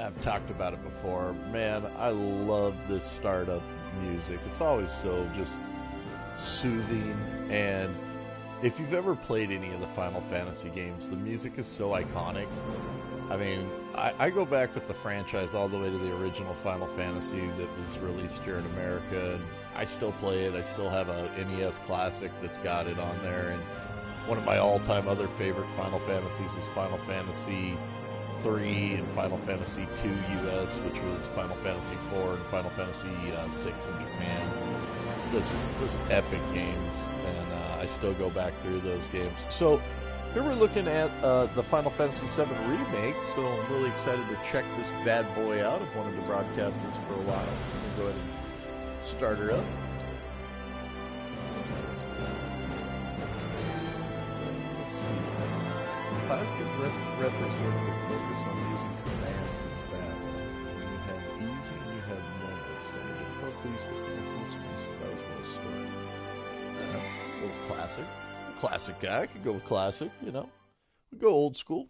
I've talked about it before. Man, I love this startup music. It's always so just soothing. And if you've ever played any of the Final Fantasy games, the music is so iconic. I mean, I go back with the franchise all the way to the original Final Fantasy that was released here in America, and I still play it. I still have a NES Classic that's got it on there, and one of my all-time other favorite Final Fantasies is Final Fantasy 3 and Final Fantasy 2 US, which was Final Fantasy 4 and Final Fantasy 6 in Japan. Just epic games, and I still go back through those games. So here we're looking at the Final Fantasy VII Remake, so I'm really excited to check this bad boy out. I've wanted to broadcast this for a while, so I'm going to go ahead and start her up. Let's see. Classic representative focus on using commands in battle. You have easy and you have normal, so the difficulties that the folks can suppose with a story. A little classic. Classic guy. I could go with classic, you know. We go old school.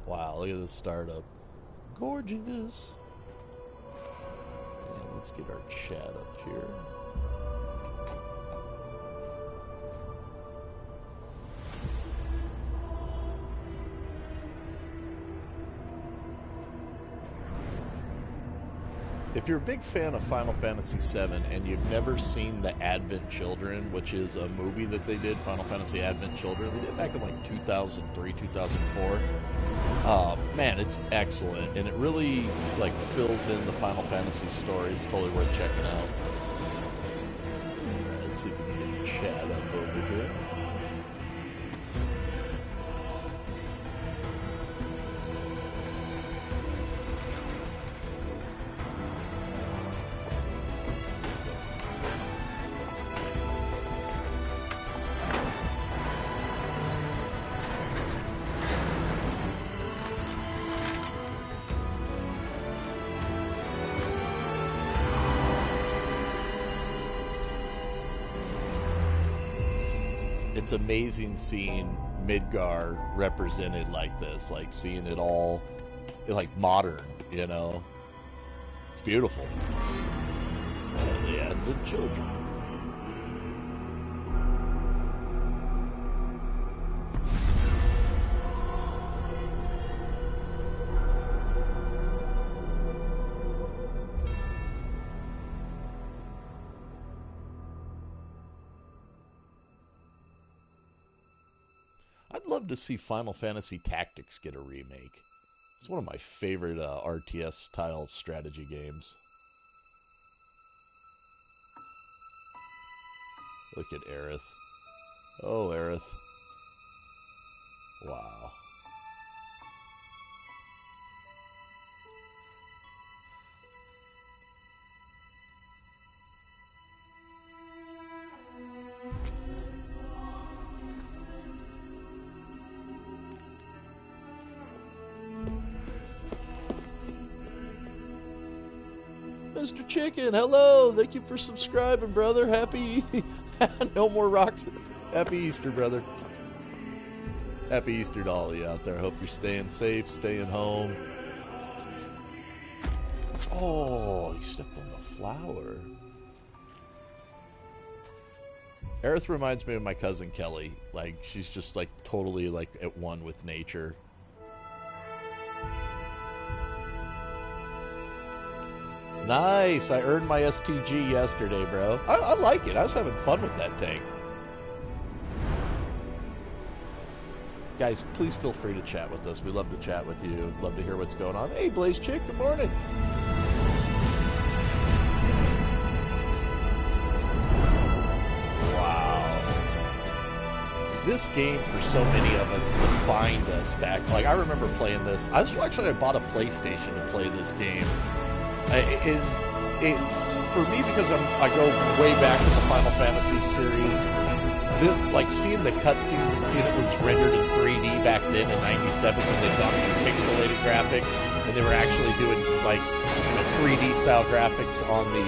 Wow, look at this startup. Gorgeous. And let's get our chat up here. If you're a big fan of Final Fantasy VII and you've never seen The Advent Children, which is a movie that they did, Final Fantasy Advent Children, they did back in like 2003, 2004. Man, it's excellent, and it really like fills in the Final Fantasy story. It's totally worth checking out. Let's see if we can get chat up over here. It's amazing seeing Midgar represented like this, like seeing it all like modern, you know. It's beautiful. And the Advent Children. I'd love to see Final Fantasy Tactics get a remake. It's one of my favorite RTS-style strategy games. Look at Aerith. Oh, Aerith. Wow. Mr. Chicken, hello. Thank you for subscribing, brother. Happy... No more rocks. Happy Easter, brother. Happy Easter to all of you out there. Hope you're staying safe, staying home. Oh, he stepped on the flower. Aerith reminds me of my cousin Kelly. Like, she's just, like, totally, like, at one with nature. Nice. I earned my STG yesterday, bro. I like it. I was having fun with that tank. Guys, please feel free to chat with us. We love to chat with you. Love to hear what's going on. Hey, Blaze Chick, good morning. Wow. This game, for so many of us, defined us back. Like, I remember playing this. I bought a PlayStation to play this game. For me, because I go way back in the Final Fantasy series, like seeing the cutscenes and seeing it was rendered in 3D back then in '97 when they'd gone through pixelated graphics, they were actually doing like 3D style graphics on the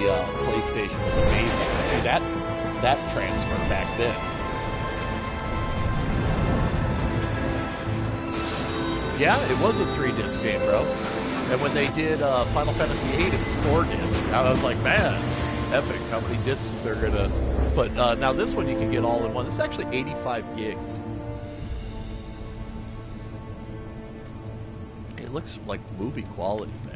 PlayStation was amazing. To see that transfer back then. Yeah, it was a 3-disc game, bro. And when they did Final Fantasy VIII, it was 4-disc. I was like, man, epic. How many discs they're gonna put? Now this one you can get all in one. This is actually 85 gigs. It looks like movie quality, man.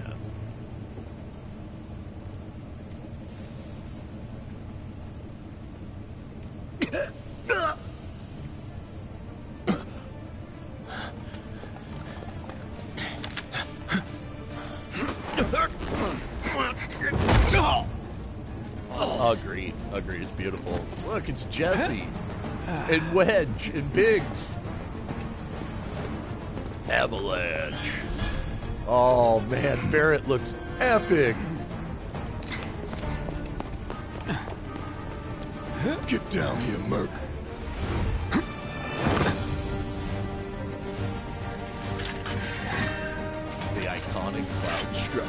Agreed. It's beautiful. Look, it's Jesse and Wedge and Biggs. Avalanche. Oh man, Barrett looks epic. Get down here, Merc. The iconic Cloud Strike.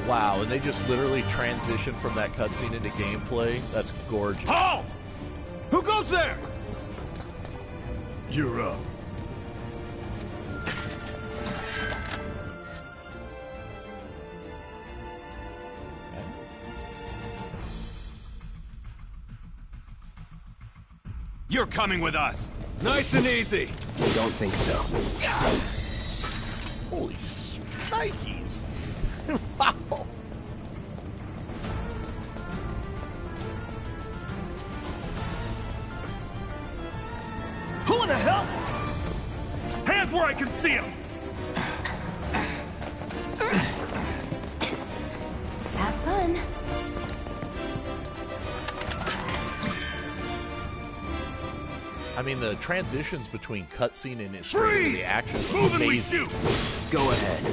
Wow, and they just literally transitioned from that cutscene into gameplay. That's gorgeous. Halt! Who goes there? You're up. You're coming with us. Nice and easy. Don't think so. Holy Nikes. Wow. Who in the hell? Hands where I can see them. Have fun. I mean, the transitions between cutscene and Freeze! the action is Move and we amazing. shoot. Go ahead.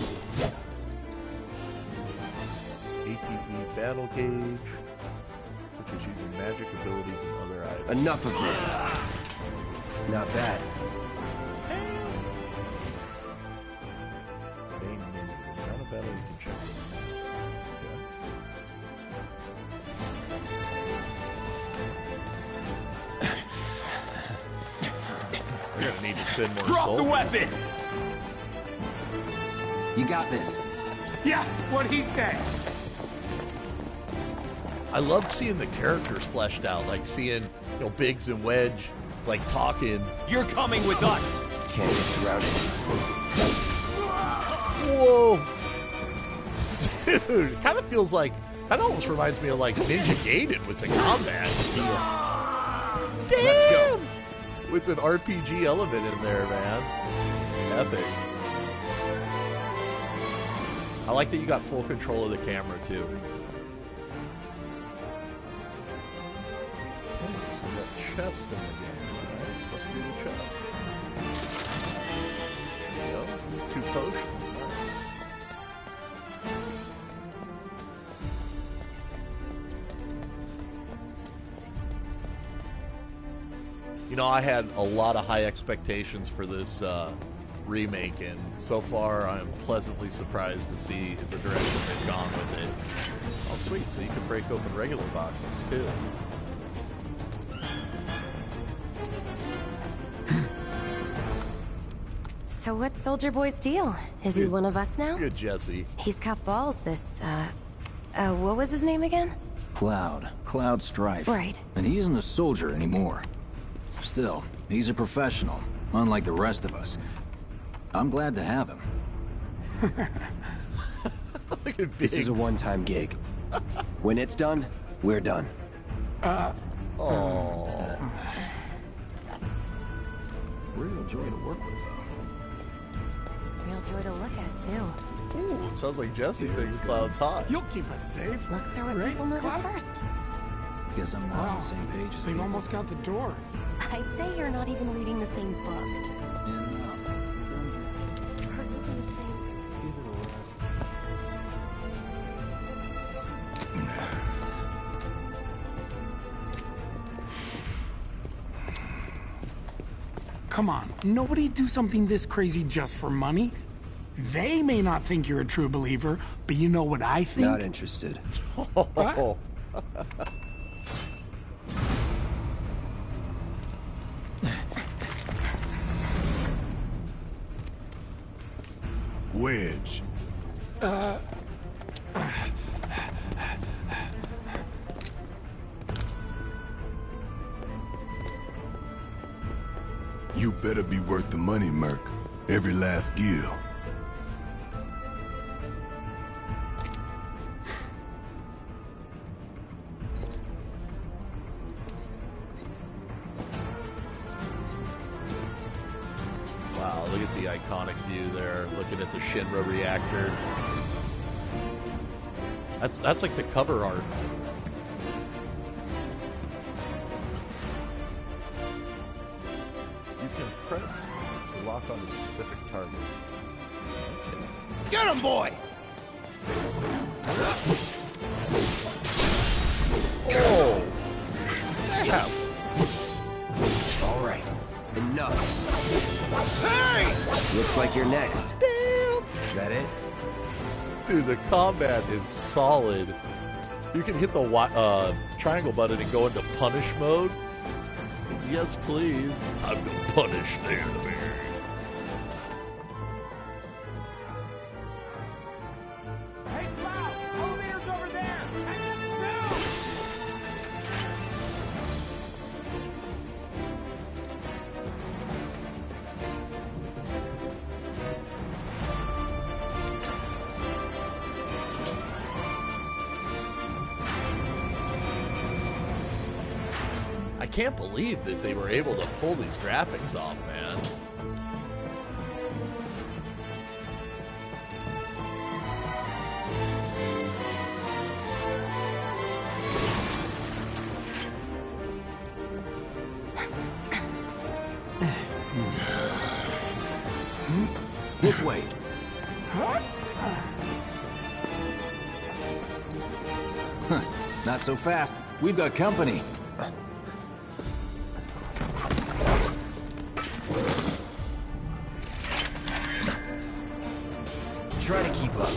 ATB battle gauge, such as using magic abilities and other items. Enough of this. Not bad. Main menu. Not a battle you can check. We're gonna need to send more Drop soldiers. the weapon. You got this. Yeah, what'd he say? I love seeing the characters fleshed out, like seeing, you know, Biggs and Wedge, like, talking. You're coming with us. Can't get surrounded. Whoa! Dude, it kind of feels like, kind of almost reminds me of, like, Ninja Gaiden with the combat. Damn! Let's go. With an RPG element in there, man. Epic. I like that you got full control of the camera, too. Okay, so we got chest in the game, right? It's supposed to be the chest. There you go. 2 potions, nice. You know, I had a lot of high expectations for this remake, and so far I'm pleasantly surprised to see the direction they've gone with it. Oh, sweet, so you can break open regular boxes, too. So what's Soldier Boy's deal? Is he one of us now? Good, Jesse. He's got balls, this, what was his name again? Cloud Strife. Right. And he isn't a soldier anymore. Still, he's a professional, unlike the rest of us. I'm glad to have him. Look at This is a Biggs. one-time gig. When it's done, we're done. Oh. Real joy to work with. Real joy to look at, too. Ooh, sounds like Jesse thinks Cloud's hot. You'll keep us safe. Looks are what Right, people notice Cloud? first. Guess I'm not on the same page as They've people. almost got the door. I'd say you're not even reading the same book. Enough. Or even the same... come on. Nobody do something this crazy just for money. They may not think you're a true believer, but you know what I think? Not interested. What? Wedge. You better be worth the money, Merc. Every last gill. Wow, look at the iconic view there, looking at the Shinra reactor. That's like the cover art. You can press to lock onto specific targets. Okay. Get him, boy! Oh! Snaps! All right. Enough. Hey! Looks like you're next. Damn! Is that it? Dude, the combat is solid. You can hit the triangle button and go into punish mode. Yes, please. I'm gonna punish the enemy. Hey, Cloud! Elevator's over there! Exit soon! I can't believe that they were able to pull these graphics off, man. This way. Huh, not so fast. We've got company. Try to keep up.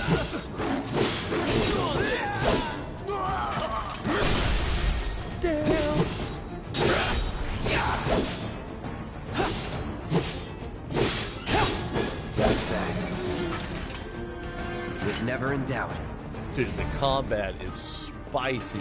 That's that. Was never in doubt. Dude, the combat is spicy.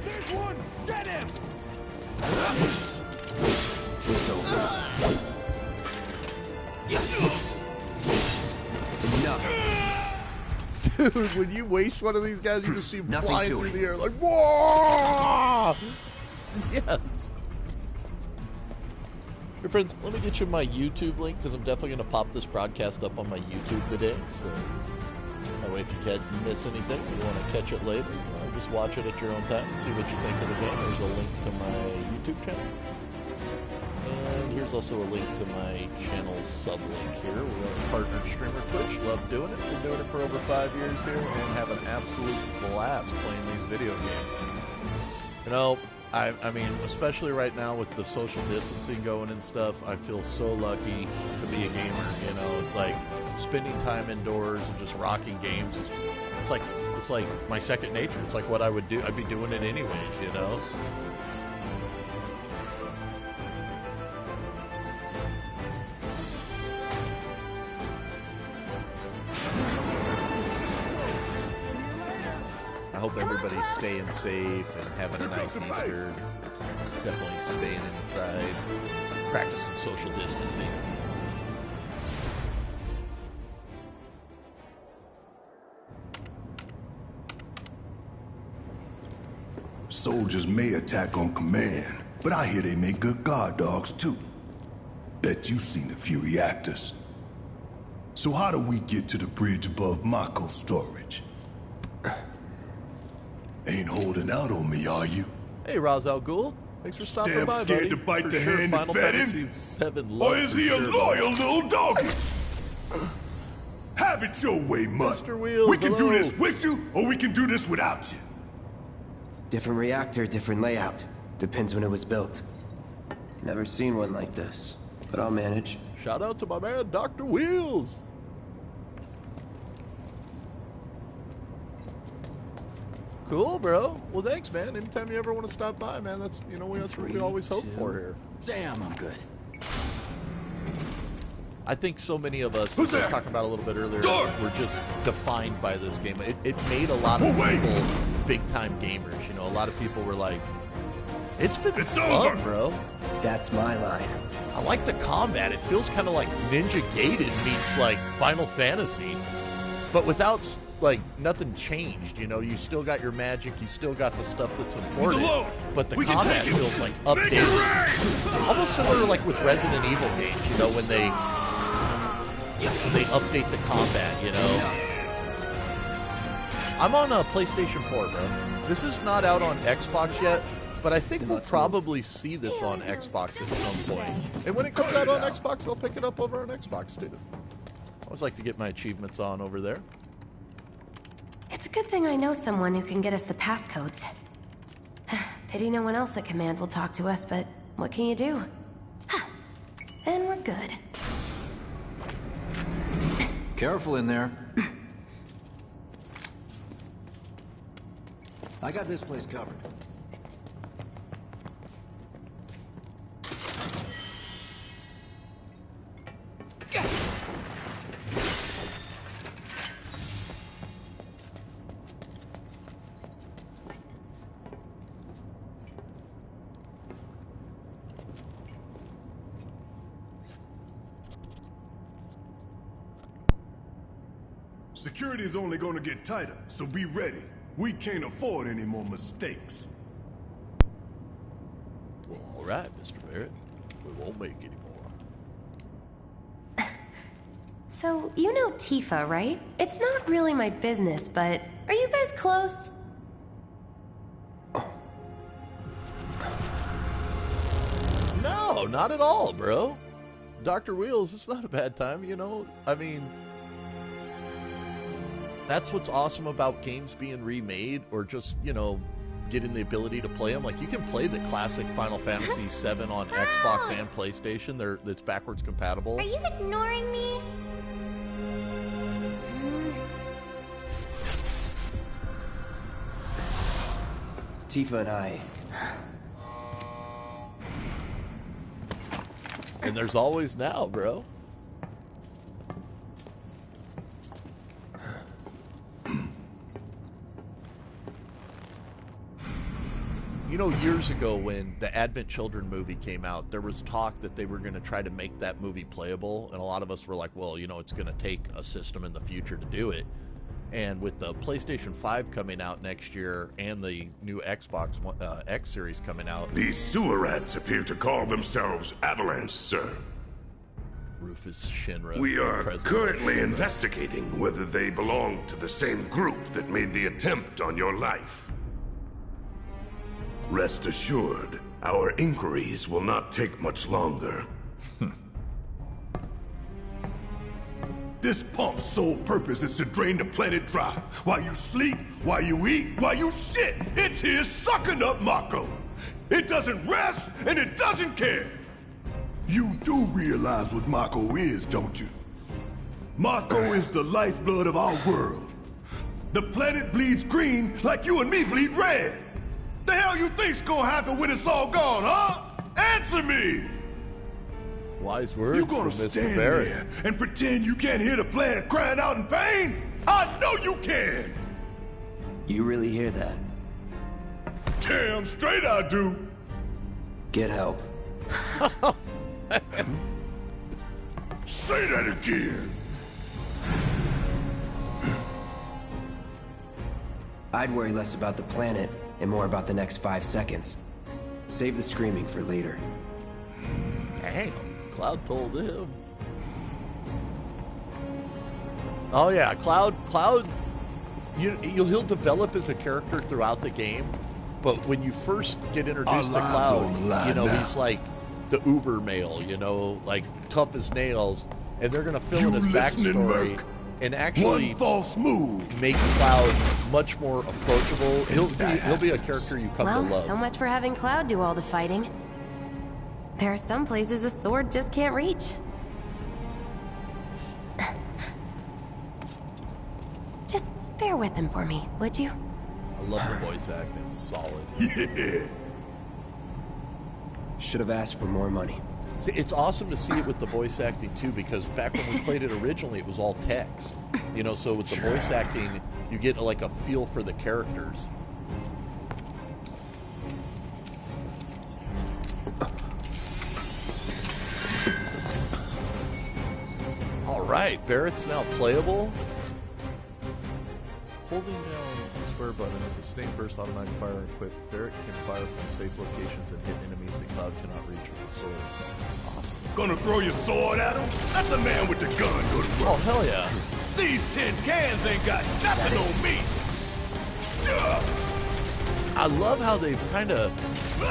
There's one! Get him! It's over. Enough. Dude, when you waste one of these guys, you just see him Nothing flying to through it. the air like, whoa! Yes. Hey friends, let me get you my YouTube link because I'm definitely going to pop this broadcast up on my YouTube today. So that way if you can't miss anything, you want to catch it later, just watch it at your own time and see what you think of the game. There's a link to my YouTube channel. And here's also a link to my channel sub-link here. We're a partnered streamer Twitch. Love doing it. Been doing it for over 5 years here and have an absolute blast playing these video games. You know, I mean, especially right now with the social distancing going and stuff, I feel so lucky to be a gamer, you know, like spending time indoors and just rocking games. It's like my second nature. It's like what I would do. I'd be doing it anyways, you know? I hope everybody's staying safe and having a nice Easter. Definitely staying inside, practicing social distancing. Soldiers may attack on command, but I hear they make good guard dogs too. Bet you've seen a few reactors. So how do we get to the bridge above Mako storage? Ain't holding out on me, are you? Hey, Ra's al Ghul. Thanks for stopping Damn by, scared buddy. to bite For the sure, hand that Final fed Fantasy him? VII love Or is for he a sure, loyal little doggy? Have it your way, Mutt. Mr. Wheels, We can do hello. this with you, or we can do this without you. Different reactor, different layout. Depends when it was built. Never seen one like this, but I'll manage. Shout out to my man, Dr. Wheels. Cool, bro. Well, thanks, man. Anytime you ever want to stop by, man, that's that's what we always hope for here. Damn, I'm good. I think so many of us, as I was talking about a little bit earlier, were just defined by this game. It made a lot of people big-time gamers. You know, a lot of people were like, it's been fun, over, bro. That's my line. I like the combat. It feels kind of like Ninja Gaiden meets like Final Fantasy, but without like nothing changed. You know, you still got your magic, you still got the stuff that's important, but the combat feels like updated. Almost similar to like with Resident Evil games. You know, when they update the combat. You know, I'm on a PlayStation 4, bro. This is not out on Xbox yet. But I think we'll probably see this on Xbox at some point. And when it comes out on Xbox, I'll pick it up over on Xbox, too. I always like to get my achievements on over there. It's a good thing I know someone who can get us the passcodes. Pity no one else at command will talk to us, but what can you do? And we're good. Careful in there. I got this place covered. Security's only gonna get tighter, so be ready. We can't afford any more mistakes. All right, Mr. Barrett. We won't make any more. So, you know Tifa, right? It's not really my business, but are you guys close? No, not at all, bro. Dr. Wheels, it's not a bad time, you know? I mean, that's what's awesome about games being remade or just, you know, getting the ability to play them. Like, you can play the classic Final Fantasy VII on Xbox and PlayStation. It's backwards compatible. Are you ignoring me? Tifa and I. And there's always now, bro. You know, years ago when the Advent Children movie came out, there was talk that they were going to try to make that movie playable, and a lot of us were like, well, you know, it's going to take a system in the future to do it. And with the PlayStation 5 coming out next year and the new Xbox X series coming out... These sewer rats appear to call themselves Avalanche, sir. Rufus Shinra. We are President currently Shinra. investigating whether they belong to the same group that made the attempt on your life. Rest assured, our inquiries will not take much longer. This pump's sole purpose is to drain the planet dry. While you sleep, while you eat, while you shit, it's here sucking up Mako. It doesn't rest, and it doesn't care. You do realize what Mako is, don't you? Mako is the lifeblood of our world. The planet bleeds green like you and me bleed red. The hell you think's gonna happen when it's all gone, huh? Answer me! Wise words You gonna from Mr. stand Barrett. there and pretend you can't hear the planet crying out in pain? I know you can! You really hear that? Damn straight I do! Get help. Say that again! I'd worry less about the planet and more about the next 5 seconds. Save the screaming for later. Damn, Cloud told him. he'll develop as a character throughout the game, but when you first get introduced to Cloud, you know, he's like the uber male, you know, like tough as nails, and they're gonna fill in his backstory and actually false move make Cloud much more approachable. He'll be a character you come to love. So much for having Cloud do all the fighting. There are some places a sword just can't reach. Just bear with him for me, would you? I love the voice acting. It's solid. Yeah. Should have asked for more money. See, it's awesome to see it with the voice acting too, because back when we played it originally, it was all text. You know, so with the voice acting, you get like a feel for the characters. All right, Barrett's now playable. Holding down the square button as a snake burst automatic fire equipped, Barrett can fire from safe locations and hit enemies that Cloud cannot reach with the sword. Awesome. Gonna throw your sword at him? Let the man with the gun go to work. Oh, hell yeah. These tin cans ain't got nothing on me. I love how they've kind of,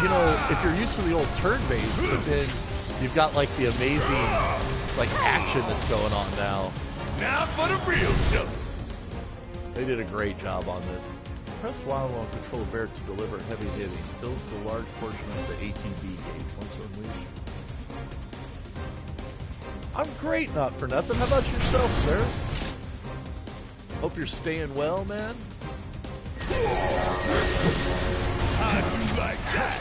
you know, if you're used to the old turn-based, but then you've got like the amazing like action that's going on now. Now for the real show. They did a great job on this. Press Y while control Barrett to deliver heavy hitting. Fills the large portion of the ATB gauge once unleashed. I'm great, not for nothing. How about yourself, sir? Hope you're staying well, man. How'd you like that?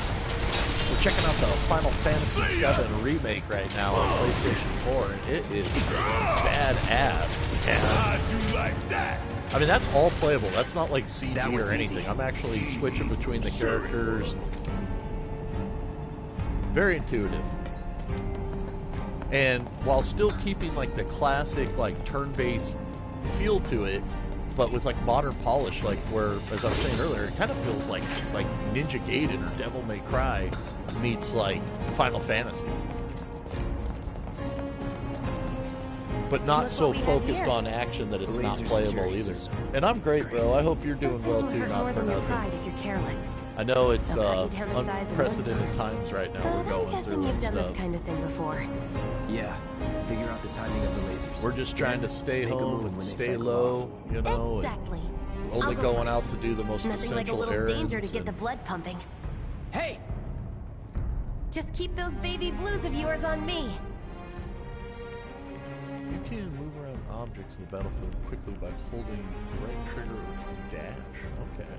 We're checking out the Final Fantasy VII Remake right now on PlayStation 4, and it is badass. And How'd you like that? I mean, that's all playable. That's not like CD or anything. Easy. I'm actually switching between the characters. Very intuitive. And while still keeping like the classic like turn-based feel to it, but with like modern polish, like where, as I was saying earlier, it kind of feels like Ninja Gaiden or Devil May Cry meets like Final Fantasy. But not so focused on action that it's not playable either. And I'm great, bro. I hope you're doing well too, not for nothing. If you're careless. I know it's unprecedented times right now we're going through. I'm guessing you've done this kind of thing before. Yeah. Figure out the timing of the lasers. We're just trying to stay home and stay low, you know. Exactly. Only going out to do the most Nothing like a essential little errands. danger to get the blood pumping. Hey! Just keep those baby blues of yours on me. You can move around objects in the battlefield quickly by holding the right trigger and dash. Okay.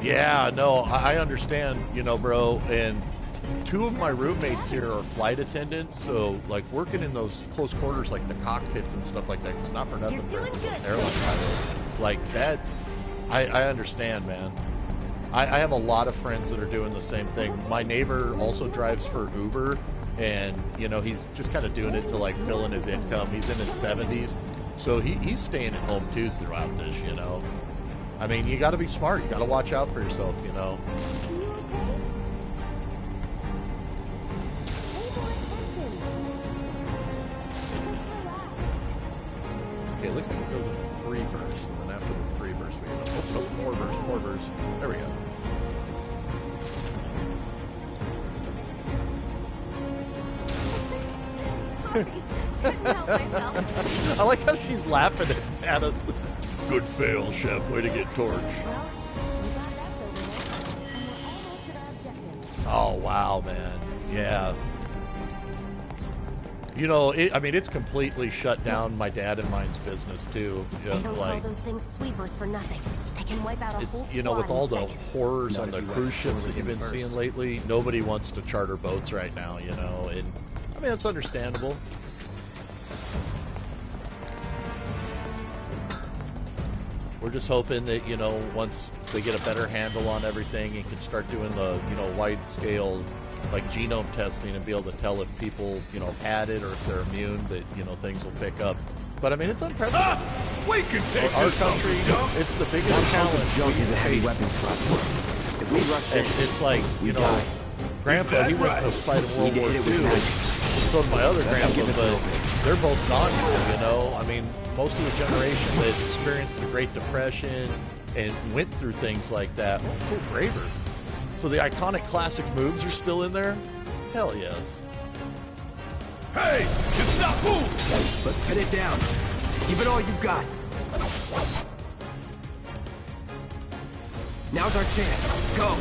Yeah, no, I understand, you know, bro, and two of my roommates here are flight attendants, so like working in those close quarters, like the cockpits and stuff like that, 'cause not for nothing, for instance, an airline pilot, like that, I understand, man. I have a lot of friends that are doing the same thing. My neighbor also drives for Uber, and you know, he's just kind of doing it to like fill in his income. He's in his 70s, so he's staying at home too throughout this, you know. I mean, you got to be smart. You got to watch out for yourself, you know. Okay, it looks like it goes in 3 bursts, and then after the 3 bursts, we open up 4 bursts. There we go. I like how she's laughing at us. Good fail, Chef. Way to get torched. Oh, wow, man. Yeah. You know, I mean, it's completely shut down my dad and mine's business, too. They don't call those things sweepers for nothing. They can wipe out a whole squad. You know, with all the seconds. horrors on the cruise ships that you've been seeing lately, nobody wants to charter boats right now, you know. And, I mean, it's understandable. We're just hoping that, you know, once they get a better handle on everything and can start doing the, you know, wide-scale, like, genome testing and be able to tell if people, you know, had it or if they're immune, that, you know, things will pick up. But, I mean, it's unprecedented. We can take our this country, junk. it's the biggest One hunk challenge of junk we is a heavy face. weapons club. If we rush in, It's like, we you know, die. Grandpa, he went to fight in World War hit it II, with and magic. so did my other grandpa, give us but hope. they're both gone now, you know? I mean, most of the generation that experienced the Great Depression and went through things like that, oh, cool, braver. So the iconic classic moves are still in there? Hell yes. Hey, it's not move. Let's get it down. Give it all you've got. Now's our chance. Go.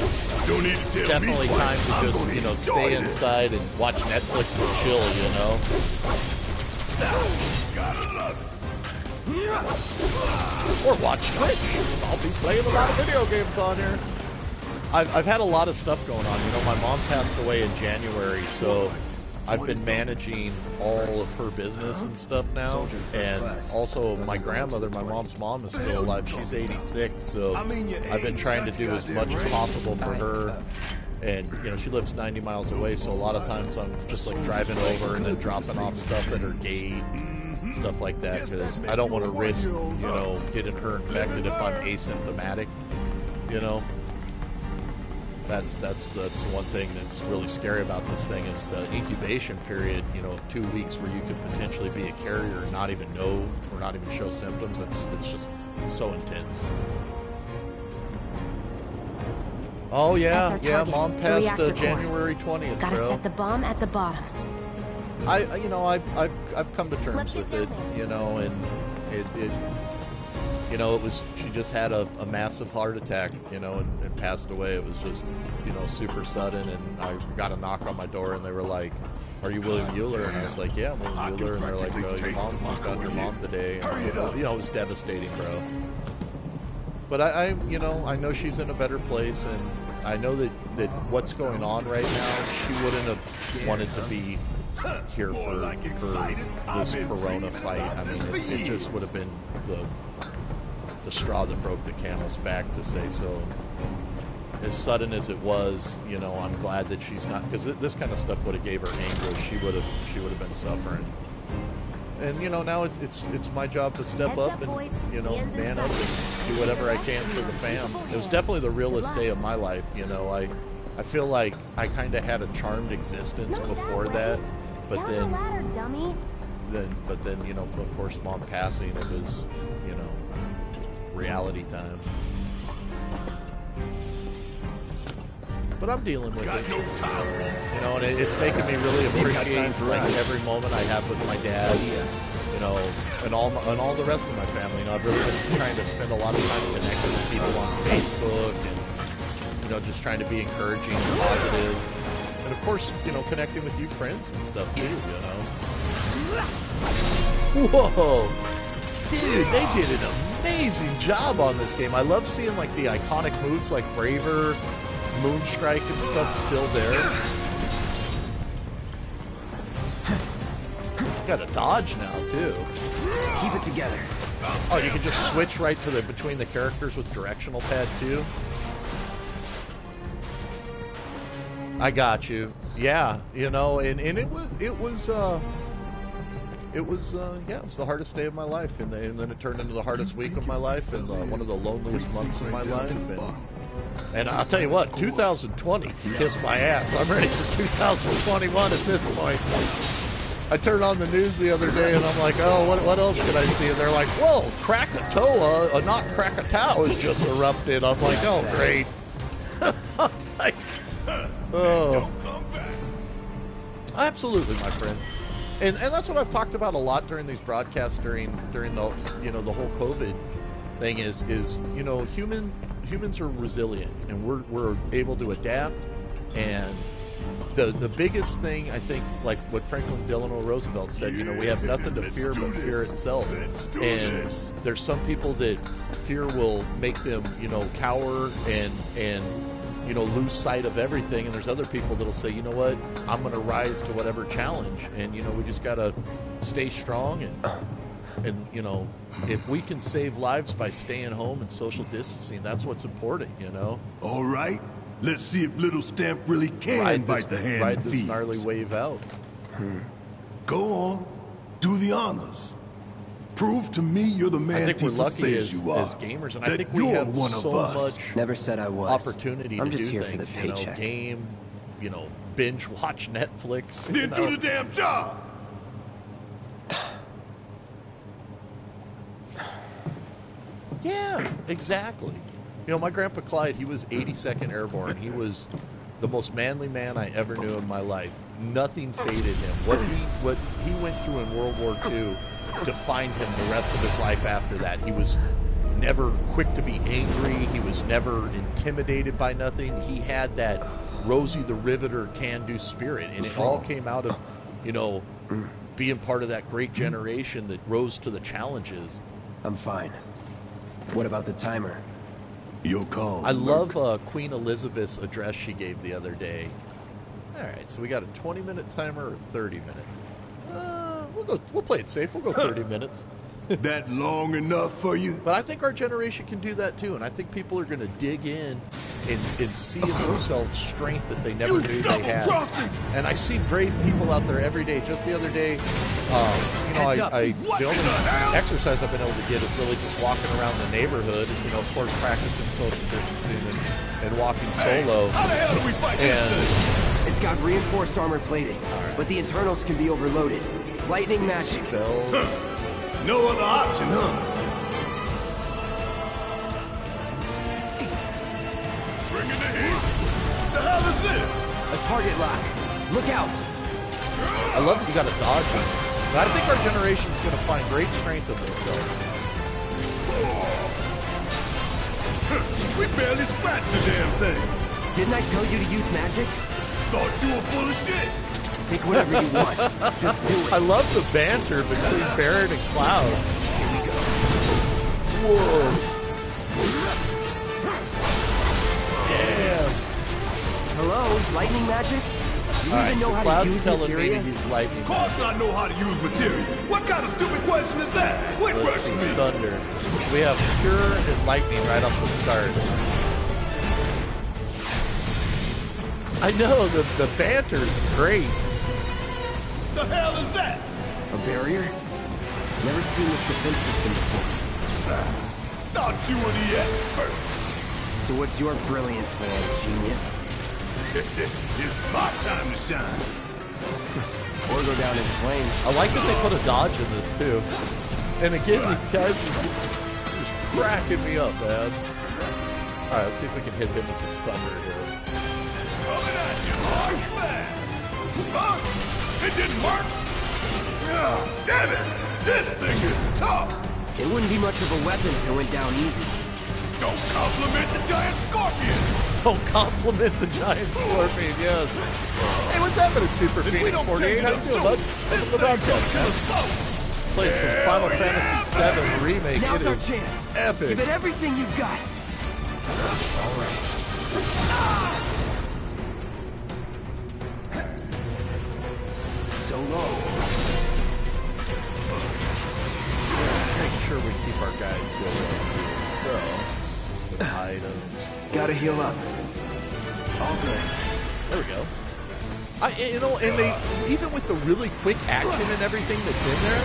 Don't need to It's tell me definitely twice. time to I'm just, gonna you know, enjoy stay this. inside and watch Netflix and chill, you know? Gotta love it. Or watch Twitch. I'll be playing a lot of video games on here. I've had a lot of stuff going on. You know, my mom passed away in January, so I've been managing all of her business and stuff now. And also my grandmother, my mom's mom, is still alive. She's 86, so I've been trying to do as much as possible for her. And, you know, she lives 90 miles away, so a lot of times I'm just like driving over and then dropping off stuff at her gate, stuff like that, because I don't want to risk, you know, getting her infected if I'm asymptomatic, you know. That's one thing that's really scary about this thing is the incubation period, you know, of 2 weeks where you could potentially be a carrier and not even know or not even show symptoms. It's just so intense. Oh yeah, That's our target, Mom the passed reactor core. January 20th, Gotta bro. set the bomb at the bottom. You know, I've come to terms Let's with get it, down there. you know, and it you know, she just had a massive heart attack, you know, and passed away. It was just, you know, super sudden, and I got a knock on my door, and they were like, "Are you William Mueller?" And I was like, "Yeah, I'm William Mueller." And they're like, "Oh, your mom, you found your mom today." And, you know, it was devastating, bro. But I you know, I know she's in a better place, and I know that what's going on right now, she wouldn't have wanted to be here for this corona fight. I mean, it just would have been the straw that broke the camel's back, to say so. As sudden as it was, you know, I'm glad that she's not, because this kind of stuff would have gave her anguish. She would have been suffering. And you know, now it's my job to step up and, you know, man up and do whatever I can for the fam. It was definitely the realest day of my life. You know, I feel like I kind of had a charmed existence before that, but then you know, of course, Mom passing, it was, you know, reality time. But I'm dealing with it, you know, and it's making me really appreciate like every moment I have with my dad, you know, and all the rest of my family. You know, I've really been trying to spend a lot of time connecting with people on Facebook, and, you know, just trying to be encouraging and positive, and of course, you know, connecting with you friends and stuff too, you know. Whoa, dude, they did an amazing job on this game. I love seeing like the iconic moves like Braver, Moonstrike and stuff still there. Got a dodge now too. Keep it together. Oh, you can just switch right to between the characters with directional pad too. I got you. Yeah, you know, and it was the hardest day of my life, and then it turned into the hardest week of my life, and one of the loneliest months of my life, and I'll tell you what, 2020 kissed my ass. I'm ready for 2021 at this point. I turned on the news the other day, and I'm like, oh, what else can I see? And they're like, whoa, Krakatoa, not Krakatoa, has just erupted. I'm like, oh, great. Like, oh. Absolutely, my friend. And that's what I've talked about a lot during these broadcasts during the, you know, the whole COVID thing is you know, humans are resilient, and we're able to adapt. And the biggest thing, I think, like what Franklin Delano Roosevelt said, you know, we have nothing to fear but fear itself. And there's some people that fear will make them, you know, cower and you know, lose sight of everything, and there's other people that'll say, you know what, I'm going to rise to whatever challenge, and, you know, we just got to stay strong, and you know, if we can save lives by staying home and social distancing, that's what's important, you know. All right, let's see if Little Stamp really can bite the hand ride that this feeds. gnarly wave out. Go on, do the honors. Prove to me you're the I man think we're Tifa lucky says as you are. gamers, and I That think we you're have one of so us. much Never said I was. opportunity I'm to just do here things. for the You know, paycheck. game, you know, binge watch Netflix. Then you know. do the damn job. Yeah, exactly. You know, my grandpa Clyde, he was 82nd Airborne. He was the most manly man I ever knew in my life. Nothing faded him. What he went through in World War II defined him the rest of his life after that. He was never quick to be angry. He was never intimidated by nothing. He had that Rosie the Riveter can-do spirit, and it all came out of, you know, being part of that great generation that rose to the challenges. I'm fine. What about the timer? Your call. I love Queen Elizabeth's address she gave the other day. All right, so we got a 20-minute timer or 30-minute. We'll play it safe. We'll go 30 minutes. That long enough for you? But I think our generation can do that too, and I think people are going to dig in and see in themselves strength that they never knew they had. And I see brave people out there every day. Just the other day, you know, the only exercise I've been able to get is really just walking around the neighborhood, and, you know, of course, practicing social distancing and walking solo. How the hell do we fight this? It's got reinforced armor plating, but the internals can be overloaded. Lightning magic. Spells. No other option, huh? Bring in the heat. The hell is this? A target lock. Look out. I love that you got to dodge on this. But I think our generation's going to find great strength in themselves. We barely scratched the damn thing. Didn't I tell you to use magic? Thought you were full of shit. Think whatever you want. Just do it. I love the banter between Barrett and Cloud. Here we go. Whoa. Damn. Hello? Lightning magic? You All right, even know so how to Cloud's use telling materia? me to use lightning. Of course I know how to use material. What kind of stupid question is that? Quit Let's see, rushing me. thunder. We have pure and lightning right off the start. I know, the banter's great. The hell is that? A barrier? Never seen this defense system before. Thought you were the expert. So what's your brilliant plan, genius? It's my time to shine. Or go down in flames. I like that they put a dodge in this, too. And again, these guys are just cracking me up, man. Alright, let's see if we can hit him with some thunder here. Coming at you hard fast. Huh? It didn't work? Ah, damn it! This thing is tough! It wouldn't be much of a weapon if it went down easy. Don't compliment the giant scorpion! Don't compliment the giant scorpion, yes. Hey, what's happening, Super If we Phoenix don't 48? change How it you up doing, soon, bud? this Welcome to the thing broadcast, gonna man. explode. Played some Final Fantasy VII Remake. Now's It our is chance. epic. Give it everything you've got. All right. So long. Make sure we keep our guys going. So, some items. Gotta heal up. All good. There we go. You know, and they, even with the really quick action and everything that's in there,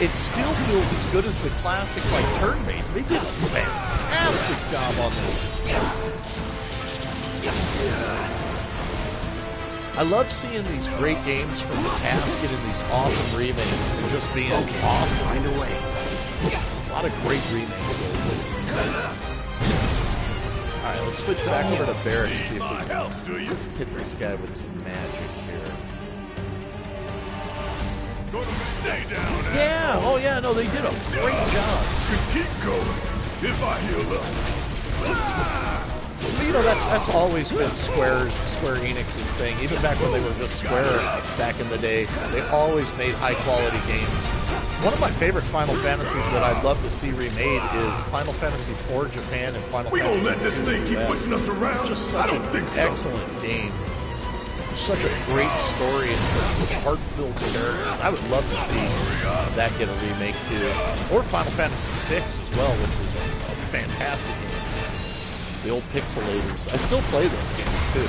it still feels as good as the classic, like, turn-based. They did a fantastic job on this. I love seeing these great games from the past getting these awesome remakes and just being awesome. Find a way. A lot of great remakes. Alright, let's switch back over to Barrett and see if we can hit this guy with some magic here. Gonna stay down. Yeah, oh yeah, no, they did a great job. Keep going. If I heal up. But, you know, that's always been Square Enix's thing. Even back when they were just Square back in the day, they always made high-quality games. One of my favorite Final Fantasies that I'd love to see remade is Final Fantasy IV Japan and Final We Fantasy gonna let this thing keep US. pushing us around? It's just I such don't an think so. excellent game. Such a great story and such heart-filled characters. I would love to see that get a remake too. Or Final Fantasy VI as well, which was a fantastic game. The old pixelators. I still play those games too.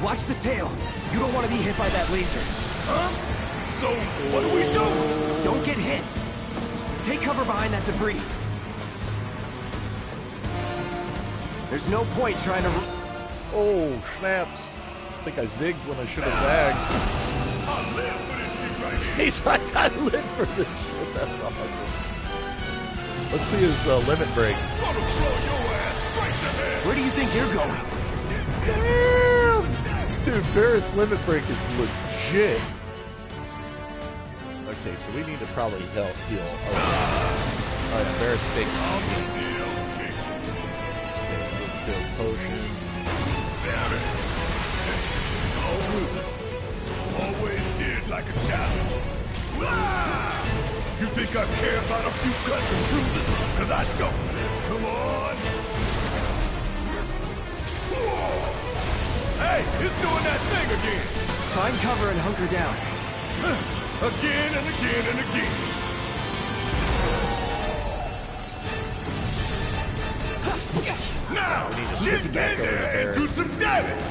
Watch the tail. You don't want to be hit by that laser. Huh? So, what do we do? Don't get hit. Take cover behind that debris. There's no point trying to... Oh, snaps. I think I zigged when I should have bagged. I live for this shit right here. He's like, I live for this shit. That's awesome. Let's see his limit break. Gonna throw your ass straight to hell. Where do you think you're going? Damn! Dude, Barrett's limit break is legit. Okay, so we need to probably help heal. Alright, Barrett's taking some. Okay, so let's go potion. Damn it. Always did like a challenge. You think I care about a few cuts and bruises? Cause I don't. Come on. Hey, it's doing that thing again. Find cover and hunker down. Again and again and again. Now, We need to get switch back in over to there and Barrett. do some damage.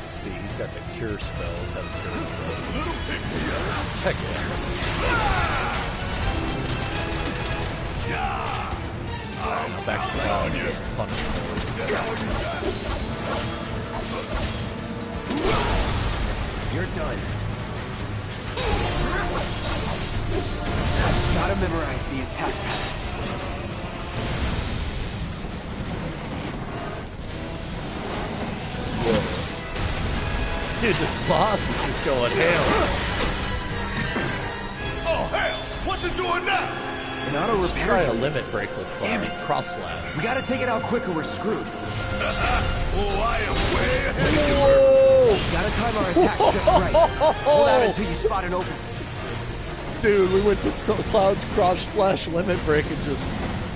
Let's see, he's got the cure spells. Have a cure spell. Little pick me up. Heck yeah. Back to the just punch. You're done. Gotta memorize the attack patterns. Dude, this boss is just going ham. Oh, hell! What's it doing now? An auto Let's repair. try a limit break with Damn it. cross slash. We gotta take it out quick or we're screwed. Oh, I am way ahead of you. Whoa! Gotta time our attacks just right. Hold out until you spot an open. Dude, we went to Cloud's cross slash limit break and just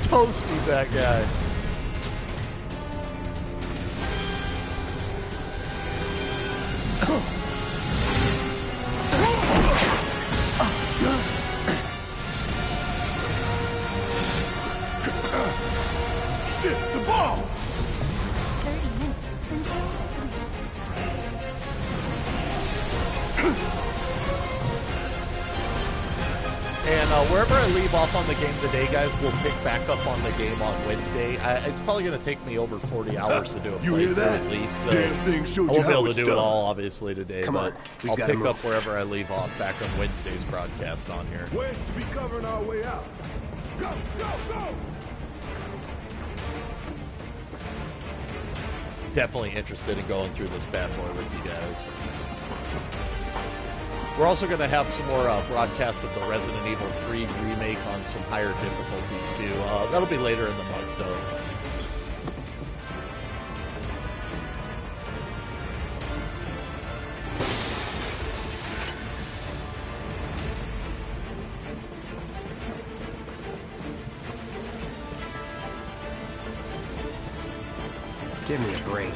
toasted that guy. Shit, the ball! 30 minutes until finish. And wherever I leave off on the game today, guys, we'll pick back up on the game on Wednesday. It's probably going to take me over 40 hours to do a You hear playthrough that? at least. So Damn thing I showed you won't be how able to it's do it done. all, obviously, today. Come but on, we've I'll gotta pick move. up wherever I leave off back on Wednesday's broadcast on here. Where should we covering our way out? Go, go, go! Definitely interested in going through this bad boy with you guys. We're also going to have some more broadcast of the Resident Evil 3 remake on some higher difficulties too. That'll be later in the month though. Give me a break.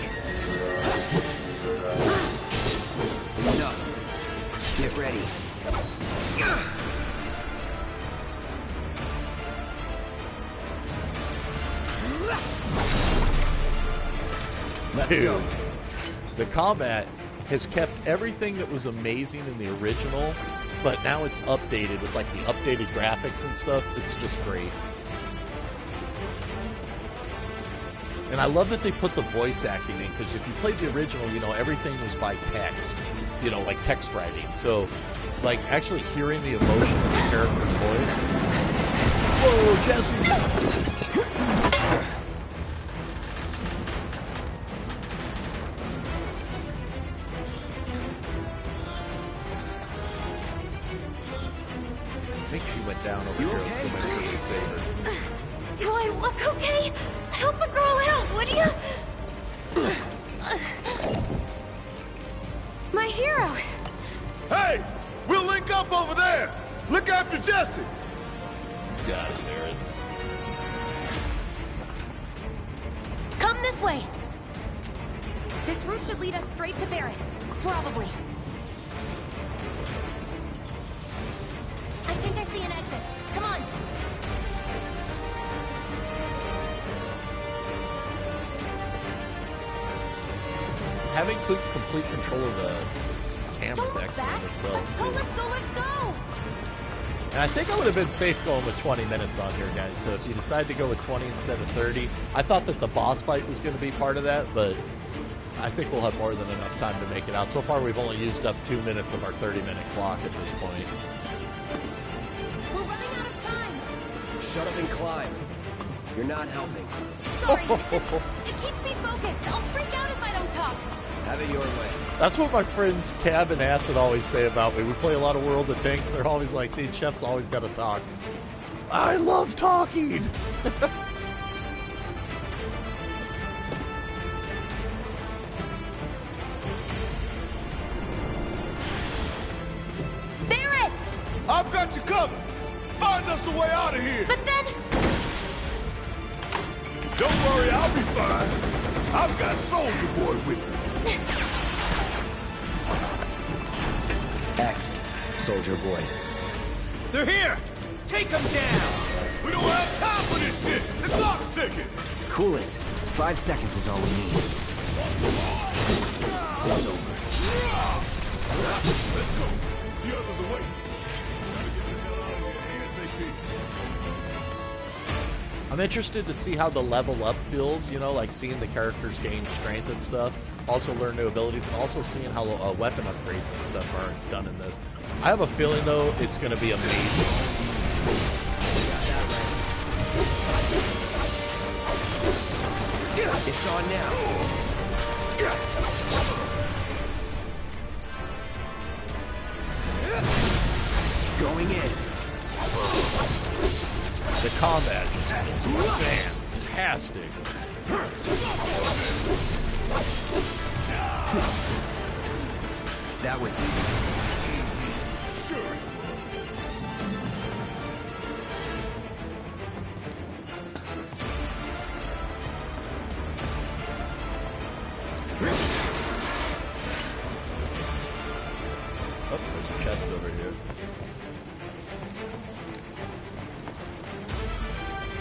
Enough. Get ready. Let's Dude, go. the combat has kept everything that was amazing in the original, but now it's updated with like the updated graphics and stuff. It's just great. And I love that they put the voice acting in, because if you played the original, you know, everything was by text, you know, like text writing. So, like, actually hearing the emotion of the character's voice. Whoa, Jesse! I think she went down over You here. Let's okay? go make sure they save her. Do I look okay? Help a girl out, would you? My hero. Hey! We'll link up over there! Look after Jesse! Got it, Aaron. Come this way. This route should lead us straight to Barrett. Probably. I think I see an exit. Come on. having complete control of the camera is excellent as well. Let's go, let's go, let's go! And I think I would have been safe going with 20 minutes on here, guys. So if you decide to go with 20 instead of 30, I thought that the boss fight was going to be part of that, but I think we'll have more than enough time to make it out. So far, we've only used up 2 minutes of our 30-minute clock at this point. We're running out of time! Shut up and climb. You're not helping. Sorry, it keeps me focused. I'll freak out if I don't talk. Have it your way. That's what my friends Cab and Acid always say about me. We play a lot of World of Tanks. They're always like, "Dude, Chef's always got to talk." I love talking. There it! I've got you covered. Find us a way out of here. But then... Don't worry, I'll be fine. I've got Soldier Boy with me. X, Soldier Boy. They're here! Take them down! We don't have time for this shit! It's lock's ticket! Cool it. 5 seconds is all we need. It's over. Let's go! The others are waiting. Gotta get the hell out of here ASAP. I'm interested to see how the level up feels, you know, like seeing the characters gain strength and stuff. Also learn new abilities, and also seeing how weapon upgrades and stuff are done in this. I have a feeling, though, it's going to be amazing. It's on now. Going in. The combat just feels fantastic. That was easy. Sure. Oh, there's a chest over here.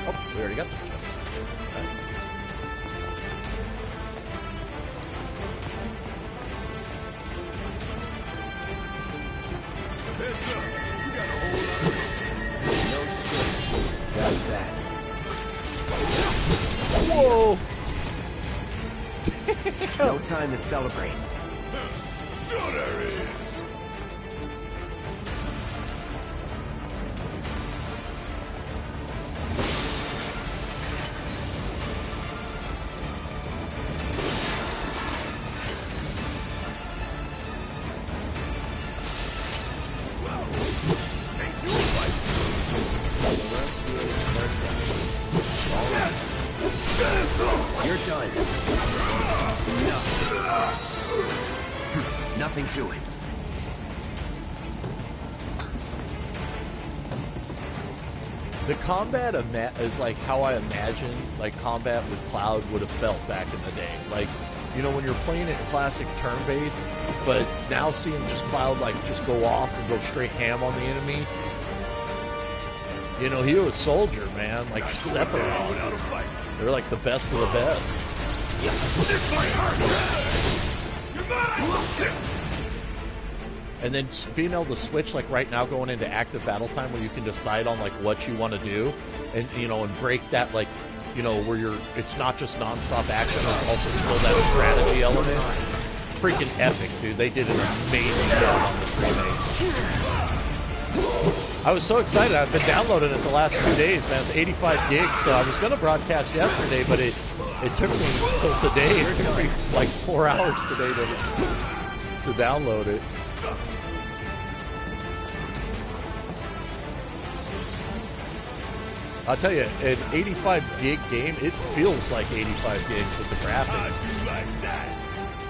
Oh, we already got the chest. Okay. Heads up. We got a whole lot of... That's that. Whoa! No time to celebrate. Sure there is. You're done. Enough. Nothing to it. The combat is like how I imagine like combat with Cloud would have felt back in the day. Like, you know, when you're playing it classic turn-based, but now seeing just Cloud like just go off and go straight ham on the enemy. You know, he was Soldier, man. Like Sephiroth. They're like the best of the best. And then being able to switch, like right now going into active battle time where you can decide on like what you want to do and, you know, and break that, like, you know, where it's not just non-stop action, there's also still that strategy element. Freaking epic, dude. They did an amazing job on this remake. I was so excited. I've been downloading it the last 2 days, man. It's 85 gigs, so I was going to broadcast yesterday, but it took me till today. It took me like 4 hours today to download it. I'll tell you, an 85 gig game, it feels like 85 gigs with the graphics.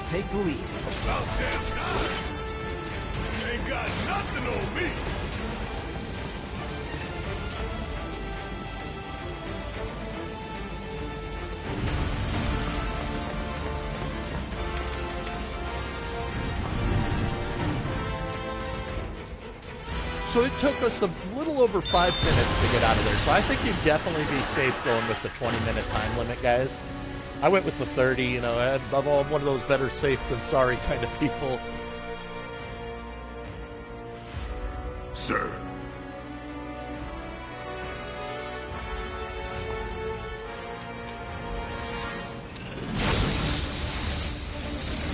Take the lead. About damn time. You ain't got nothing on me. So it took us a little over 5 minutes to get out of there. So I think you'd definitely be safe going with the 20-minute time limit, guys. I went with the 30, you know, I'm one of those better safe than sorry kind of people. Sir.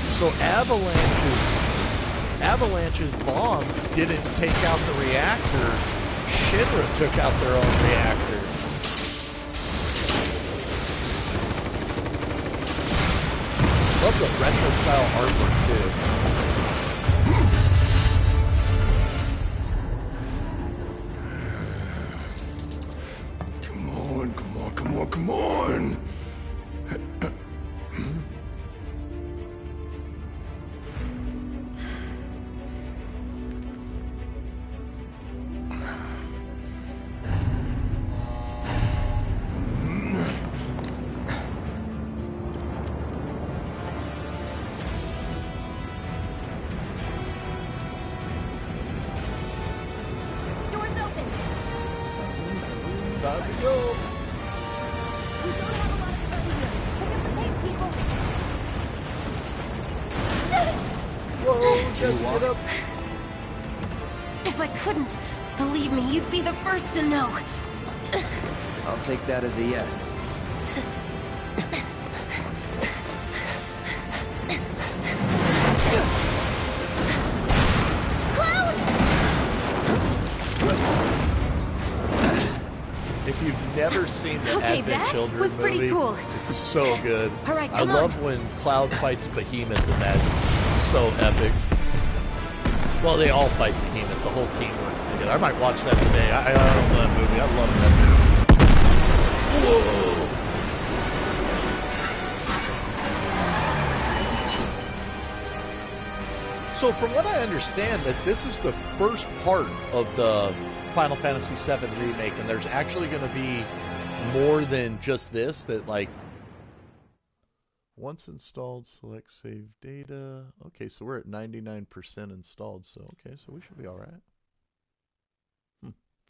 So Avalanche's bomb didn't take out the reactor. Shinra took out their own reactor. Love the retro style artwork too. Come on, come on, come on, come on! Doors open. Time to go. We don't have a lot of time here. Pick up the pace, people. Whoa, Jesse, get up. If I couldn't, believe me, you'd be the first to know. I'll take that as a yes. If you've never seen the Okay, Advent that Children was pretty movie, cool. it's so good. All right, I come love on. when Cloud fights Behemoth in that. It's so epic. Well, they all fight Behemoth. The whole team works together. I might watch that today. I love that movie. I love that movie. Whoa! So from what I understand, that this is the first part of the Final Fantasy VII Remake, and there's actually going to be more than just this, that like, once installed, select save data. Okay, so we're at 99% installed, so okay, so we should be all right.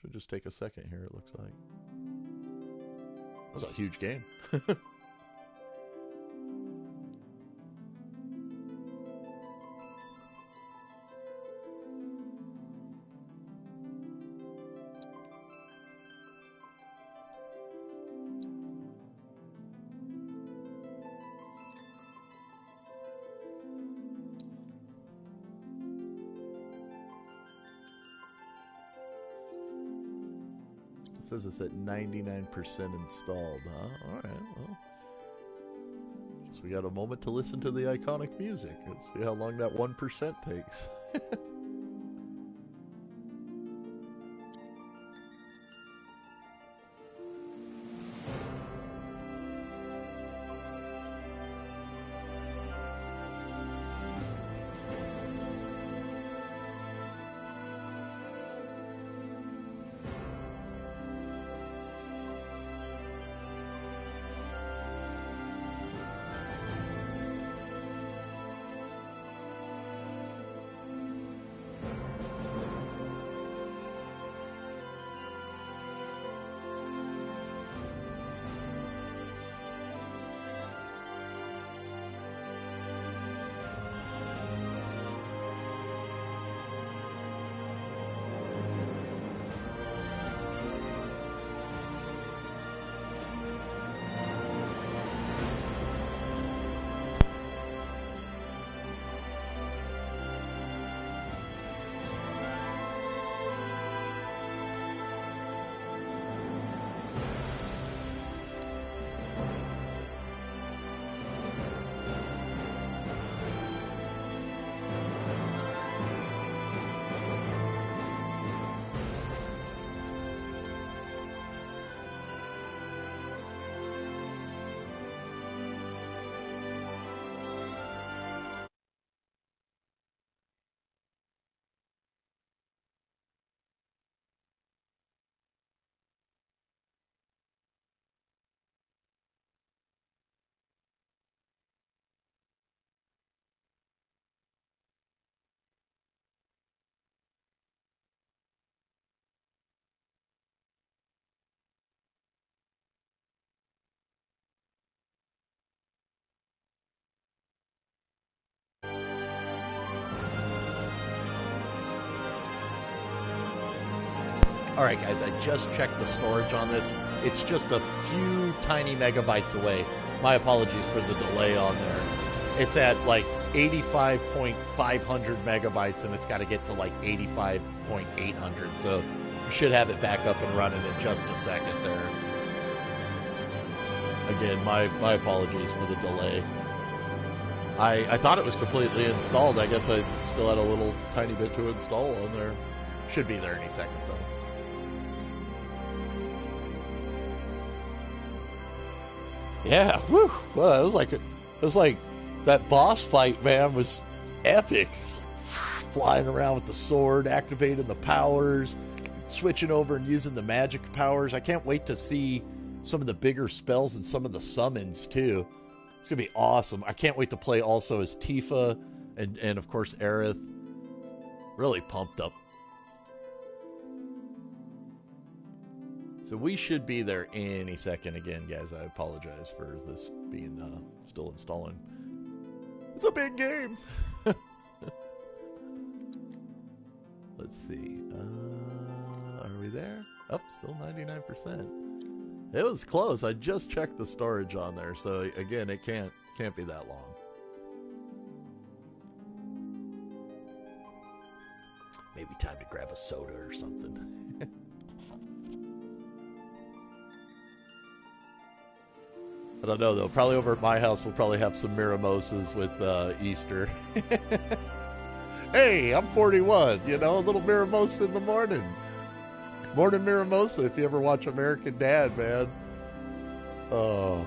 Should just take a second here, it looks like. That was a huge game. It says it's at 99% installed, huh? Alright, well. Guess we got a moment to listen to the iconic music. Let's see how long that 1% takes. All right, guys, I just checked the storage on this. It's just a few tiny megabytes away. My apologies for the delay on there. It's at like 85.500 megabytes, and it's got to get to like 85.800. So you should have it back up and running in just a second there. Again, my apologies for the delay. I thought it was completely installed. I guess I still had a little tiny bit to install on there. Should be there any second, though. Yeah, whew. Well, it was like that boss fight, man, was epic. Flying around with the sword, activating the powers, switching over and using the magic powers. I can't wait to see some of the bigger spells and some of the summons, too. It's going to be awesome. I can't wait to play also as Tifa and of course, Aerith. Really pumped up. So we should be there any second again, guys. I apologize for this being still installing. It's a big game. Let's see. Are we there? Oh, still 99%. It was close. I just checked the storage on there, so again, it can't be that long. Maybe time to grab a soda or something. I don't know, though. Probably over at my house, we'll probably have some Miramosas with Easter. Hey, I'm 41, you know, a little Miramosa in the morning. Morning Miramosa, if you ever watch American Dad, man. Oh.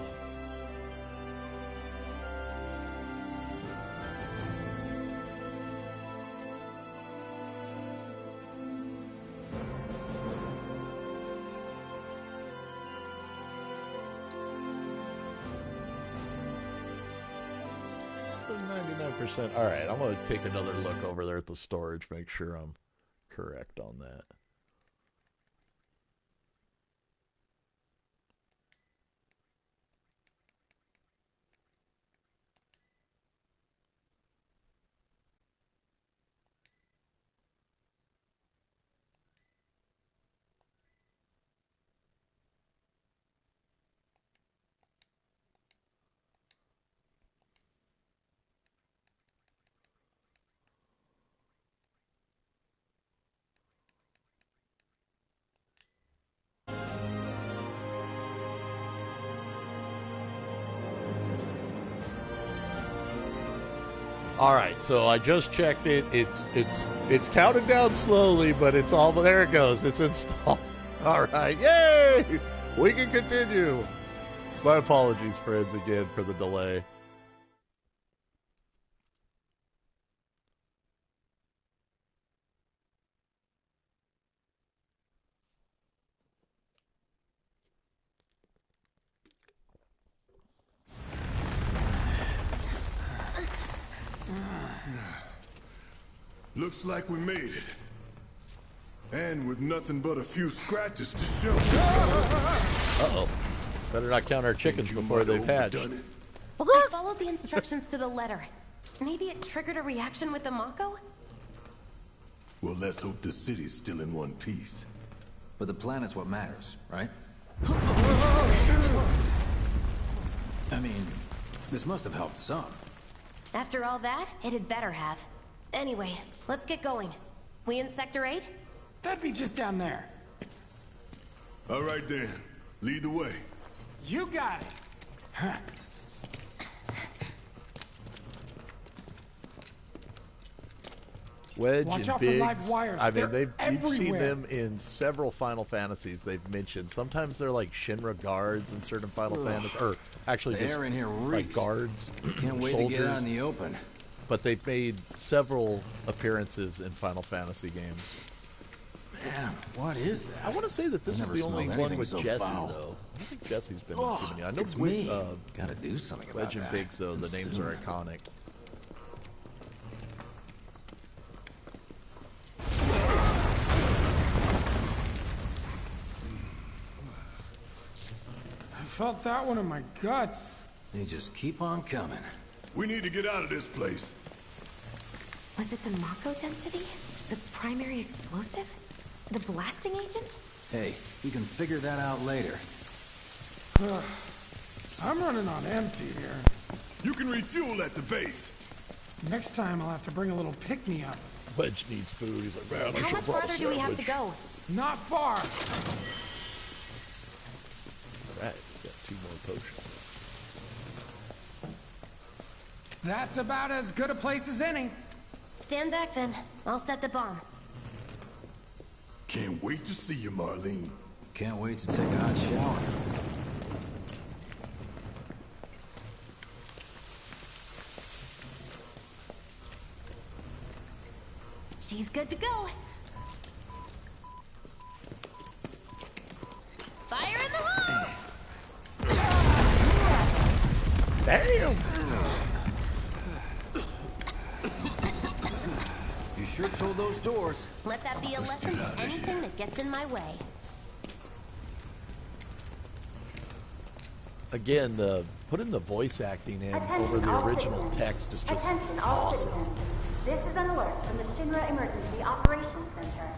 All right, I'm going to take another look over there at the storage, make sure I'm correct on that. All right, so I just checked it. It's counting down slowly, but it's all there. It goes. It's installed. All right, yay! We can continue. My apologies, friends, again for the delay. Looks like we made it. And with nothing but a few scratches to show. Uh-oh. Better not count our chickens before they've hatched. I followed the instructions to the letter. Maybe it triggered a reaction with the Mako? Well, let's hope the city's still in one piece. But the planet's what matters, right? I mean, this must have helped some. After all that, it had better have. Anyway, let's get going. We in Sector 8? That'd be just down there. All right then, lead the way. You got it. Huh. Wedge Watch and out for Biggs. live wires. I mean, They're you've seen everywhere. them in several Final Fantasies. They've mentioned sometimes they're like Shinra guards in certain Final Fantasies, or actually The just air in here like reeks. guards, Can't wait soldiers. to get out in the open. But they've made several appearances in Final Fantasy games. Man, what is that? I want to say that this I is never the only smelled one anything with so Jesse, foul. though. I don't think Jesse's been in Oh, too many. I know it's with me. Gotta do something about Wedge and that. Biggs, though, the names are Sooner. iconic. I felt that one in my guts. You just keep on coming. We need to get out of this place. Was it the Mako density? The primary explosive? The blasting agent? Hey, we can figure that out later. I'm running on empty here. You can refuel at the base. Next time I'll have to bring a little pick-me-up. Wedge needs food. He's like, man, I How should much brought a farther do we have to sandwich. go? Not far. Right, got 2 more potions. That's about as good a place as any. Stand back then. I'll set the bomb. Can't wait to see you, Marlene. Can't wait to take a hot shower. She's good to go. Fire in the hole! Damn! You sure told those doors. Let that be a lesson to anything that gets in my way. Again, putting the voice acting in over the original text is just Attention all awesome. citizens. This is an alert from the Shinra Emergency Operations Center.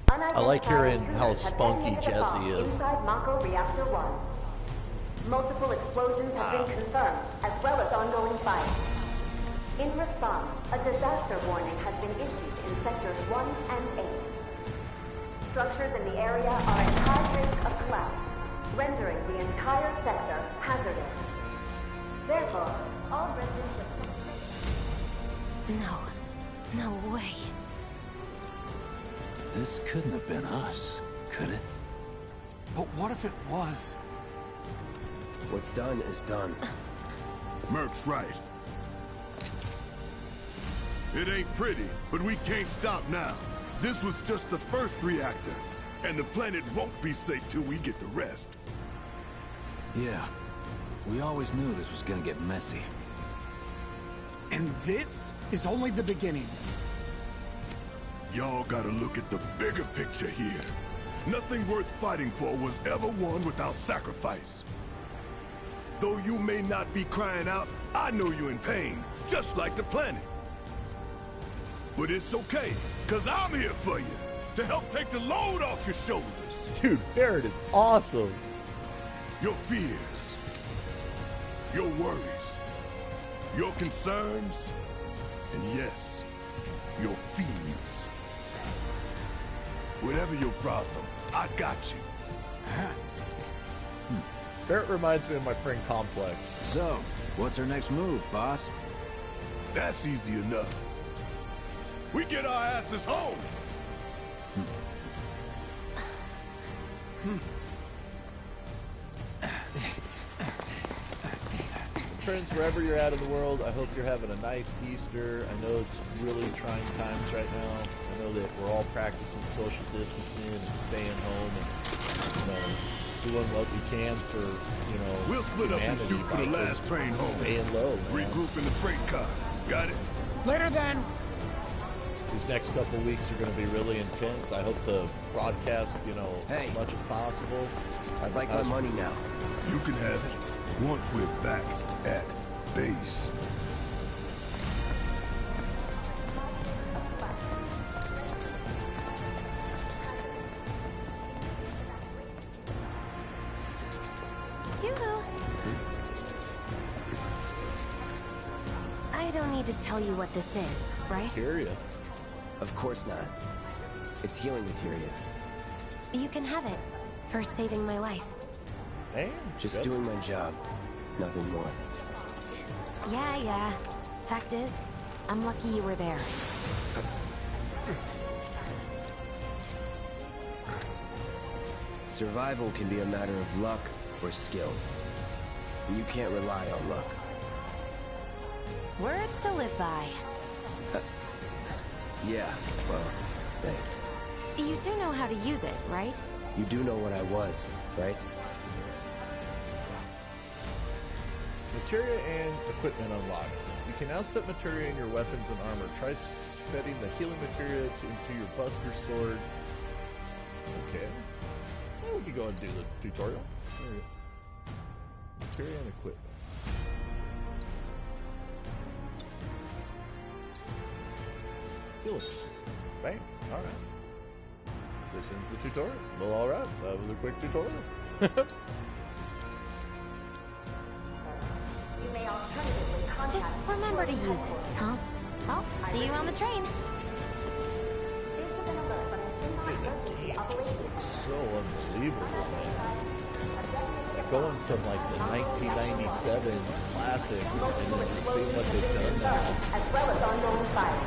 I like hearing how Intruders have spunky detonated a Jesse bomb is. Inside Mako Reactor 1. Multiple explosions have been confirmed, as well as ongoing fire. In response, a disaster warning has been issued in sectors 1 and 8. Structures in the area are at high risk of collapse, rendering the entire sector hazardous. Therefore, all residents of No way. This couldn't have been us, could it? But what if it was? What's done is done. Merc's right. It ain't pretty, but we can't stop now. This was just the first reactor, and the planet won't be safe till we get the rest. Yeah. We always knew this was gonna get messy. And this is only the beginning. Y'all gotta look at the bigger picture here. Nothing worth fighting for was ever won without sacrifice. Though you may not be crying out, I know you're in pain, just like the planet. But it's okay, cause I'm here for you, to help take the load off your shoulders. Dude, Barrett is awesome. Your fears, your worries, your concerns, and yes, your fears. Whatever your problem, I got you. Barrett reminds me of my friend Complex. So, what's our next move, boss? That's easy enough. We get our asses home. Friends, wherever you're at in the world, I hope you're having a nice Easter. I know it's really trying times right now. I know that we're all practicing social distancing and staying home and, doing what we can for, We'll split up and humanity shoot for by the last just train home. staying low, man. Regroup in the freight car. Got it? Later then. These next couple of weeks are going to be really intense. I hope to broadcast, Hey. as much as possible. I'd like my money now. You can have it once we're back at base. Yoo-hoo. I don't need to tell you what this is, right? Materia. Of course not. It's healing materia. You can have it for saving my life. Damn. Just Jesse. doing my job. Nothing more. Yeah. Fact is, I'm lucky you were there. Survival can be a matter of luck or skill. And you can't rely on luck. Words to live by. Yeah, well, thanks. You do know how to use it, right? You do know what I was, right? Materia and equipment unlocked. You can now set materia in your weapons and armor. Try setting the healing materia into your buster sword. Okay. Well, we can go and do the tutorial. There we go. Materia and equipment. Healing. Bang. Alright. this ends the tutorial. Well, alright, that was a quick tutorial. You may alternatively contact... Just remember to use it, huh? Well, see you on the train. This is an alert from the Shinra Emergency Operations Looks Center. so unbelievable, man. Going from like the 1997 classic and then just seeing what they've done now. As well as ongoing fire.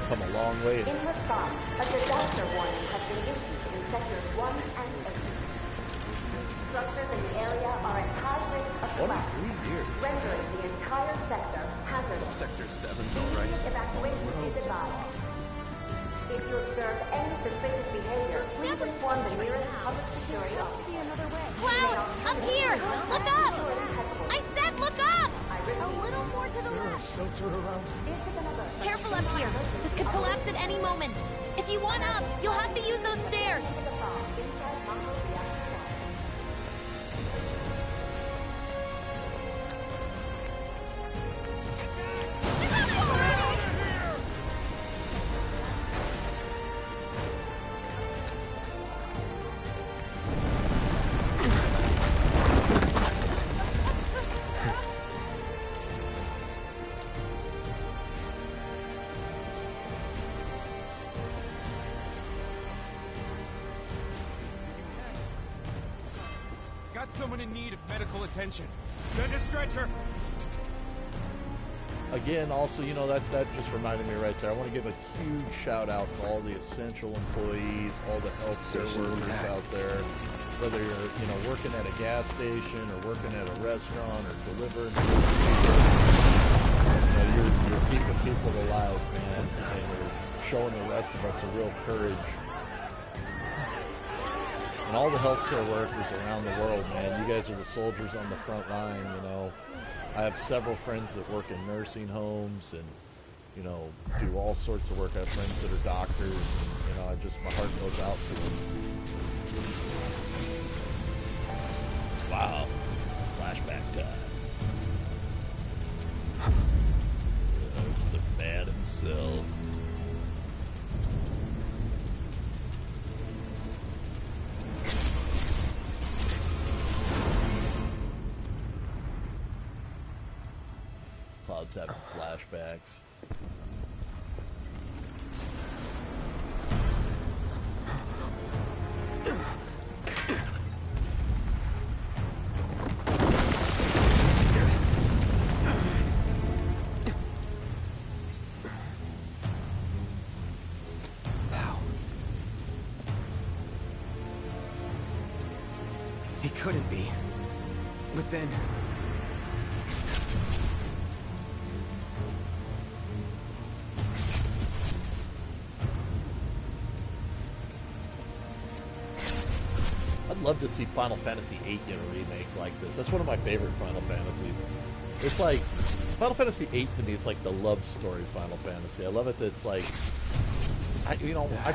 Come a long way. In response, a disaster warning has been issued in sectors 1 and 8. Structures in the area are at high risk of collapse, 23 years. rendering the entire sector hazardous. Sector 7's alright. Evacuation is advised. If you observe any suspicious behavior, please inform the nearest public security officer. Cloud! Up here! Look up! I said look up! A little more to the left. Shelter around. Careful up here. This could collapse at any moment. If you want up, you'll have to use those stairs. Got someone in need of medical attention. Send a stretcher. Again, also, you know, that just reminded me right there. I want to give a huge shout out to all the essential employees, all the healthcare workers out there. Whether you're, you know, working at a gas station or working at a restaurant or delivering, you know, you're keeping people alive, man, and you're showing the rest of us a real courage. And all the healthcare workers around the world, man, you guys are the soldiers on the front line, you know. I have several friends that work in nursing homes and, you know, do all sorts of work. I have friends that are doctors, and, you know, my heart goes out to them. Wow. Flashback time. There's the man himself. Cloud's having flashbacks. He couldn't be. But then... I'd love to see Final Fantasy VIII get a remake like this. That's one of my favorite Final Fantasies. It's like, Final Fantasy VIII to me is like the love story Final Fantasy. I love it that it's like, I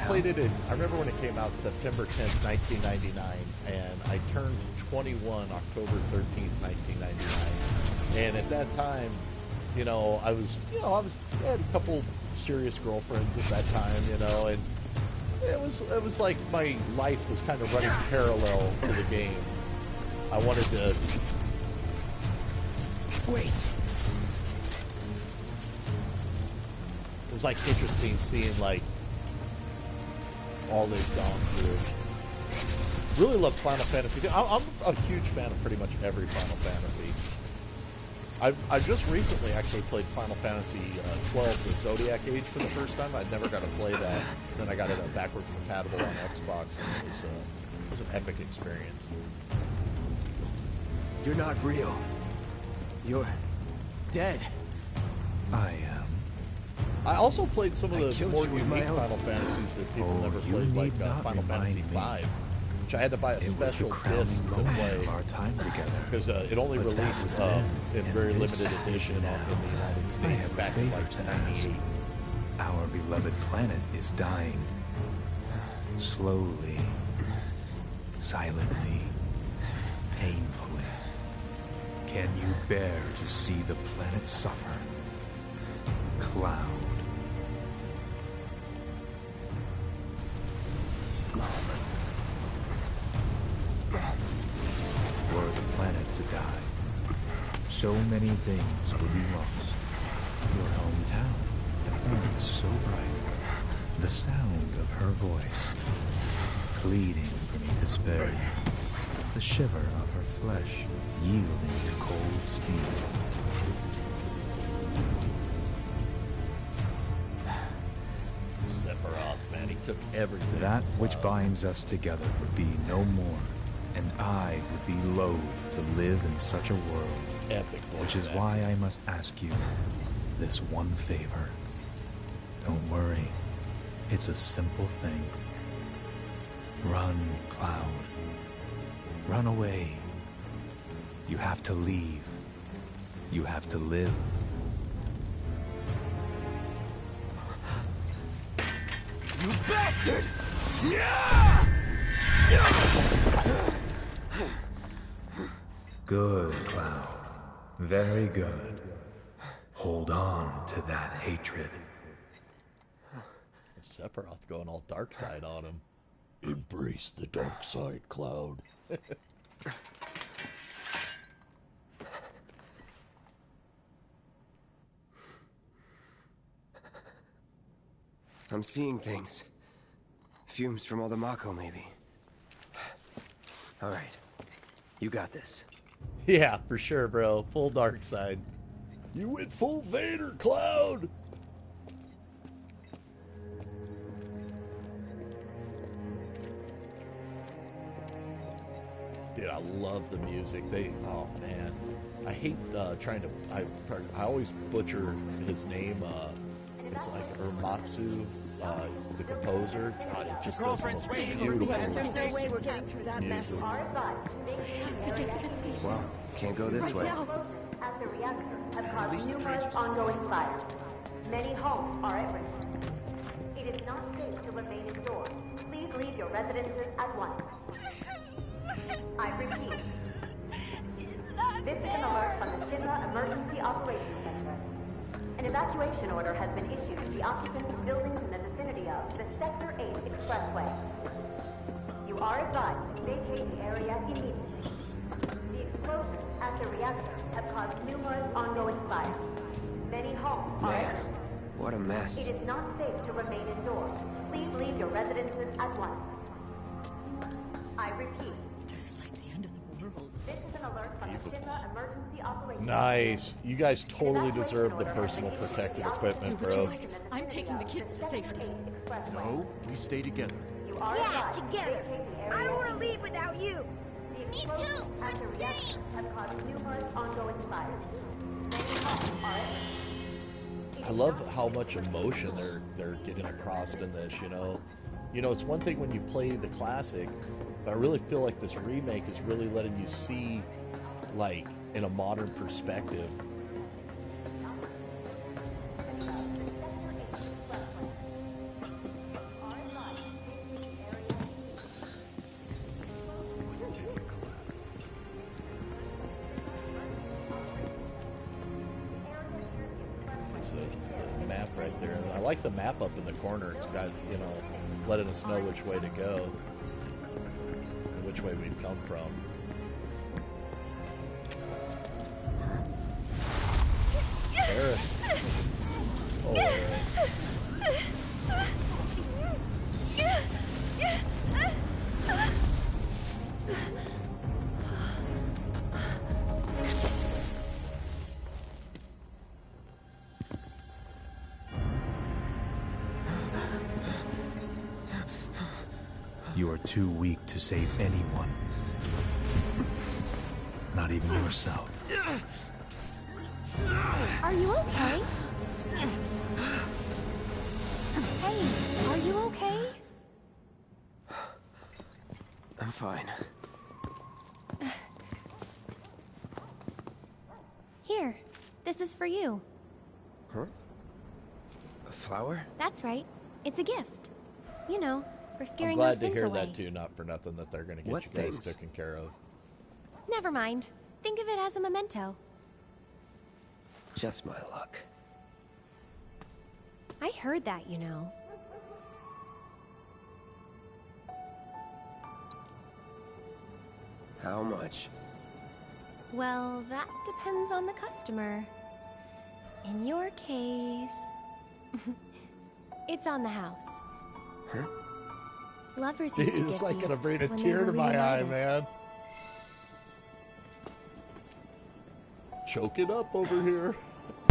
played it I remember when it came out September 10th, 1999, and I turned 21 October 13th, 1999. And at that time, I had a couple serious girlfriends at that time, and it was like my life was kind of running parallel to the game. I wanted to... Wait. It was like interesting seeing like all they've gone through. Really love Final Fantasy. I'm a huge fan of pretty much every Final Fantasy. I just recently actually played Final Fantasy 12, the Zodiac Age, for the first time. I'd never got to play that. Then I got it backwards compatible on Xbox, and it was an epic experience. You're not real. You're dead. I am. I also played some of the more unique my own... Final Fantasies that people never played, like Final Fantasy V, which I had to buy a special disc to play our time together. Because it only released in very limited edition in the United States back in like 1998. Our beloved planet is dying. Slowly. Silently. Painfully. Can you bear to see the planet suffer? Cloud. so many things will be lost. Your hometown, that burned so bright. The sound of her voice, pleading beneath his barrier. The shiver of her flesh, yielding to cold steel. Sephiroth, man, he took everything. That which binds us together would be no more, and I would be loath to live in such a world. Epic voice which is acting. why I must ask you this one favor. Don't worry, it's a simple thing. Run, Cloud. Run away. You have to leave. You have to live. You bastard! Yeah! Good, Cloud. Very good. Hold on to that hatred. Sephiroth going all dark side on him. Embrace the dark side, Cloud. I'm seeing things. Fumes from all the Mako, maybe. All right. You got this. Yeah, for sure, bro. Full dark side. You went full Vader, Cloud! Dude, I love the music. Oh man, I hate trying to. I always butcher his name. It's like Urmatsu, the composer. God, it just does the most beautiful There's no way we're getting through that mess. music. We have to get to the station. Well, can't go this way. At the reactor have caused numerous ongoing fires. Many homes are at risk. It is not safe to remain indoors. Please leave your residences at once. I repeat. This is an alert from the Shinra Emergency Operations Center. An evacuation order has been issued to the occupants of buildings in the vicinity of the Sector 8 Expressway. You are advised to vacate the area immediately. The explosions at the reactor have caused numerous ongoing fires. Many homes are at risk. What a mess. It is not safe to remain indoors. Please leave your residences at once. I repeat. This is like the end of the world. This is an alert from the Shinra Emergency Operations. Nice. You guys totally deserve the personal protective equipment, bro. I'm taking the kids to safety. No, we stay together. Yeah, together. I don't want to leave without you. Me too. I'm staying. Have caused numerous ongoing fires. Many homes are at risk. I love how much emotion they're getting across in this, you know. You know, it's one thing when you play the classic, but I really feel like this remake is really letting you see, like, in a modern perspective. It's the map right there. I like the map up in the corner. It's got, you know, letting us know which way to go and which way we've come from. There. Oh, there. You are too weak to save anyone. Not even yourself. Are you okay? Hey, are you okay? I'm fine. Here, this is for you. Huh? A flower? That's right. It's a gift. You know, for I'm scaring those glad to things hear away. that too, not for nothing that they're going to get What you guys things? taken care of. Never mind. Think of it as a memento. Just my luck. I heard that, you know. How much? Well, that depends on the customer. In your case... it's on the house. Huh? Lovers used to It's get like these gonna bring a when they tear were to my eye, reunited. man. Choke it up over here.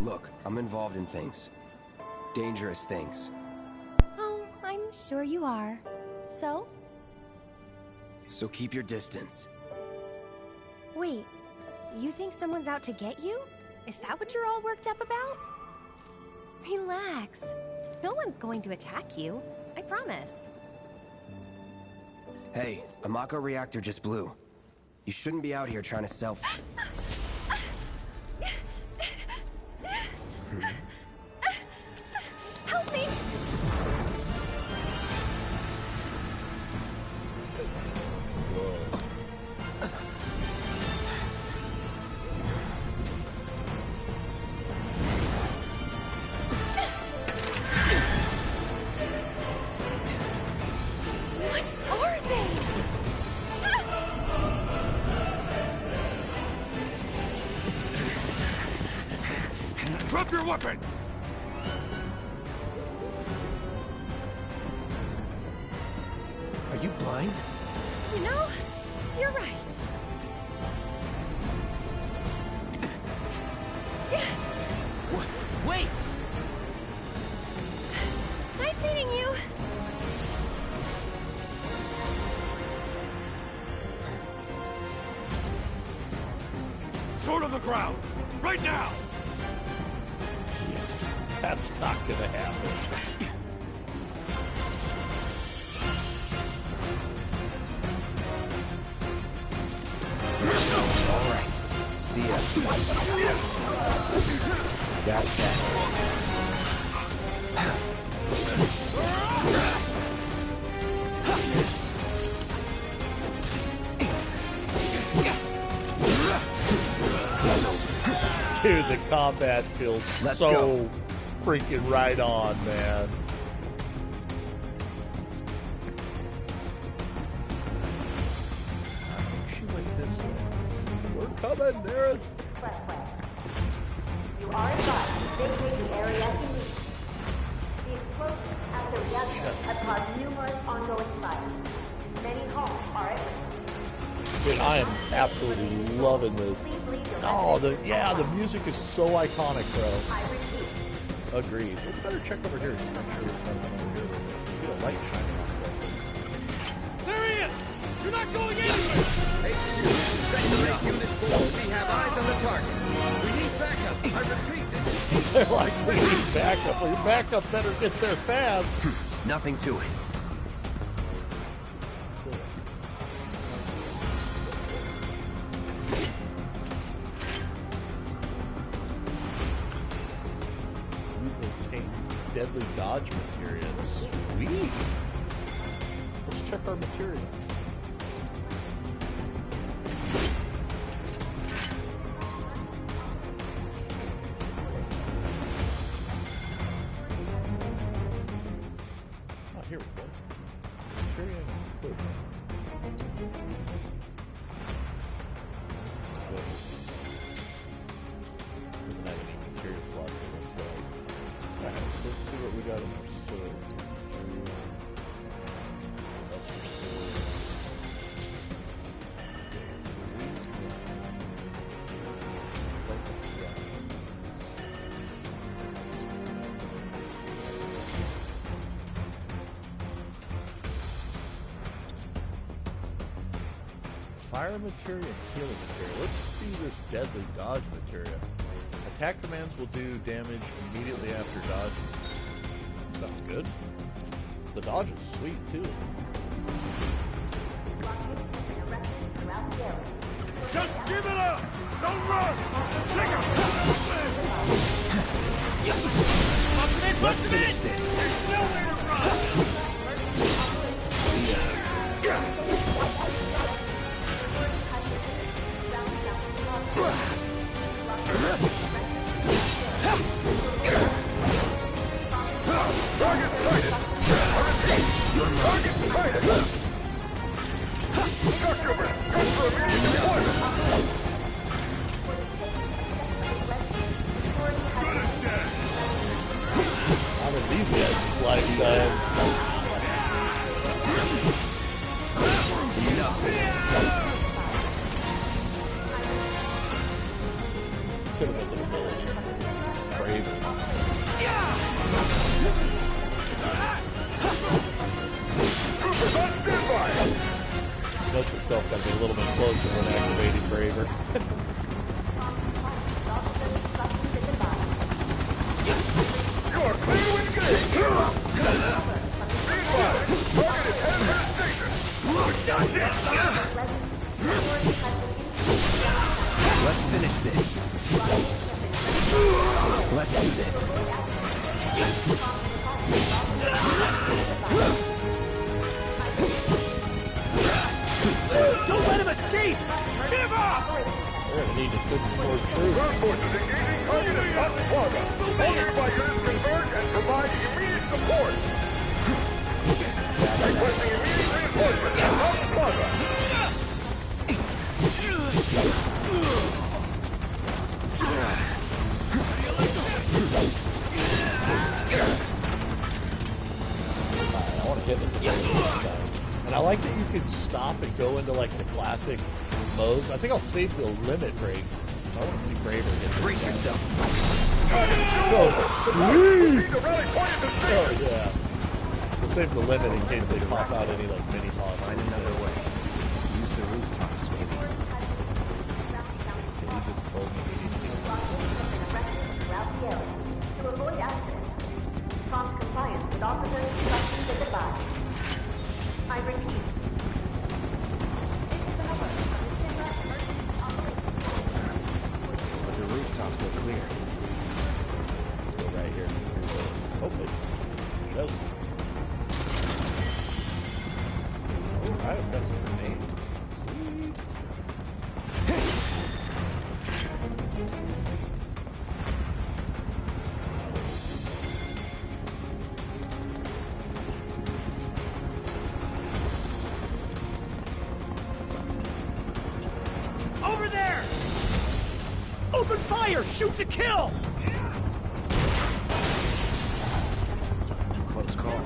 Look, I'm involved in things. Dangerous things. Oh, I'm sure you are. So? So keep your distance. Wait, you think someone's out to get you? Is that what you're all worked up about? Relax. No one's going to attack you. I promise. Hey, a Mako reactor just blew. You shouldn't be out here trying to sell... Help me! What are they? Drop your weapon! Are you blind? You know, you're right. Wait! Nice meeting you. Sword on the ground! Right now! That's not gonna happen. All right. See ya. Got that. Dude, the combat feels Let's so go. freaking right on, man. She went this way. We're coming, Dareth. You are advised to vacate the area immediately. The explosions at the reactor have caused numerous ongoing fires. Many homes are at risk. Dude, I am absolutely loving this. Oh, the music is so iconic, bro. Agreed. Let's better check over here. Just make sure there's nothing over here. I see a light shining on something. There he is! You're not going anywhere! HQ, Sector 8, Unit 4, we have eyes on the target. We need backup. I repeat, this is... They're like, we need backup. Well, your backup better get there fast. Nothing to it. Deadly dodge materia. Sweet. Let's check our materia. Oh, here we go. Materia and equipment. Doesn't have any materia slots in them, so. Alright, so let's see what we got in our sword. That's our sword. Okay, so we focus that. Fire materia and healing materia. Let's see this deadly dodge materia. Attack commands will do damage immediately after dodging. Sounds good. The dodge is sweet, too. Just give it up! Don't run! Trigger! Let's finish this! There's nowhere to run! Target sighted! Target sighted! Customer, confirming deployment! How did these guys' life die? Should have been the ability. Brave. Note to self, gotta be a little bit closer when activating Braver. You are clear to engage! Be advised, target is headed for the station! Let's finish this. Let's do this. Don't let him escape! Give up! We're gonna need to send some more troops. Ground forces engaging target at Cotton Plaza. All nearby units converge and provide immediate support. Requesting immediate reinforcements at Cotton Plaza. I want to hit them this time. And I like that you can stop and go into like the classic modes. I think I'll save the limit break. I want to see Braver hit this. Brace yourself. Oh, sweet! Oh, yeah. We'll save the limit in case they pop out any like mini boss. Find another way. Use the rooftops, maybe. So he just told me we need to get to avoid accidents. Prompt compliance with officer instructions is advised. I repeat. But the rooftops look clear. Let's go right here. Hopefully. Nope. Oh, I've got some grenades. Sweet. Over there! Open fire! Shoot to kill! Close call.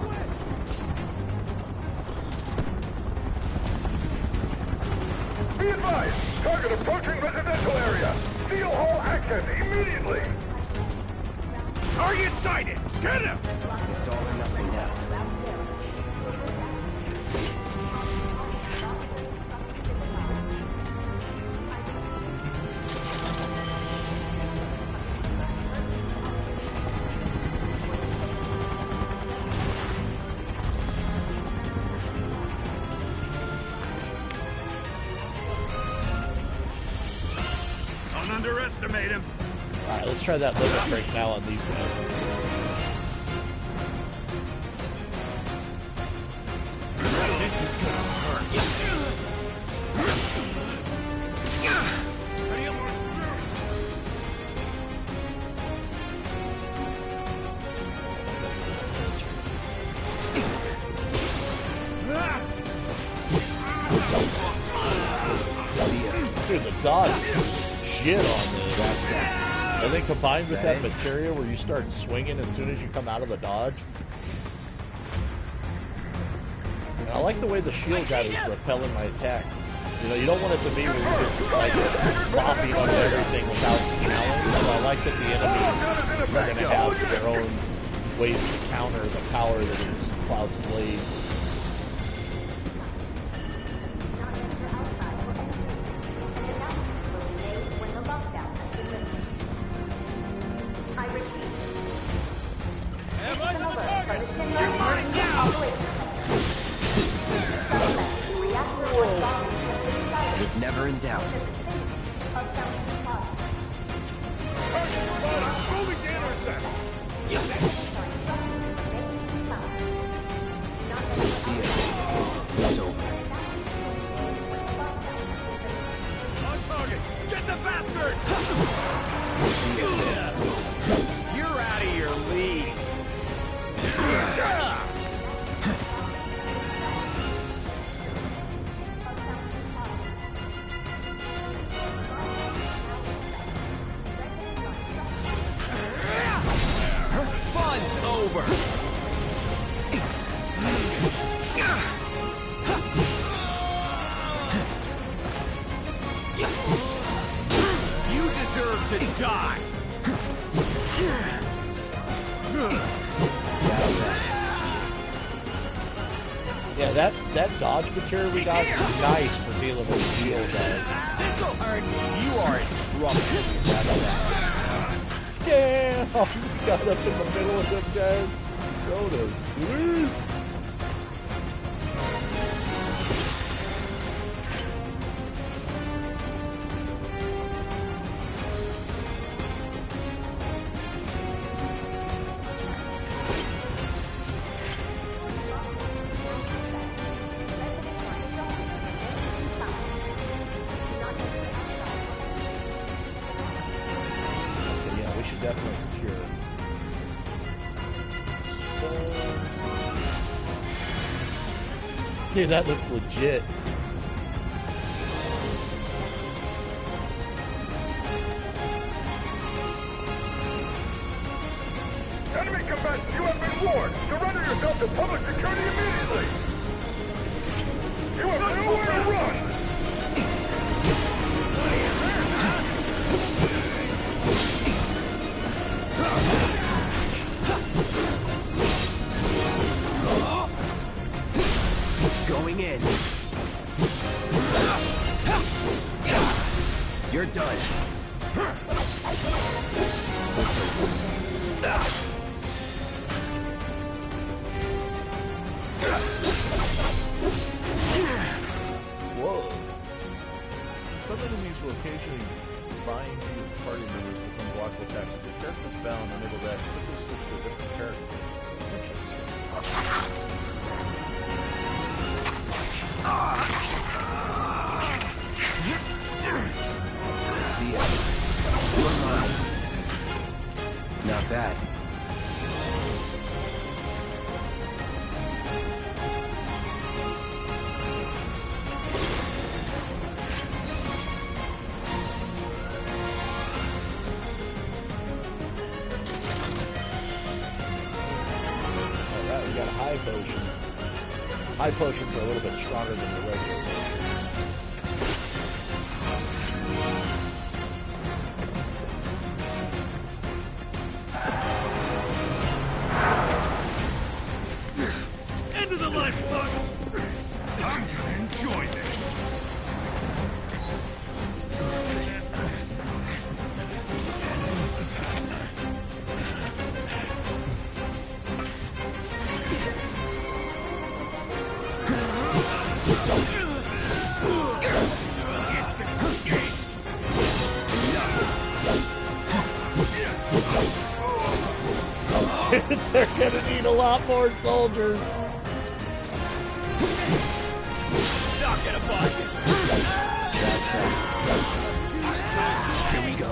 Be advised, target approaching residential area. Steel Hall access immediately. Target sighted! Get him! It's all or nothing now. Don't underestimate him. Alright, let's try that limit break now on these guys. This is gonna hurt. Dude, the dodge is shit on this. And then combined with that materia where you start swinging as soon as you come out of the dodge. And I like the way the shield guy is repelling my attack. You know, you don't want it to be where you're just like flopping on everything without challenge. So I like that the enemies are going to have their own ways to counter the power that is Cloud's blade. It's never in doubt. Moving to intercept. See it. It's over. On target! Get the bastard! See it. You're out of your league! You deserve to die! Yeah, that dodge material we got is nice for dealing with steel guys. This'll hurt! You are in trouble. Damn! You got up in the middle of them guys. Go to sleep. Definitely cure. Dude, that looks legit. Enemy combatants, you have been warned. Surrender yourself to public security immediately. You have nowhere to run. Going in. You're done. Whoa. Some enemies will occasionally bind you with party members to become blockable attacks. If your character is bound, unable to act, quickly switch to a different character. Interesting. See ya. You're mine. Not bad. Alright, we got a high potion. High potions are a little bit stronger than the regular potions. End of the line, fuck! I'm gonna enjoy this. They're gonna need a lot more soldiers. Not gonna bust! Here we go.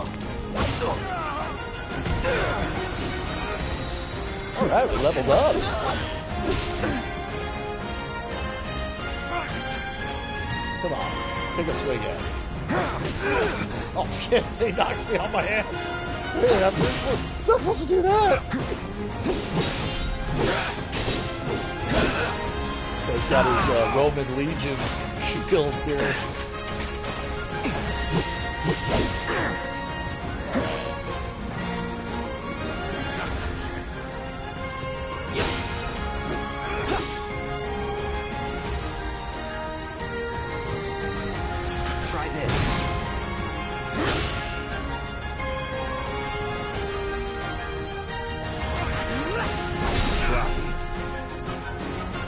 Alright, we leveled up. Come on, take a swing at it. Oh shit, he knocks me on my ass. Hey, I'm not supposed to do that. He's got his Roman Legion shield here. Try this.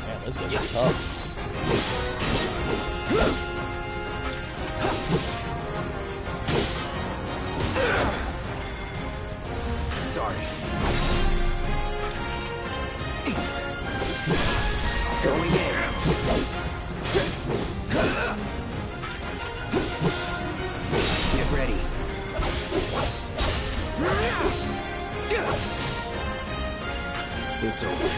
Man, this guy's tough. Sorry. Going in. Get ready. It's over.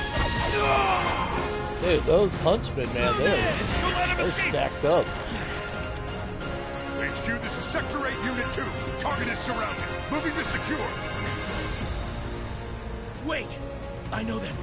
Dude, those huntsmen, man, they're stacked up. HQ, this is Sector 8, Unit 2. Target is surrounded. Moving to secure. Wait! I know that.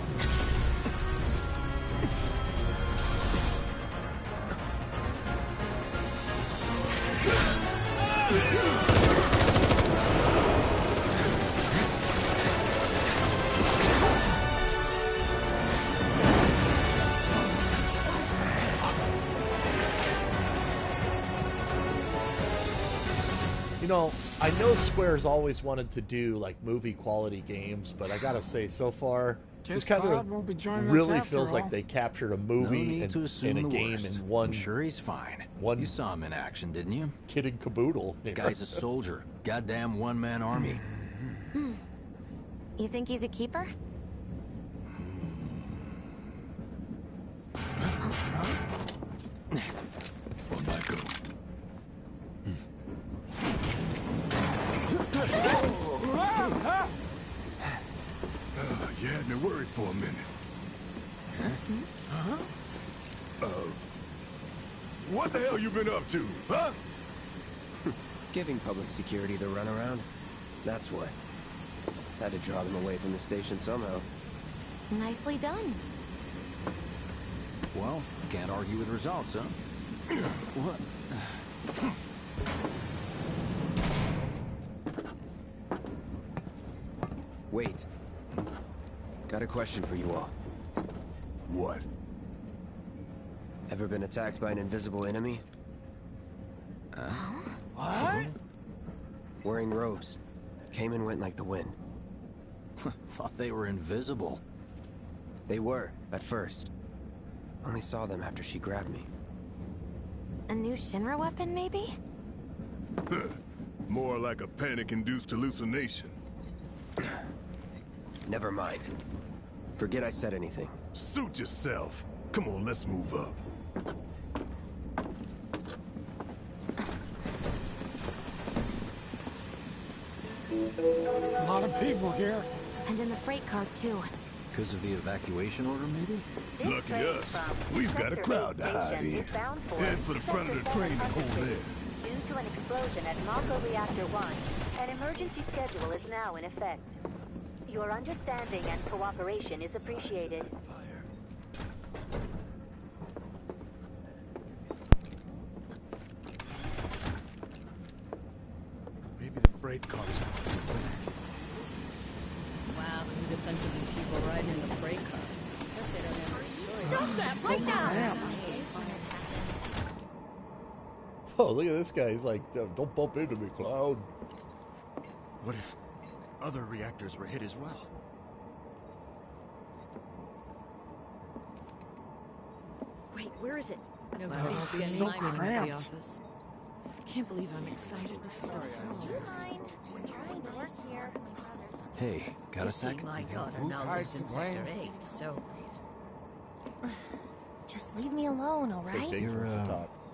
You know, I know Square's always wanted to do like movie quality games, but I gotta say, so far, this kind of really feels like they captured a movie and a game in one. I'm sure he's fine. One. You saw him in action, didn't you? Kid and caboodle. Guy's a soldier. Goddamn one-man army. You think he's a keeper? For Michael. You had me worried for a minute. What the hell you been up to, huh? Giving public security the runaround. That's what. Had to draw them away from the station somehow. Nicely done. Well, can't argue with results, huh? What? Wait. Got a question for you all. What? Ever been attacked by an invisible enemy? What? Wearing robes. Came and went like the wind. Thought they were invisible. They were, at first. Only saw them after she grabbed me. A new Shinra weapon, maybe? More like a panic-induced hallucination. Never mind. Forget I said anything. Suit yourself. Come on, let's move up. A lot of people here. And in the freight car, too. Because of the evacuation order, maybe? Lucky us. We've got a crowd to hide in. Head for the front of the train and hold there. Due to an explosion at Mako Reactor 1, an emergency schedule is now in effect. Your understanding and cooperation is appreciated. Maybe the freight car's out. Wow, who'd have thunk of the people riding in the freight car? Guess they don't have a story. Stop that right now! Oh, look at this guy. He's like, don't bump into me, Cloud. What if other reactors were hit as well? Wait, where is it? No, this face is getting so mine at the cramped. office. Can't believe I'm excited to see this. We're trying to work here. Hey, got a sec? My daughter now lives in Sector 8, so... Just leave me alone, alright? You're,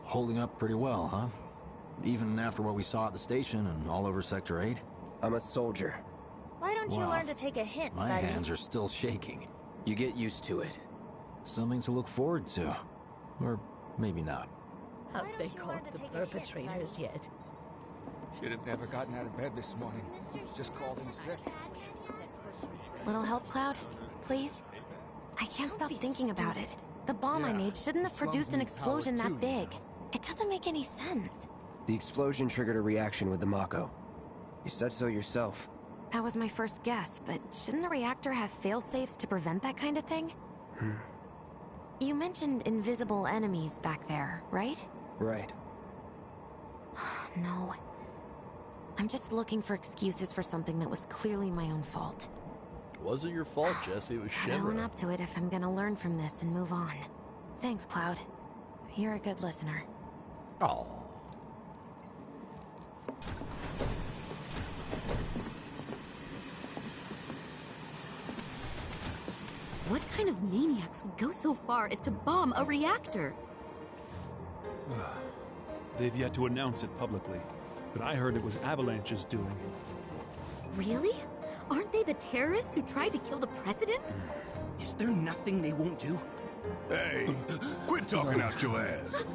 holding up pretty well, huh? Even after what we saw at the station and all over Sector 8? I'm a soldier. Why don't you Wow. learn to take a hint, My buddy? hands are still shaking. You get used to it. Something to look forward to. Or maybe not. Have they caught the perpetrators yet? Should have never gotten out of bed this morning. Just called in sick. Little help, Cloud? Please? I can't stop thinking about it. The bomb I made shouldn't have produced an explosion that big. It doesn't make any sense. The explosion triggered a reaction with the Mako. You said so yourself. That was my first guess, but shouldn't a reactor have fail-safes to prevent that kind of thing? You mentioned invisible enemies back there, right? Right. No. I'm just looking for excuses for something that was clearly my own fault. It wasn't your fault, Jesse. It was I'll own Shinra. up to it if I'm gonna learn from this and move on. Thanks, Cloud. You're a good listener. Oh. What kind of maniacs would go so far as to bomb a reactor? They've yet to announce it publicly, but I heard it was Avalanche's doing. Really? Aren't they the terrorists who tried to kill the president? Is there nothing they won't do? Hey, quit talking out your ass.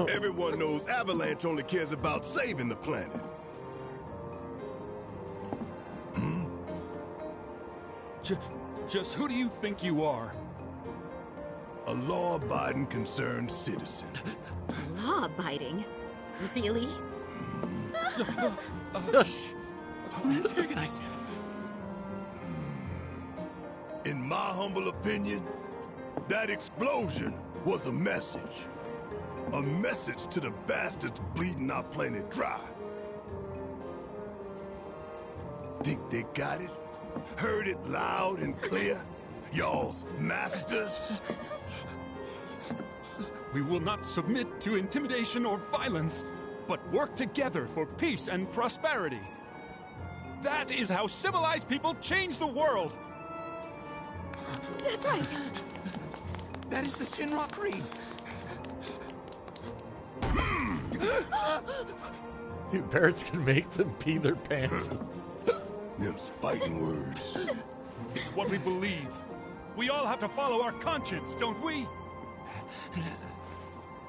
Everyone knows Avalanche only cares about saving the planet. Just who do you think you are? A law-abiding concerned citizen. Law-abiding? Really? Antagonize him. In my humble opinion, that explosion was a message. A message to the bastards bleeding our planet dry. Think they got it? Heard it loud and clear? Y'all's masters? We will not submit to intimidation or violence, but work together for peace and prosperity. That is how civilized people change the world! That's right! That is the Shinra Creed! Dude, parents can make them pee their pants. Them's fighting words. It's what we believe. We all have to follow our conscience, don't we?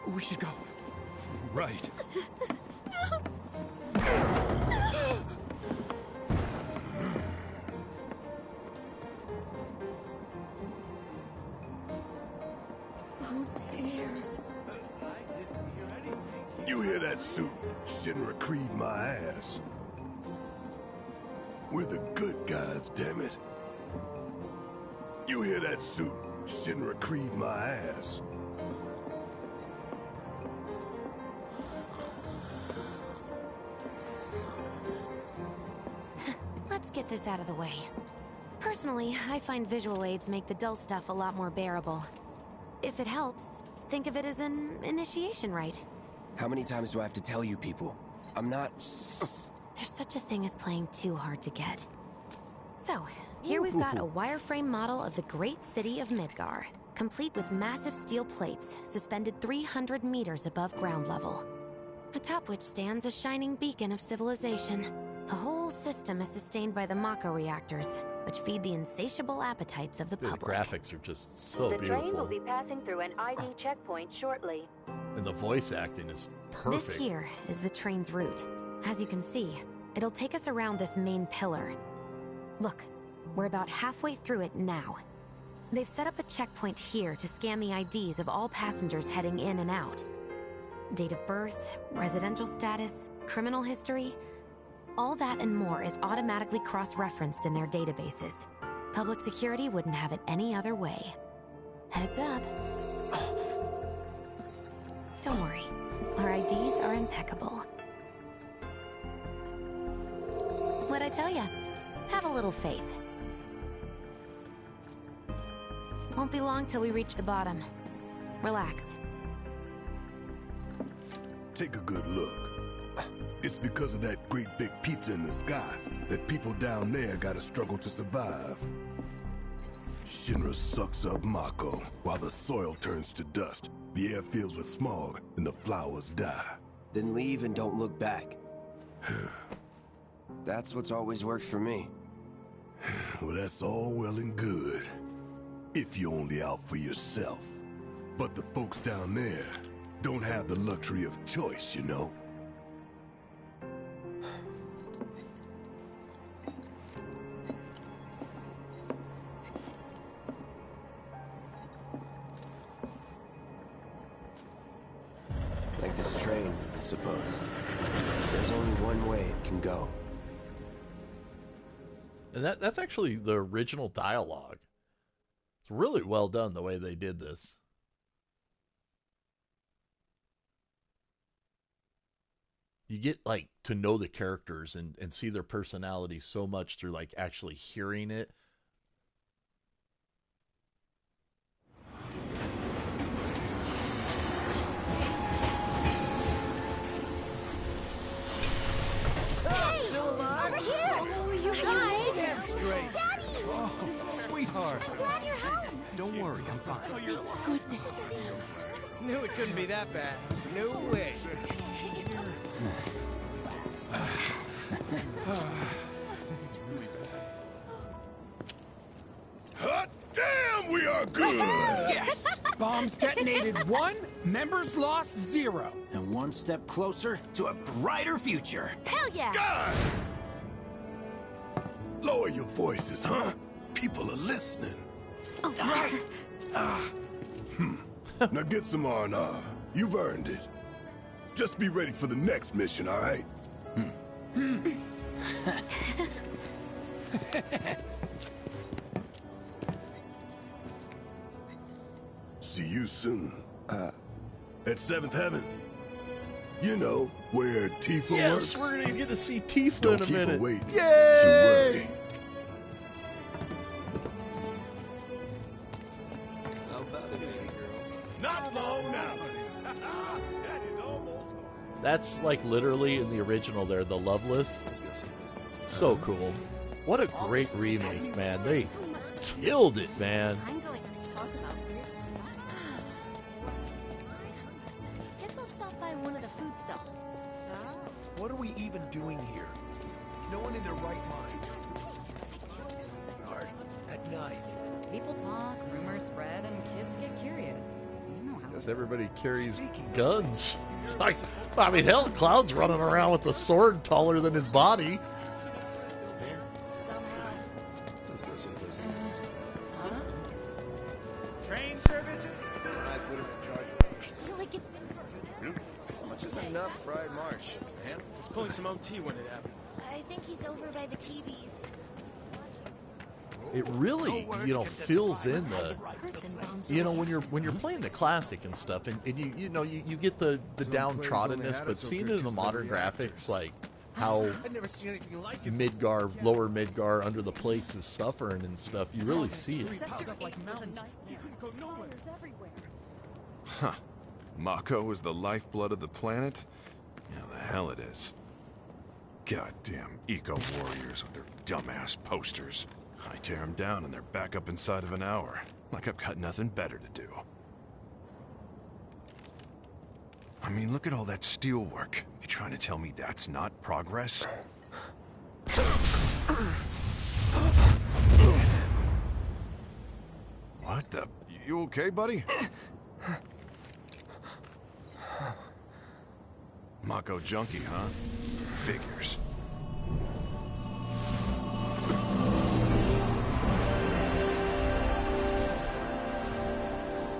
We should go. Right. Oh dear. You hear that suit? Shinra Creed my ass. We're the good guys, damn it. You hear that suit? Shinra Creed my ass. Let's get this out of the way. Personally, I find visual aids make the dull stuff a lot more bearable. If it helps, think of it as an initiation rite. How many times do I have to tell you people? I'm not... There's such a thing as playing too hard to get. So, here we've got a wireframe model of the great city of Midgar, complete with massive steel plates suspended 300 meters above ground level, atop which stands a shining beacon of civilization. The whole system is sustained by the Mako reactors, which feed the insatiable appetites of the The public. graphics are just so The beautiful. train will be passing through an ID checkpoint shortly. And the voice acting is perfect. This here is the train's route. As you can see, it'll take us around this main pillar. Look, we're about halfway through it now. They've set up a checkpoint here to scan the IDs of all passengers heading in and out. Date of birth, residential status, criminal history, all that and more is automatically cross-referenced in their databases. Public security wouldn't have it any other way. Heads up. Don't worry, our IDs are impeccable. What'd I tell ya? Have a little faith. Won't be long till we reach the bottom. Relax. Take a good look. It's because of that great big pizza in the sky that people down there gotta struggle to survive. Shinra sucks up Mako while the soil turns to dust, the air fills with smog, and the flowers die. Then leave and don't look back. That's what's always worked for me. Well, that's all well and good. If you're only out for yourself. But the folks down there don't have the luxury of choice, you know? Like this train, I suppose. There's only one way it can go. And that's actually the original dialogue. It's really well done the way they did this. You get like to know the characters and see their personality so much through like actually hearing it. Hey! Still alive? Over here! Oh, you guys! Get straight. Daddy! Oh, sweetheart. So glad you're home! Don't worry, I'm fine. Goodness. Knew it couldn't be that bad. No way. Hot damn, we are good! Yes! Bombs detonated 1, members lost 0. And one step closer to a brighter future. Hell yeah! Guys! Lower your voices, huh? people are listening. Oh, right. Now get some R&R. You've earned it. Just be ready for the next mission, all right? See you soon. At Seventh Heaven. You know, where Tifa Yes, works. we're gonna get to see Tifa Don't in a keep her minute. waiting. Yay! She'll worry. How about it, baby girl? Not long now. That is almost. That's like literally in the original there, the Loveless. So cool. What a great remake, man. They killed it, man. I'm going to talk about weird stuff. Guess I'll stop by one of the food stalls. What are we even doing here? No one in their right mind. Art, at night. People talk, rumors spread, and kids get curious. You know how Because everybody carries guns. It's like, I mean, hell, Cloud's running around with a sword taller than his body. Let's go someplace. Train services? I put him in charge. I feel like it's been forever. How much is enough fried march? A handful? Was pulling some OT when it happened. I think he's over by the TVs. It really, fills in the, when you're playing the classic and stuff, and you get the downtroddenness, but seeing it in the modern graphics, like how I've never seen anything like it. Midgar, lower Midgar, under the plates is suffering and stuff, you really see it. Piled up like mountains. You couldn't go nowhere. Huh. Mako is the lifeblood of the planet? Yeah, the hell it is. Goddamn eco-warriors with their dumbass posters. I tear them down and they're back up inside of an hour. Like I've got nothing better to do. I mean, look at all that steel work. You trying to tell me that's not progress? What the? You okay, buddy? Mako junkie, huh? Figures.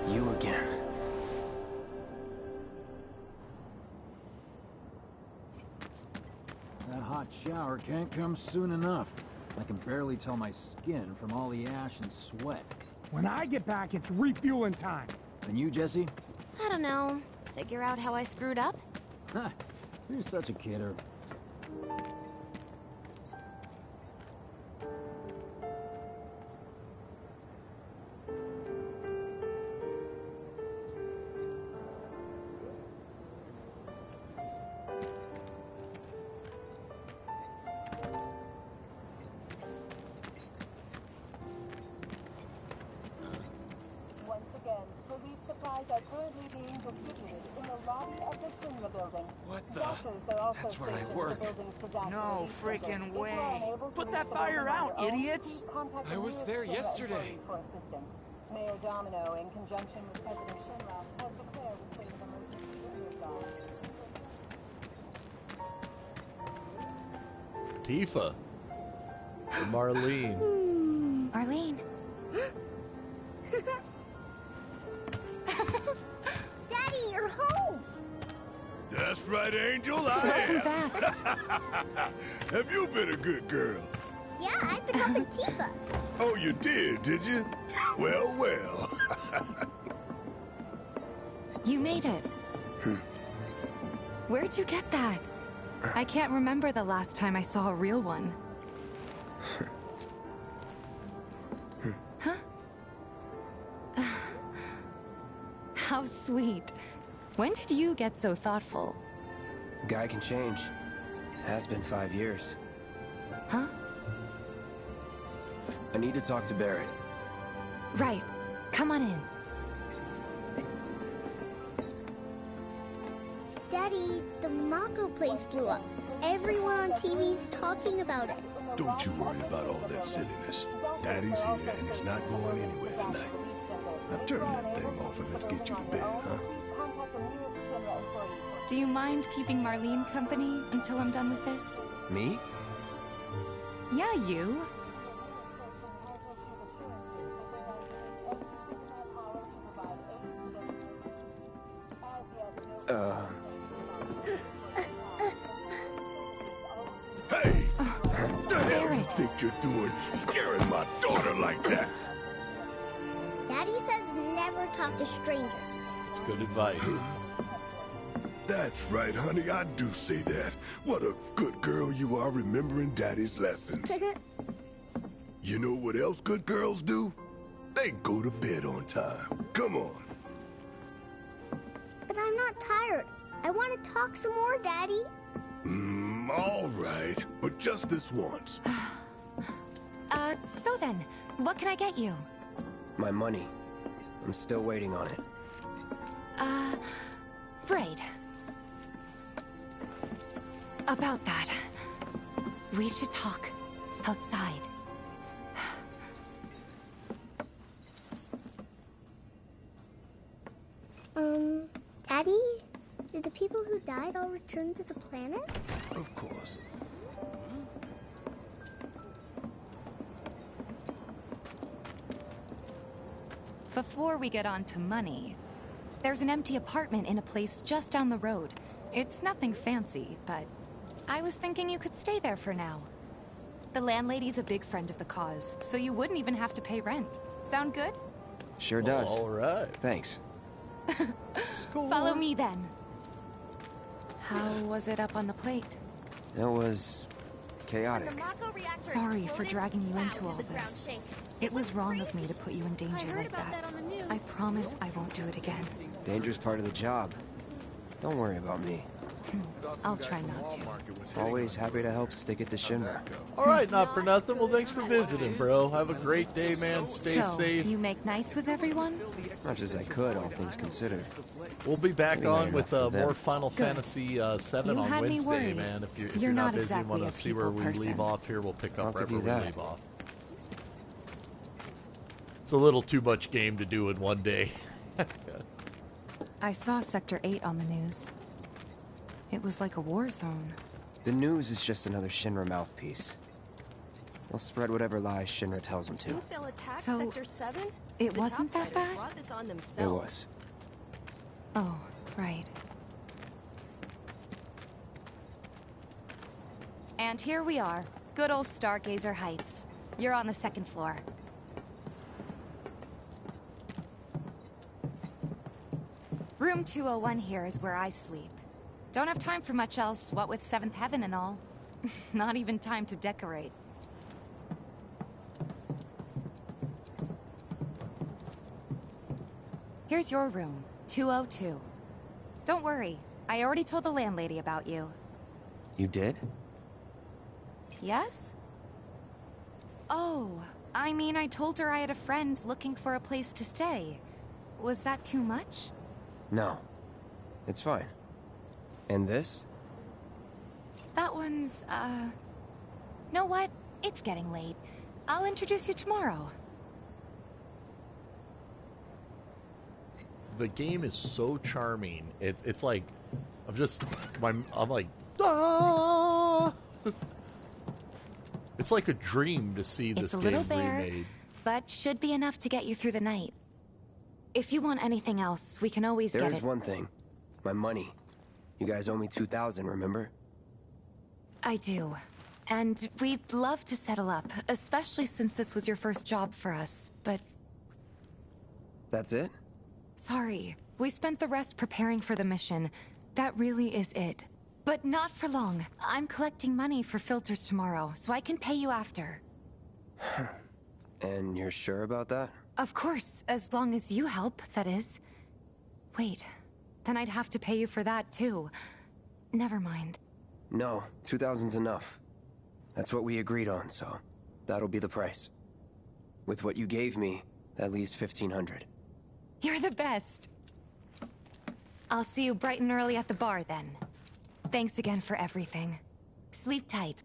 You again. That hot shower can't come soon enough. I can barely tell my skin from all the ash and sweat. When I get back, it's refueling time. And you, Jesse? I don't know. Figure out how I screwed up? Huh. You're such a kidder. Once again, police supplies are currently being distributed in the lobby of the cinema building. What the? Doctors are also That's where I stationed at work. the building's disaster No relief center. freaking If you are way. unable to Put reach that the fire building on out, your own, idiots. please contact the I was nearest there cinema yesterday. employee for assistance. Mayor Domino, in conjunction with President Shinra, has declared a state of emergency in your zone. Tifa. And Marlene. Marlene. Daddy, you're home! That's right, Angel. Welcome back. Have you been a good girl? Yeah, I've been helping Tifa. Oh, you did you? Well, well. You made it. Where'd you get that? I can't remember the last time I saw a real one. Huh? How sweet. When did you get so thoughtful? Guy can change. Has been 5 years. Huh? I need to talk to Barrett. Right. Come on in. Daddy, the Mako place blew up. Everyone on TV's talking about it. Don't you worry about all that silliness. Daddy's here and he's not going anywhere tonight. Now turn that thing off and let's get you to bed, huh? Do you mind keeping Marlene company until I'm done with this? Me? Yeah, you. Hey! What the hell you think you're doing, scaring my daughter like that? Daddy says never talk to strangers. It's good advice. That's right, honey, I do say that. What a good girl you are remembering Daddy's lessons. You know what else good girls do? They go to bed on time. Come on. But I'm not tired. I want to talk some more, Daddy. All right, but just this once. So then, what can I get you? My money. I'm still waiting on it. Right. About that, we should talk outside. Daddy? Did the people who died all return to the planet? Of course. Before we get on to money, there's an empty apartment in a place just down the road. It's nothing fancy, but I was thinking you could stay there for now. The landlady's a big friend of the cause, so you wouldn't even have to pay rent. Sound good? Sure does. All right. Thanks. Follow me then. How was it up on the plate? It was chaotic. Sorry for dragging you into all this. It was wrong of me to put you in danger like that. I promise I won't do it again. Danger's part of the job. Don't worry about me. I'll try not to. Always happy to help stick it to Shinra. All right, not for nothing. Well, thanks for visiting, bro. Have a great day, man. Stay safe. You make nice with everyone? Much as I could, all things considered. We'll be back Anyway, on with enough for more them. Final Fantasy VII on had me Wednesday, worried. man. If You're not not busy, exactly want a to see where we people person. leave off here, we'll pick up I'll right give where you we that. leave off. It's a little too much game to do in one day. I saw Sector 8 on the news. It was like a war zone. The news is just another Shinra mouthpiece. They'll spread whatever lies Shinra tells them to. Think they'll attack So, Sector 7? it The wasn't that Topsiders bad? brought this on It themselves. was. Oh, right. And here we are. Good old Stargazer Heights. You're on the second floor. Room 201 here is where I sleep. Don't have time for much else, what with 7th Heaven and all. Not even time to decorate. Here's your room, 202. Don't worry, I already told the landlady about you. You did? Yes? Oh, I mean, I told her I had a friend looking for a place to stay. Was that too much? No. It's fine. And this? That one's, know what? It's getting late. I'll introduce you tomorrow. The game is so charming. It's like, I'm like, ah! It's like a dream to see this It's a game little bare, remade. but should be enough to get you through the night. If you want anything else, we can always get There's it. one thing. My money. You guys owe me 2,000, remember? I do. And we'd love to settle up, especially since this was your first job for us, but That's it? sorry. We spent the rest preparing for the mission. That really is it. But not for long. I'm collecting money for filters tomorrow, so I can pay you after. And you're sure about that? Of course, as long as you help, that is. Wait, then I'd have to pay you for that too. Never mind. No, 2,000's enough. That's what we agreed on, so that'll be the price. With what you gave me, that leaves 1,500. You're the best. I'll see you bright and early at the bar then. Thanks again for everything. Sleep tight.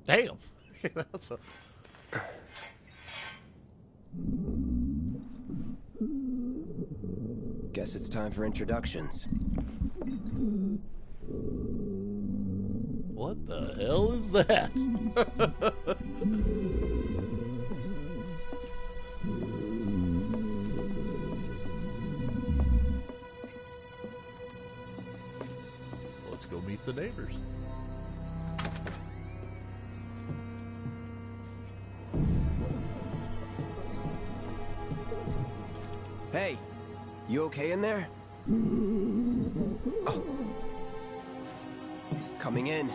Damn. That's a... Guess it's time for introductions. What the hell is that? Let's go meet the neighbors. Hey, you okay in there? Oh. Coming in.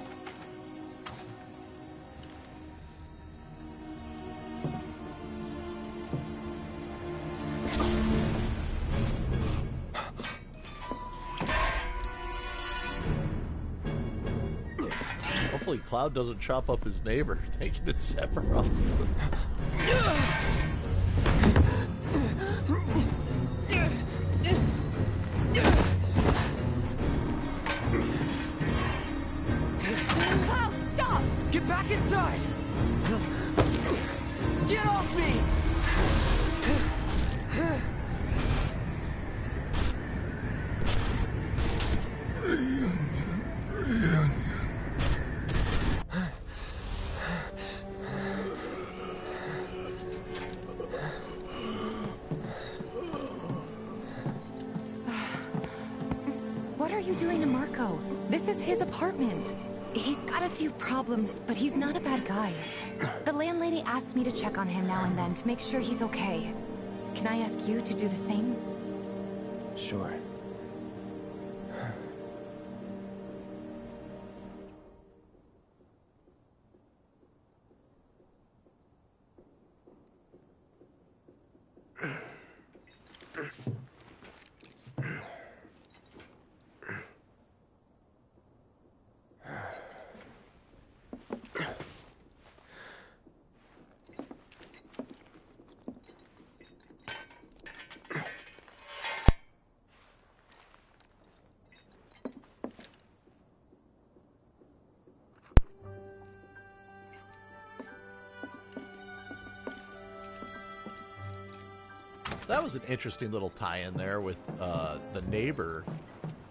Hopefully Cloud doesn't chop up his neighbor thinking it's Sephiroth. Cloud, stop! Get back inside! Get off me! What are you doing to Marco? This is his apartment. He's got a few problems, but he's not a bad guy. The landlady asked me to check on him now and then to make sure he's okay. Can I ask you to do the same? Sure. That was an interesting little tie-in there with the neighbor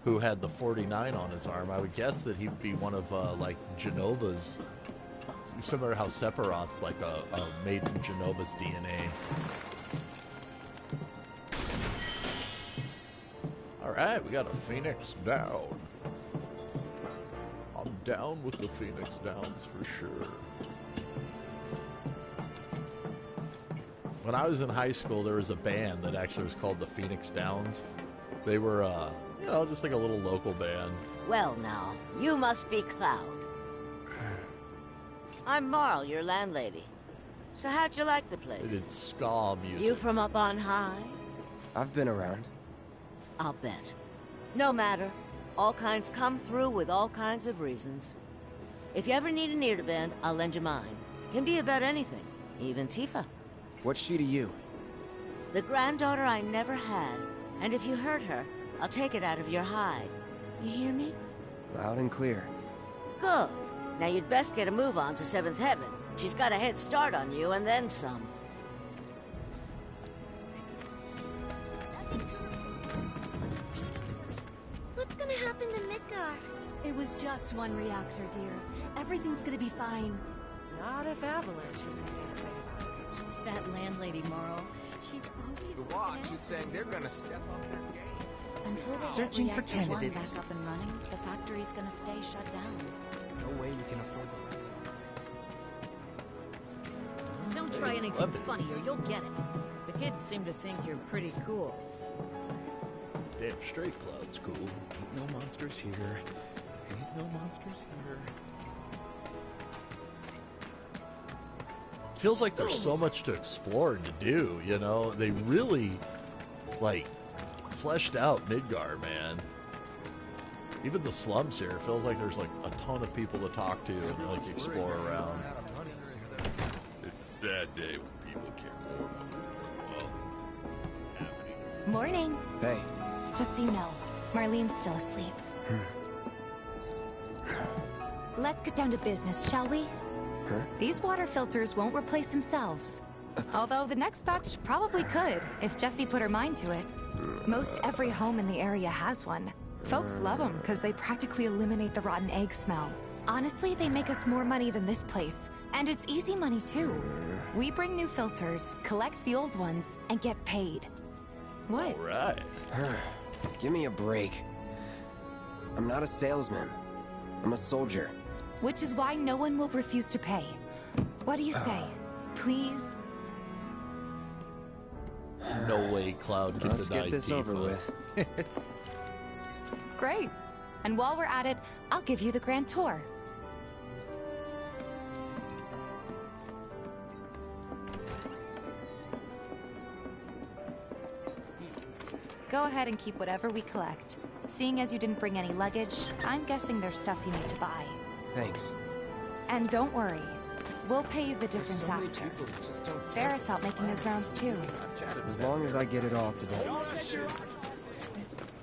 who had the 49 on his arm. I would guess that he'd be one of like Genova's, similar to how Sephiroth's like a made from Genova's DNA. All right, we got a Phoenix down. I'm down with the Phoenix Downs for sure. When I was in high school, there was a band that actually was called the Phoenix Downs. They were, you know, just like a little local band. Well now, you must be Cloud. I'm Marl, your landlady. So how'd you like the place? They did ska music. You from up on high? I've been around. I'll bet. No matter. All kinds come through with all kinds of reasons. If you ever need an ear to bend, I'll lend you mine. Can be about anything, even Tifa. What's she to you? The granddaughter I never had, and if you hurt her, I'll take it out of your hide. You hear me? Loud and clear. Good. Now you'd best get a move on to 7th Heaven. She's got a head start on you, and then some. What's gonna happen to Midgar? It was just one reactor, dear. Everything's gonna be fine. Not if Avalanche has anything to say about it. That landlady, Marl. She's always... The Watch is saying they're gonna step up their game. Until they Searching get for reactor 1 candidates. back up and running, the factory's gonna stay shut down. No way we can afford the rent. Don't try anything funny or you'll get it. The kids seem to think you're pretty cool. Damn straight Cloud's cool. Ain't no monsters here. Ain't no monsters here. Feels like there's so much to explore and to do, you know? They really, like, fleshed out Midgar, man. Even the slums here, it feels like there's, like, a ton of people to talk to and, like, explore around. It's a sad day when people care more about what's in their wallet. Morning. Hey. Just so you know, Marlene's still asleep. Let's get down to business, shall we? Huh? These water filters won't replace themselves. Although the next batch probably could, if Jessie put her mind to it. Most every home in the area has one. Folks love them because they practically eliminate the rotten egg smell. Honestly, they make us more money than this place. And it's easy money, too. We bring new filters, collect the old ones, and get paid. What? All right. Give me a break. I'm not a salesman. I'm a soldier. Which is why no one will refuse to pay. What do you say? Please? No way Cloud can Let's deny get this Tifa. over with. Great. And while we're at it, I'll give you the grand tour. Go ahead and keep whatever we collect. Seeing as you didn't bring any luggage, I'm guessing there's stuff you need to buy. Thanks. And don't worry, we'll pay you the difference after. Barrett's out making his rounds too. As long as I get it all today.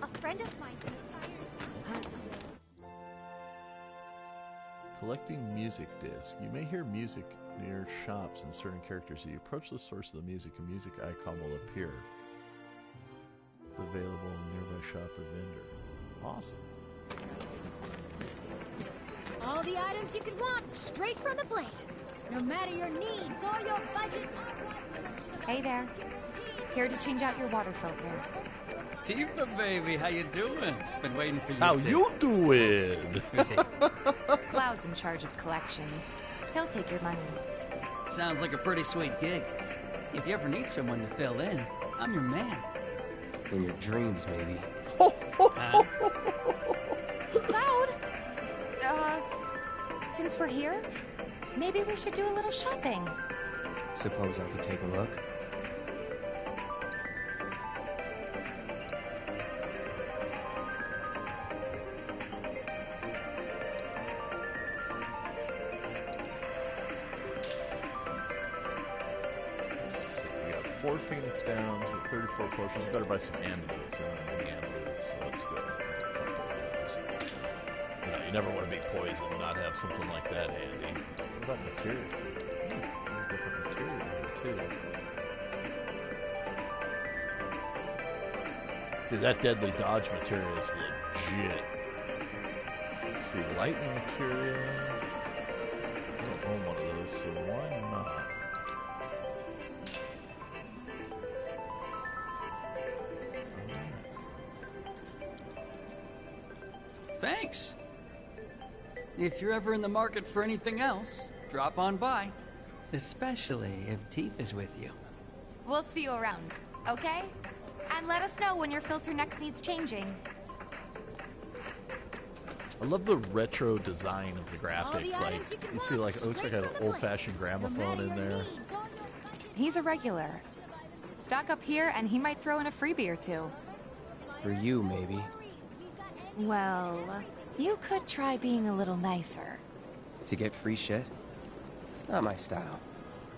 A friend of mine inspired. Collecting music discs. You may hear music near shops and certain characters. If you approach the source of the music, a music icon will appear. It's available in a nearby shop or vendor. Awesome. All the items you could want, straight from the plate. No matter your needs or your budget. Hey there. Here to change out your water filter. Tifa, baby, how you doing? Been waiting for you. How you doing? Who's he? Cloud's in charge of collections. He'll take your money. Sounds like a pretty sweet gig. If you ever need someone to fill in, I'm your man. In your dreams, maybe. Huh? Cloud! Since we're here, maybe we should do a little shopping. Suppose I could take a look? We got 4 Phoenix Downs with 34 potions. Better buy some antidotes. We don't have any antidotes, so let's go ahead and get a couple of those. You never want to be poisoned and not have something like that handy. What about material? Different material here, too. Dude, that deadly dodge material is legit. Let's see, lightning material. I don't own one of those, so why not? Thanks. If you're ever in the market for anything else, drop on by. Especially if Tifa's with you. We'll see you around, okay? And let us know when your filter next needs changing. I love the retro design of the graphics. Like, you see, like, it looks like an old-fashioned gramophone in there. He's a regular. Stock up here, and he might throw in a freebie or two. For you, maybe. Well, you could try being a little nicer. To get free shit? Not my style.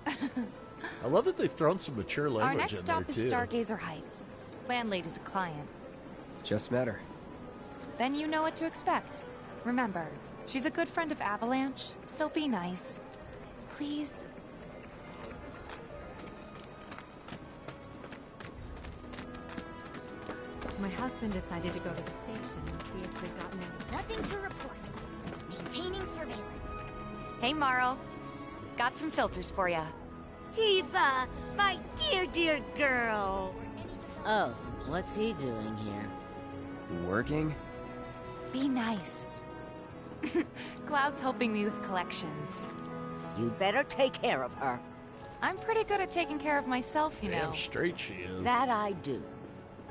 I love that they've thrown some mature language Our next in stop there, is too. Stargazer Heights. Landlady's a client. Just met her. Then you know what to expect. Remember, she's a good friend of Avalanche, so be nice. Please? My husband decided to go to the station and see if they'd gotten any. Nothing to report. Maintaining surveillance. Hey, Marl. Got some filters for ya. Tifa, my dear, dear girl. Oh, what's he doing here? Working? Be nice. Cloud's helping me with collections. You'd better take care of her. I'm pretty good at taking care of myself, you know. Damn straight she is. That I do.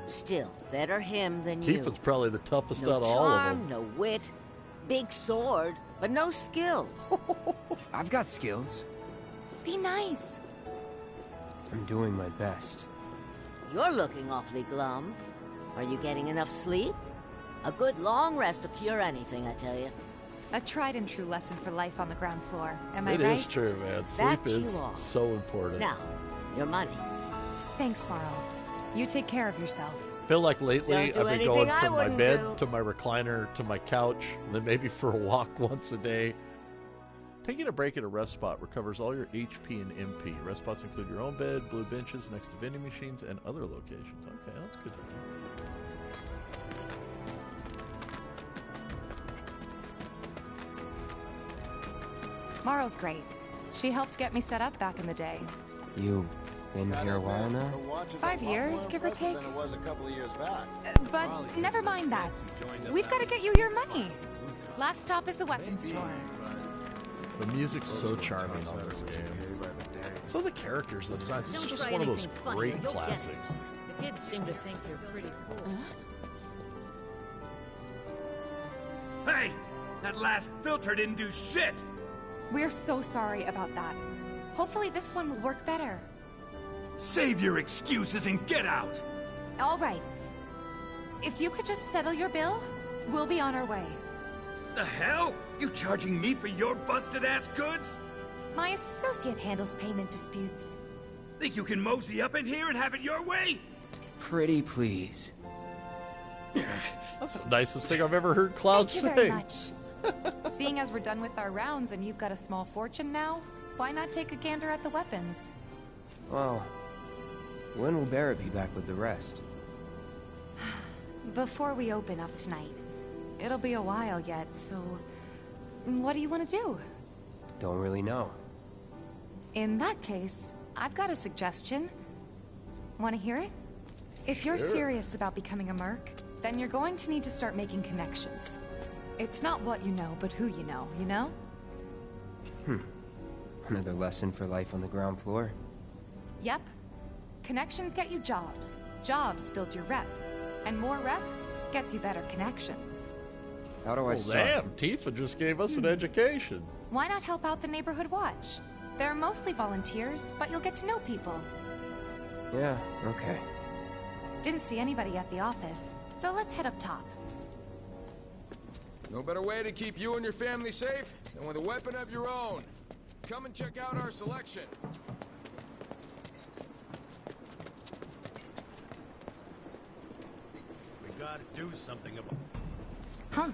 Still, better him than you. Tifa's probably the toughest No out of all of charm, them. no wit, big sword, but no skills. I've got skills. Be nice. I'm doing my best. You're looking awfully glum. Are you getting enough sleep? A good long rest will cure anything, I tell you. A tried and true lesson for life on the ground floor. Am I right? It is true, man. Sleep That you is are. so important. Now, your money. Thanks, Marl. You take care of yourself. I feel like lately Don't do I've been anything going I from my wouldn't bed do. to my recliner to my couch, and then maybe for a walk once a day. Taking a break at a rest spot recovers all your HP and MP. Rest spots include your own bed, blue benches next to vending machines, and other locations. Okay, that's good to know. Morrow's great. She helped get me set up back in the day. You been here a while now? 5 years, give or take. Than it was a couple of years back. But never mind that. We've got to get you your money. Last stop is the weapons store. The music's so charming on this game. So the characters, the designs, this is just one of those great classics. The kids seem to think you're pretty cool. Hey! That last filter didn't do shit! We're so sorry about that. Hopefully this one will work better. Save your excuses and get out! All right. If you could just settle your bill, we'll be on our way. The hell? You charging me for your busted-ass goods? My associate handles payment disputes. Think you can mosey up in here and have it your way? Pretty please. That's the nicest thing I've ever heard Cloud say. Thank you very much. Seeing as we're done with our rounds and you've got a small fortune now, why not take a gander at the weapons? Well, when will Barrett be back with the rest? Before we open up tonight. It'll be a while yet, so... what do you want to do? Don't really know. In that case, I've got a suggestion. Want to hear it? If you're serious about becoming a merc, then you're going to need to start making connections. It's not what you know, but who you know, you know? Another lesson for life on the ground floor? Yep. Connections get you jobs. Jobs build your rep. And more rep gets you better connections. How do I start? Damn, Tifa just gave us an education. Why not help out the neighborhood watch? They're mostly volunteers, but you'll get to know people. Yeah, okay. Didn't see anybody at the office, so let's head up top. No better way to keep you and your family safe than with a weapon of your own. Come and check out our selection. We gotta do something about... Huh.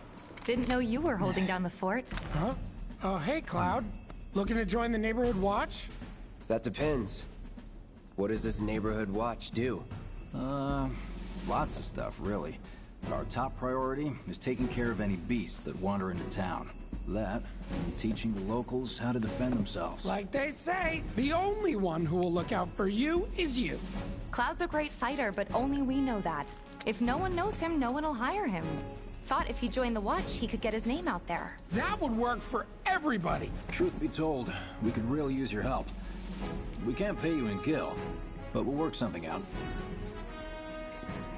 Didn't know you were holding down the fort. Huh? Oh, hey, Cloud. Looking to join the neighborhood watch? That depends. What does this neighborhood watch do? Lots of stuff, really. But our top priority is taking care of any beasts that wander into town. That, and teaching the locals how to defend themselves. Like they say, the only one who will look out for you is you. Cloud's a great fighter, but only we know that. If no one knows him, no one will hire him. Thought if he joined the watch, he could get his name out there. That would work for everybody. Truth be told, we could really use your help. We can't pay you in gil, but we'll work something out.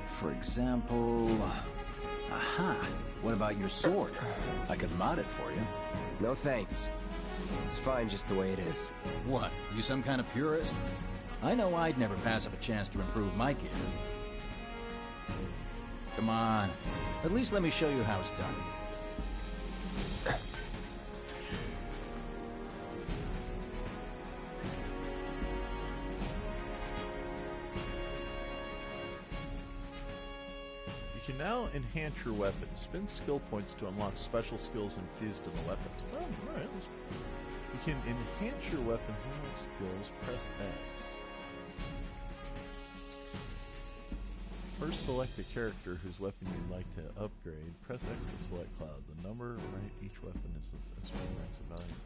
For example... Aha! What about your sword? I could mod it for you. No thanks. It's fine just the way it is. What? You some kind of purist? I know I'd never pass up a chance to improve my gear. Come on. At least let me show you how it's done. You can now enhance your weapon. Spend skill points to unlock special skills infused in the weapon. Oh, alright. You can enhance your weapons and skills. Press X. First, select a character whose weapon you'd like to upgrade. Press X to select Cloud. The number rank each weapon is ranks a value.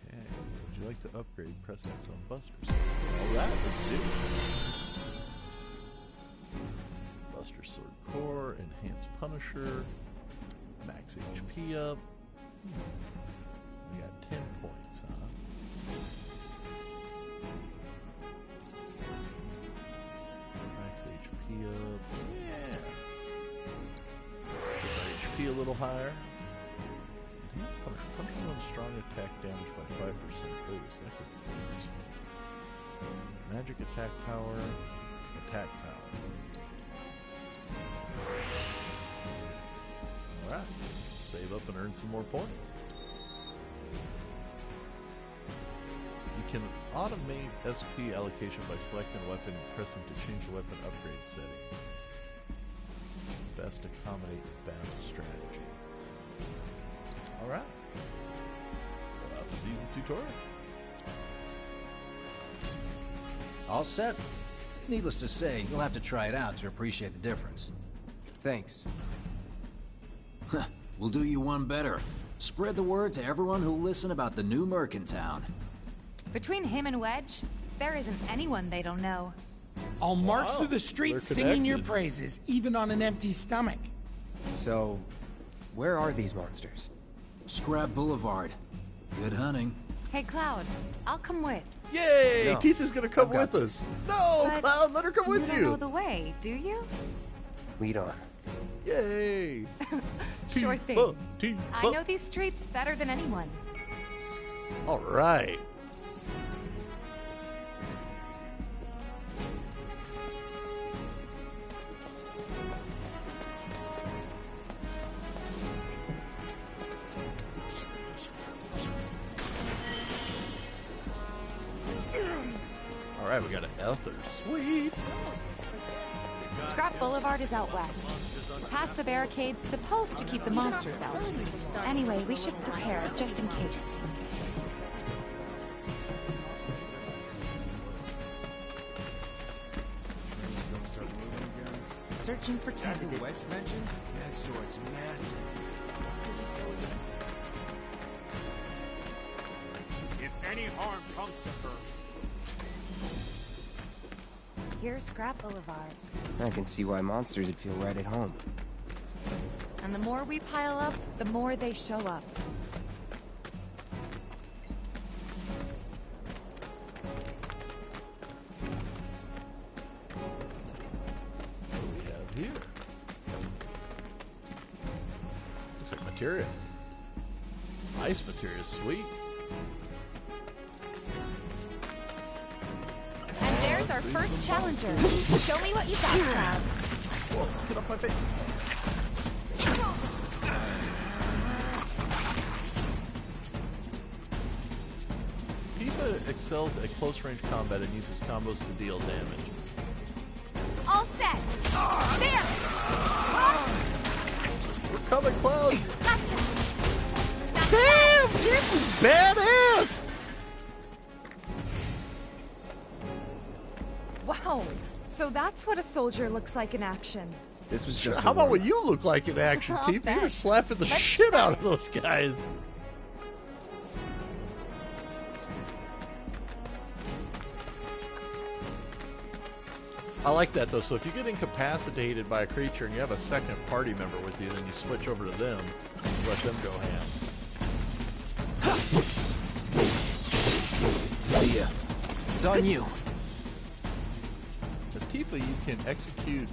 Okay. Would you like to upgrade? Press X on Buster. Alright, let's do it. Buster Sword Core, Enhanced Punisher, max HP up. We got 10 points, huh? Max HP up. Yeah. Get our HP a little higher. Enhanced Punisher. Punisher on strong attack damage by 5% boost. That could be useful. Magic attack power. Attack power. Alright, save up and earn some more points. You can automate SP allocation by selecting a weapon and pressing to change the weapon upgrade settings. Best accommodate battle strategy. Alright. season tutorial. All set. Needless to say, you'll have to try it out to appreciate the difference. Thanks. We'll do you one better. Spread the word to everyone who'll listen about the new Merc in town. Between him and Wedge, there isn't anyone they don't know. I'll march through the streets singing your praises, even on an empty stomach. So, where are these monsters? Scrap Boulevard. Good hunting. Hey, Cloud, I'll come with. Yay! No. Teeth is gonna come with us. No, But Cloud, let her come with you. you. Don't know the way, do you? Lead on. Yay! Sure thing. I know these streets better than anyone. All right. All right, we got an Ether. Sweet. Scrap Boulevard is out west. Past the barricades, supposed to keep the monsters out. Anyway, we should prepare, just in case. Searching for candidates. That sword's massive. If any harm comes to her, Here's Scrap Boulevard. I can see why monsters would feel right at home. And the more we pile up, the more they show up. What do we have here? Looks like materia. Ice materia, sweet. And there's our first challenger. Show me what you got, Cloud. Whoa, get off my face. Tifa excels at close-range combat and uses combos to deal damage. All set. There. We're coming, Cloud. Gotcha. Damn, Tifa's badass. Wow. So that's what a soldier looks like in action. This was just. How about what you look like in action, I'll Tifa? bet. You're slapping the shit out of those guys. I like that though. So if you get incapacitated by a creature and you have a second party member with you, then you switch over to them, let them go ham. See ya. It's on you. As Tifa, you can execute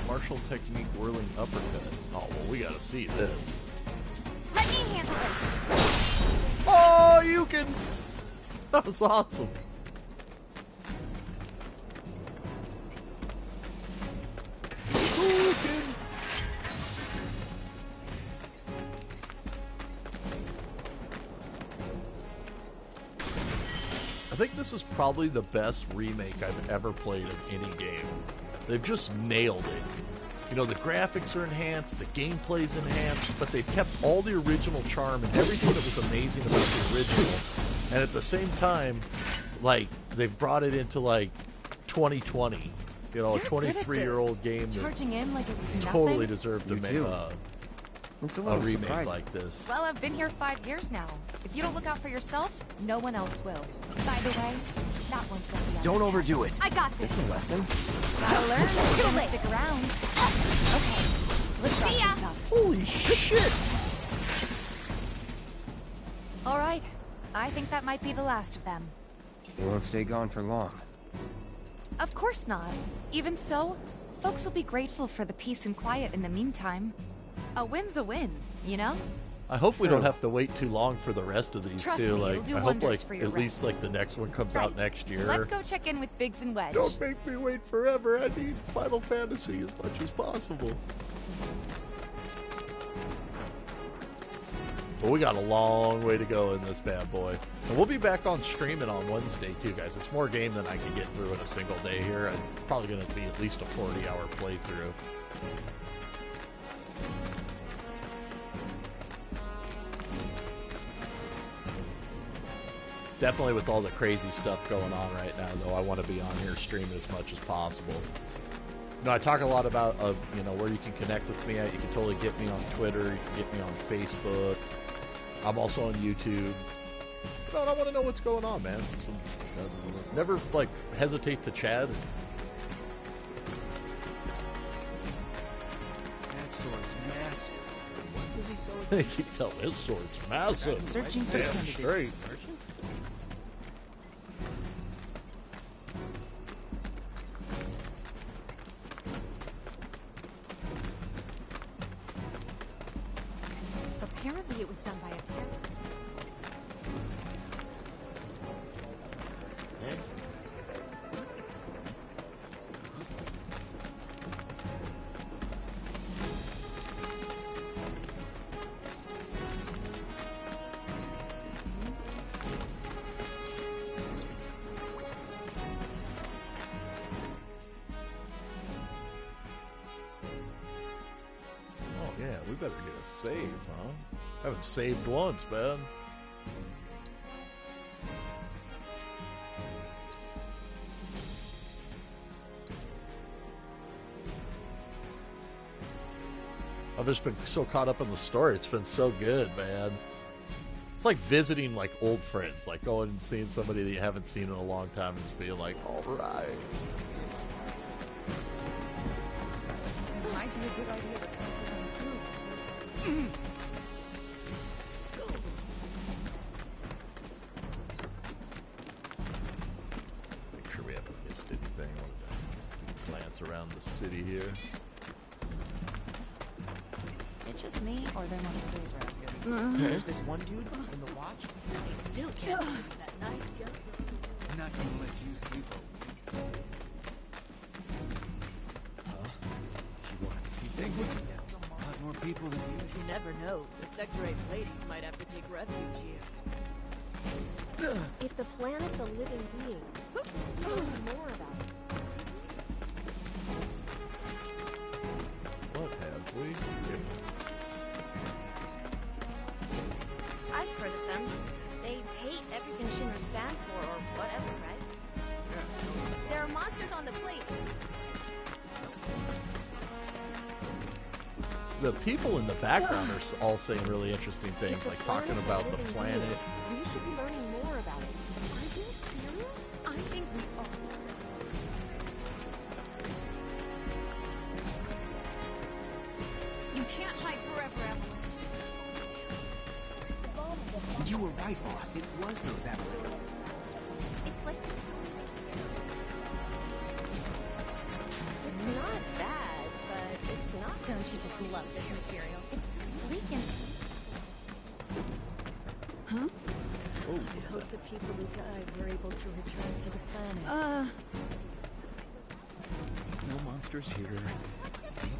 martial technique whirling uppercut. Oh, well, we gotta see this. Let me handle this. Oh, you can. That was awesome. I think this is probably the best remake I've ever played of any game. They've just nailed it. You know, the graphics are enhanced, the gameplay's enhanced, but they've kept all the original charm and everything that was amazing about the original. And at the same time, like, they've brought it into, like, 2020. You know, a 23-year-old game that Charging in like it was totally nothing. deserved to You make too. a little remake surprising. like this. Well, I've been here 5 years now. If you don't look out for yourself, no one else will. By the way, that one's gonna be on Don't the overdo test. it. I got this. This a lesson? Gotta learn. It's gonna stick around. Okay, let's wrap this up. Holy shit! All right, I think that might be the last of them. They won't stay gone for long. Of course not. Even so, folks will be grateful for the peace and quiet in the meantime. A win's a win, you know? I hope we don't have to wait too long for the rest of these Trust too. me, Like, it'll do I hope wonders like for your at least like the next one comes out next year. Let's go check in with Biggs and Wedge. Don't make me wait forever. I need Final Fantasy as much as possible. But we got a long way to go in this bad boy. And we'll be back on streaming on Wednesday too, guys. It's more game than I can get through in a single day here. I'm probably going to be at least a 40-hour playthrough. Definitely with all the crazy stuff going on right now, though, I want to be on here streaming as much as possible. You know, I talk a lot about, you know, where you can connect with me at. You can totally get me on Twitter. You can get me on Facebook. I'm also on YouTube. No, I want to know what's going on, man. So, never, like, hesitate to chat. That sword's massive. What does he sell? They keep telling his sword's massive. Searching for damn candidates. straight. Apparently it was done by a terrorist. Oh, yeah, we better get a save, huh? Haven't saved once, man. I've just been so caught up in the story. It's been so good, man. It's like visiting, like, old friends. Like, going and seeing somebody that you haven't seen in a long time and just being like, all right. It might be a good idea to start looking through. Make sure we haven't missed anything. I wanted to glance around the city here. It's just me, or there more strays around here. There's this one dude in the watch. I still can't believe that nice young. I'm not gonna let you sleep You think we can get a lot more people than usual? You never know. The Sector 8 ladies might have to take refuge here. If the planet's a living being, learn more about it. What have we? I've heard of them. They hate everything Shinra stands for, or whatever, right? There are monsters on the plate. The people in the background are all saying really interesting things, like talking about the planet. We should be learning more about it. Are you serious? I think we are. You can't hide forever, Evelyn. You were right, boss. It was those avalanches. It's like... It's not bad, but it's not... Don't you just love this material? It's so sleek and Huh? Oh, I hope the people who died were able to return to the planet. No monsters here.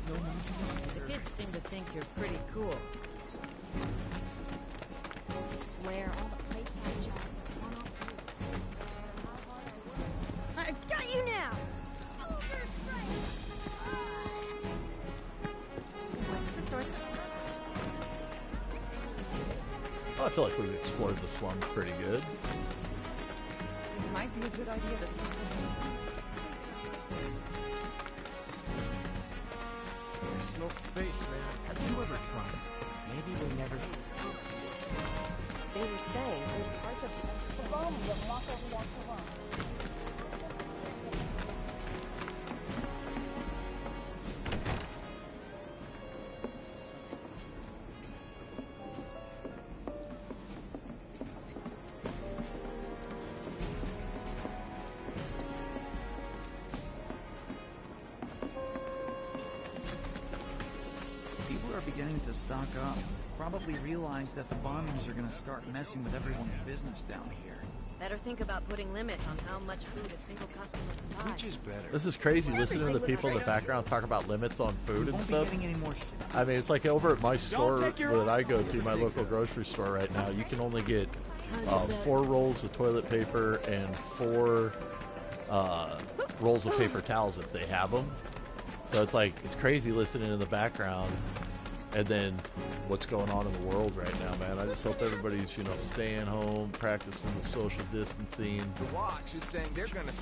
No monsters The here. kids seem to think you're pretty cool. I swear, all the plate-side jobs are one off. I got you now! Soldier strike! What's the source of... I feel like we've explored the slums pretty good. It might be a good idea to start looking There's no space, man. Have you ever tried? Maybe they never. They were saying there's parts of... The bombs that Mako reactor on. People are beginning to stock up. Probably realize that the bombings are gonna start messing with everyone's business down here. Better think about putting limits on how much food a single customer can buy. Which is better? This is crazy, listening to the people in the background talk about limits on food and stuff. I mean, it's like over at my store that I go to, my local grocery store right now, you can only get 4 rolls of toilet paper and 4 rolls of paper towels if they have them. So it's like, it's crazy listening in the background, and then what's going on in the world right now, man. I just hope everybody's, you know, staying home, practicing the social distancing. The Watch is saying they're gonna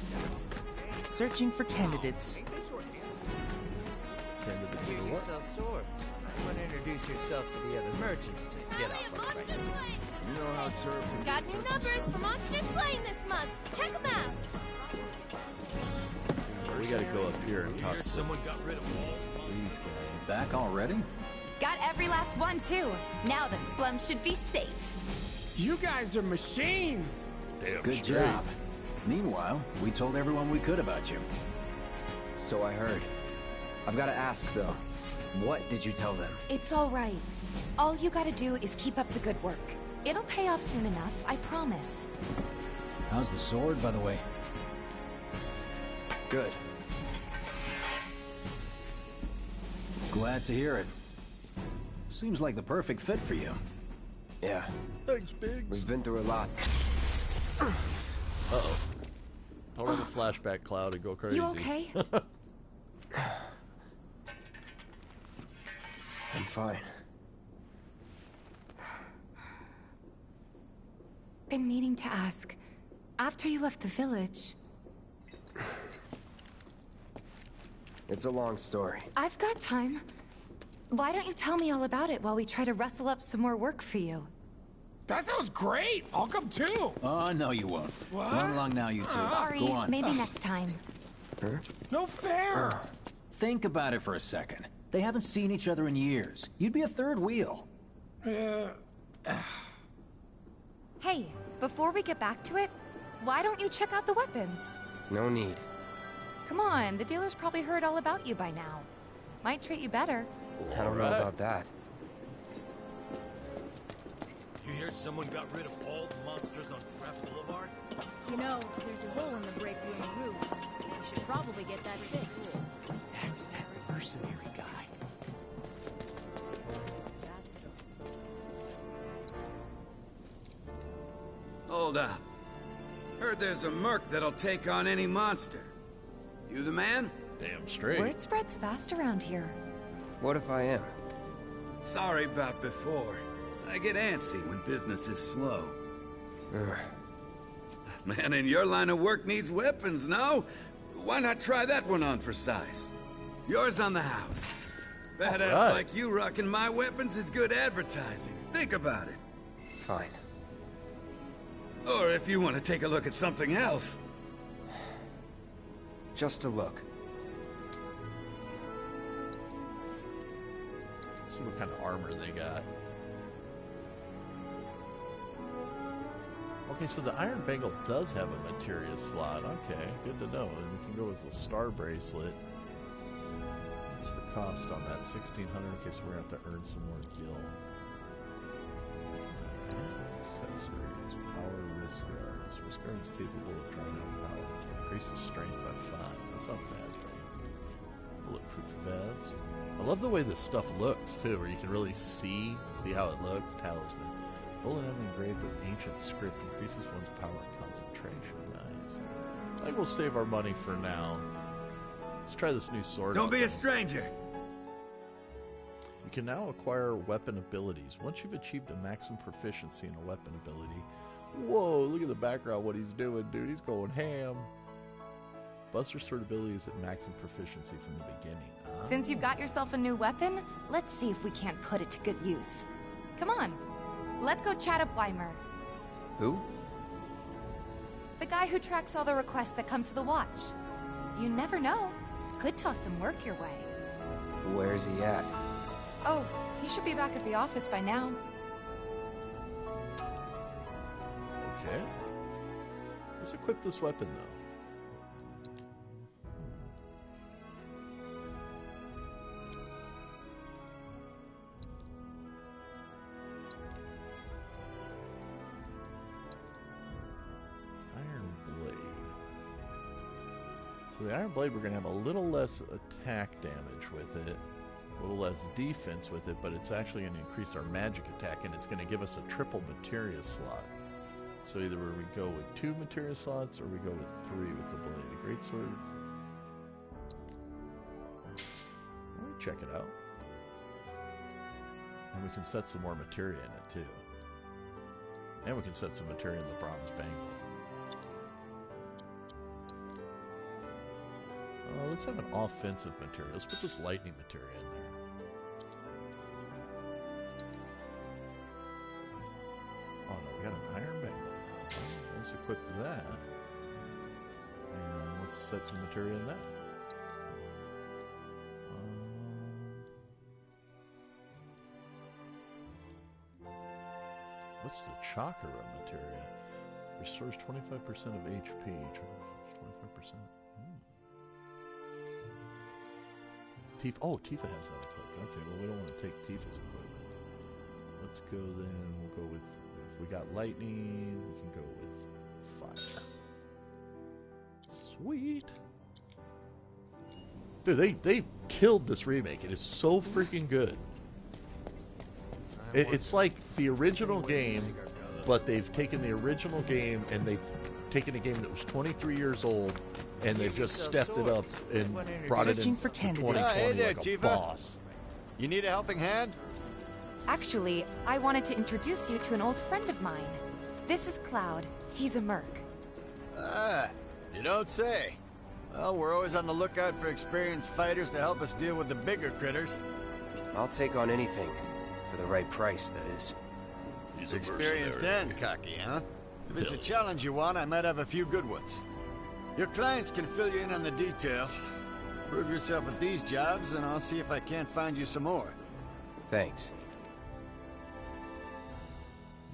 searching for candidates. Candidates You for what? sell swords. You want to introduce yourself to the other merchants to get off on the right. You know how turf. Got new numbers for Monster Slaying this month. Check them out. We gotta go up here and talk to someone got rid of these guys. Back already? Got every last one, too. Now the slum should be safe. You guys are machines. Damn Good straight. job. Meanwhile, we told everyone we could about you. So I heard. I've got to ask, though. What did you tell them? It's all right. All you gotta do is keep up the good work. It'll pay off soon enough, I promise. How's the sword, by the way? Good. Glad to hear it. Seems like the perfect fit for you. Yeah. Thanks, Biggs. We've been through a lot. Uh-oh. Don't let the flashback cloud and go crazy. You okay? I'm fine. Been meaning to ask. After you left the village... It's a long story. I've got time. Why don't you tell me all about it while we try to rustle up some more work for you? That sounds great. I'll come too. Oh, no, you won't. What? Run along now, you two. Sorry, Go on. maybe next time. Huh? No fair. Think about it for a second. They haven't seen each other in years. You'd be a third wheel. Hey, before we get back to it, why don't you check out the weapons? No need. Come on, the dealer's probably heard all about you by now. Might treat you better. I don't know about that. You hear someone got rid of all the monsters on Scrap Boulevard? You know, there's a hole in the break room roof. We should probably get that fixed. That's that mercenary guy. Hold up. Heard there's a merc that'll take on any monster. You the man? Damn straight. Word spreads fast around here. What if I am? Sorry about before. I get antsy when business is slow. Man in your line of work needs weapons, no? Why not try that one on for size? Yours on the house. Badass right. like you rocking my weapons is good advertising. Think about it. Fine. Or if you want to take a look at something else. Just a look. Let's see what kind of armor they got. Okay, so the Iron Bangle does have a materia slot. Okay, good to know. And we can go with the Star Bracelet. What's the cost on that? 1,600. Okay, so we're going to have to earn some more gil. Okay, accessories. Power wrist guards. Wrist guard is capable of drawing out power. Can increase the strength by 5. That's not a bad thing. Bulletproof vest. I love the way this stuff looks, too, where you can really see how it looks. Talisman. Bullet enemy engraved with ancient script increases one's power and concentration. Nice. I think we'll save our money for now. Let's try this new sword. Don't be a stranger. You can now acquire weapon abilities. Once you've achieved a maximum proficiency in a weapon ability. Whoa, look at the background, what he's doing, dude. He's going ham. Buster's sword ability is at maximum proficiency from the beginning. Since you've got yourself a new weapon, let's see if we can't put it to good use. Come on. Let's go chat up Weimer. Who? The guy who tracks all the requests that come to the watch. You never know. Could toss some work your way. Where's he at? Oh, he should be back at the office by now. Okay. Let's equip this weapon, though. So the Iron Blade, we're going to have a little less attack damage with it, a little less defense with it, but it's actually going to increase our magic attack, and it's going to give us a triple materia slot. So either we go with 2 materia slots, or we go with 3 with the blade. A great sword. Let me check it out. And we can set some more materia in it, too. And we can set some materia in the bronze bangle. Let's have an offensive material. Let's put this lightning materia in there. Oh no, we got an iron bangle now. Let's equip that. And let's set some materia in that. What's the chakra materia? Restores 25% of HP. 25%. Oh, Tifa has that equipped. Okay, well, we don't want to take Tifa's equipment. Let's go then. We'll go with, if we got lightning, we can go with fire. Sweet. Dude, they killed this remake. It is so freaking good. It's like the original game, but they've taken the original game and they've taken a game that was 23 years old and they just stepped it up and brought it in for candidates. 2020 hey there, like a Tifa. boss. You need a helping hand? Actually, I wanted to introduce you to an old friend of mine. This is Cloud. He's a merc. Ah, you don't say. Well, we're always on the lookout for experienced fighters to help us deal with the bigger critters. I'll take on anything. For the right price, that is. He's experienced and cocky, huh? If it's a challenge you want, I might have a few good ones. Your clients can fill you in on the details. Prove yourself at these jobs, and I'll see if I can't find you some more. Thanks.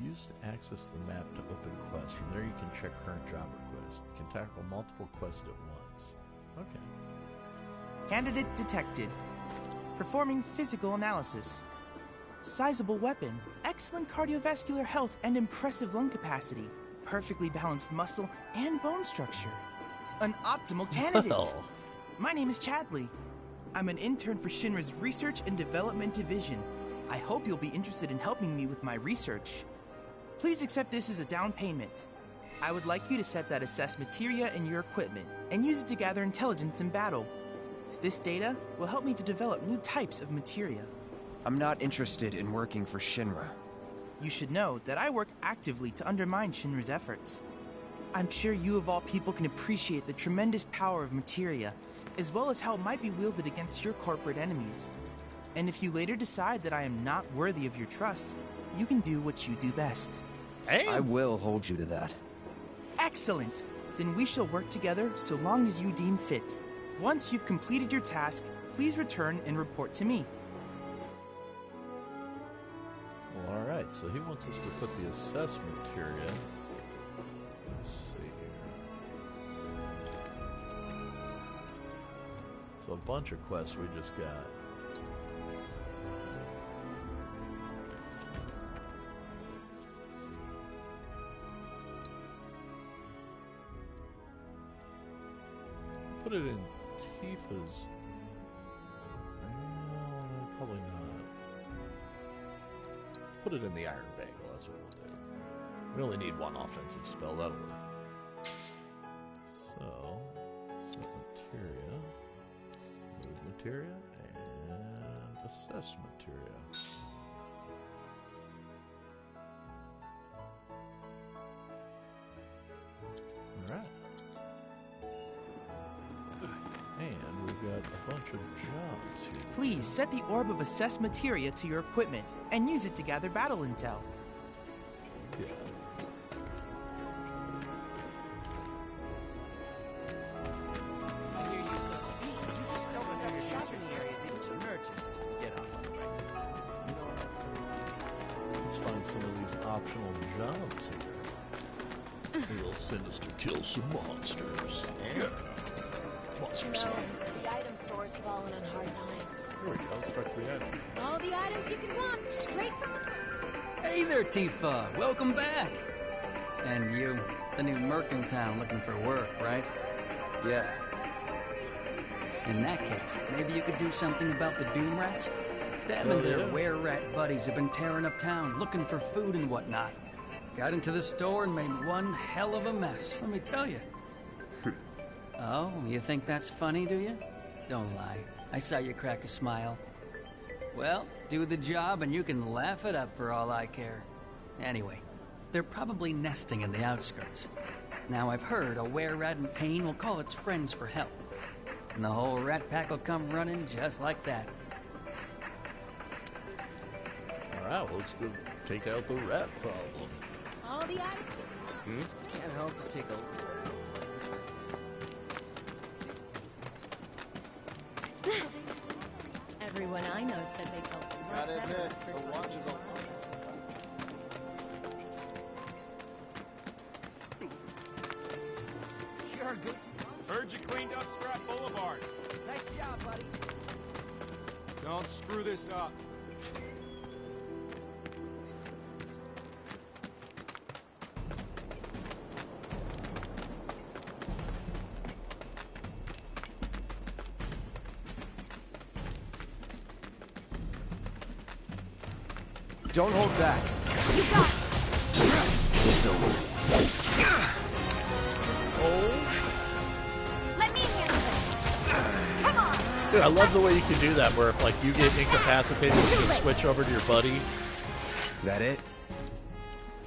Use to access the map to open quests. From there you can check current job requests. You can tackle multiple quests at once. Okay. Candidate detected. Performing physical analysis. Sizable weapon, excellent cardiovascular health and impressive lung capacity, perfectly balanced muscle and bone structure. An optimal candidate. Well. My name is Chadley. I'm an intern for Shinra's Research and Development Division. I hope you'll be interested in helping me with my research. Please accept this as a down payment. I would like you to set that assess materia in your equipment and use it to gather intelligence in battle. This data will help me to develop new types of materia. I'm not interested in working for Shinra. You should know that I work actively to undermine Shinra's efforts. I'm sure you of all people can appreciate the tremendous power of materia, as well as how it might be wielded against your corporate enemies. And if you later decide that I am not worthy of your trust, you can do what you do best. Hey. I will hold you to that. Excellent! Then we shall work together so long as you deem fit. Once you've completed your task, please return and report to me. Well, alright, so he wants us to put the assess materia. Let's see here. So a bunch of quests we just got. Put it in Tifa's. Probably not. Put it in the Iron Bangle, that's what we'll do. We only need one offensive spell, that'll work. So, set materia, move materia, and assess materia. Alright. And we've got a bunch of jobs here. Please set the orb of assess materia to your equipment and use it to gather battle intel. Yeah. I hear you, son. You just opened up a shopping area, didn't you? Merchants to get off on the right. Let's find some of these optional jobs here. We'll send us to kill some monsters. Yeah. Monsters. The item store's fallen on hard times. Here we go. Let's start the item. All the items you could want, straight from the book. Hey there, Tifa. Welcome back. And you, the new merc in town looking for work, right? Yeah. In that case, maybe you could do something about the Doom Rats? Them and their were-rat buddies have been tearing up town, looking for food and whatnot. Got into the store and made one hell of a mess, let me tell you. Oh, you think that's funny, do you? Don't lie. I saw you crack a smile. Well, Do the job and you can laugh it up for all I care. Anyway, they're probably nesting in the outskirts. Now I've heard a were-rat in pain will call its friends for help. And the whole rat pack will come running just like that. Alright, well, let's go take out the rat problem. All the items. Can't help but take a look. Everyone I know said they felt Gotta admit, the watch is on. You're good. Heard you cleaned up Scrap Boulevard. Nice job, buddy. Don't screw this up. Don't hold back. You got it. It's over. Oh. Let me handle this. Come on. Dude, I love the way you can do that, where if, like, you get incapacitated, you just switch over to your buddy. That it?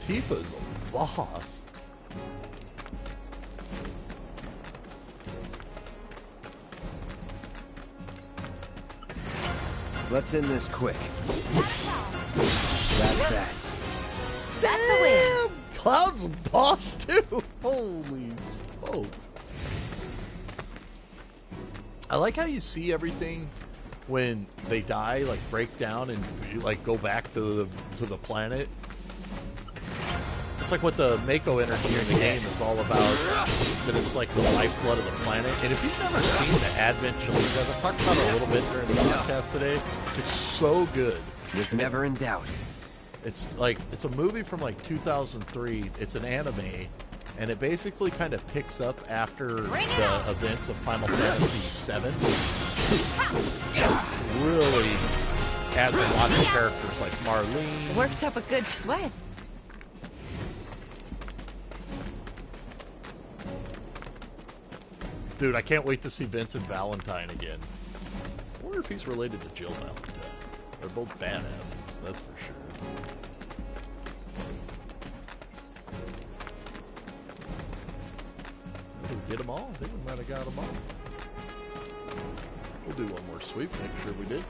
Tifa's a boss. Let's end this quick. That's that. That's a win. Cloud's a boss, too. Holy smokes. I like how you see everything when they die, like, break down and, like, go back to the planet. It's like what the Mako energy in the game is all about, that it's like the lifeblood of the planet. And if you've never seen the Advent Children, I talked about it a little bit during the podcast today. It's so good. It's never in doubt. It's like, it's a movie from like 2003. It's an anime, and it basically kind of picks up after the events of Final Fantasy VII. Really adds a lot of characters like Marlene. Worked up a good sweat. Dude, I can't wait to see Vincent Valentine again. I wonder if he's related to Jill Valentine. They're both badasses, that's for sure. Did we get them all? I think we might have got them all. We'll do one more sweep, make sure we did.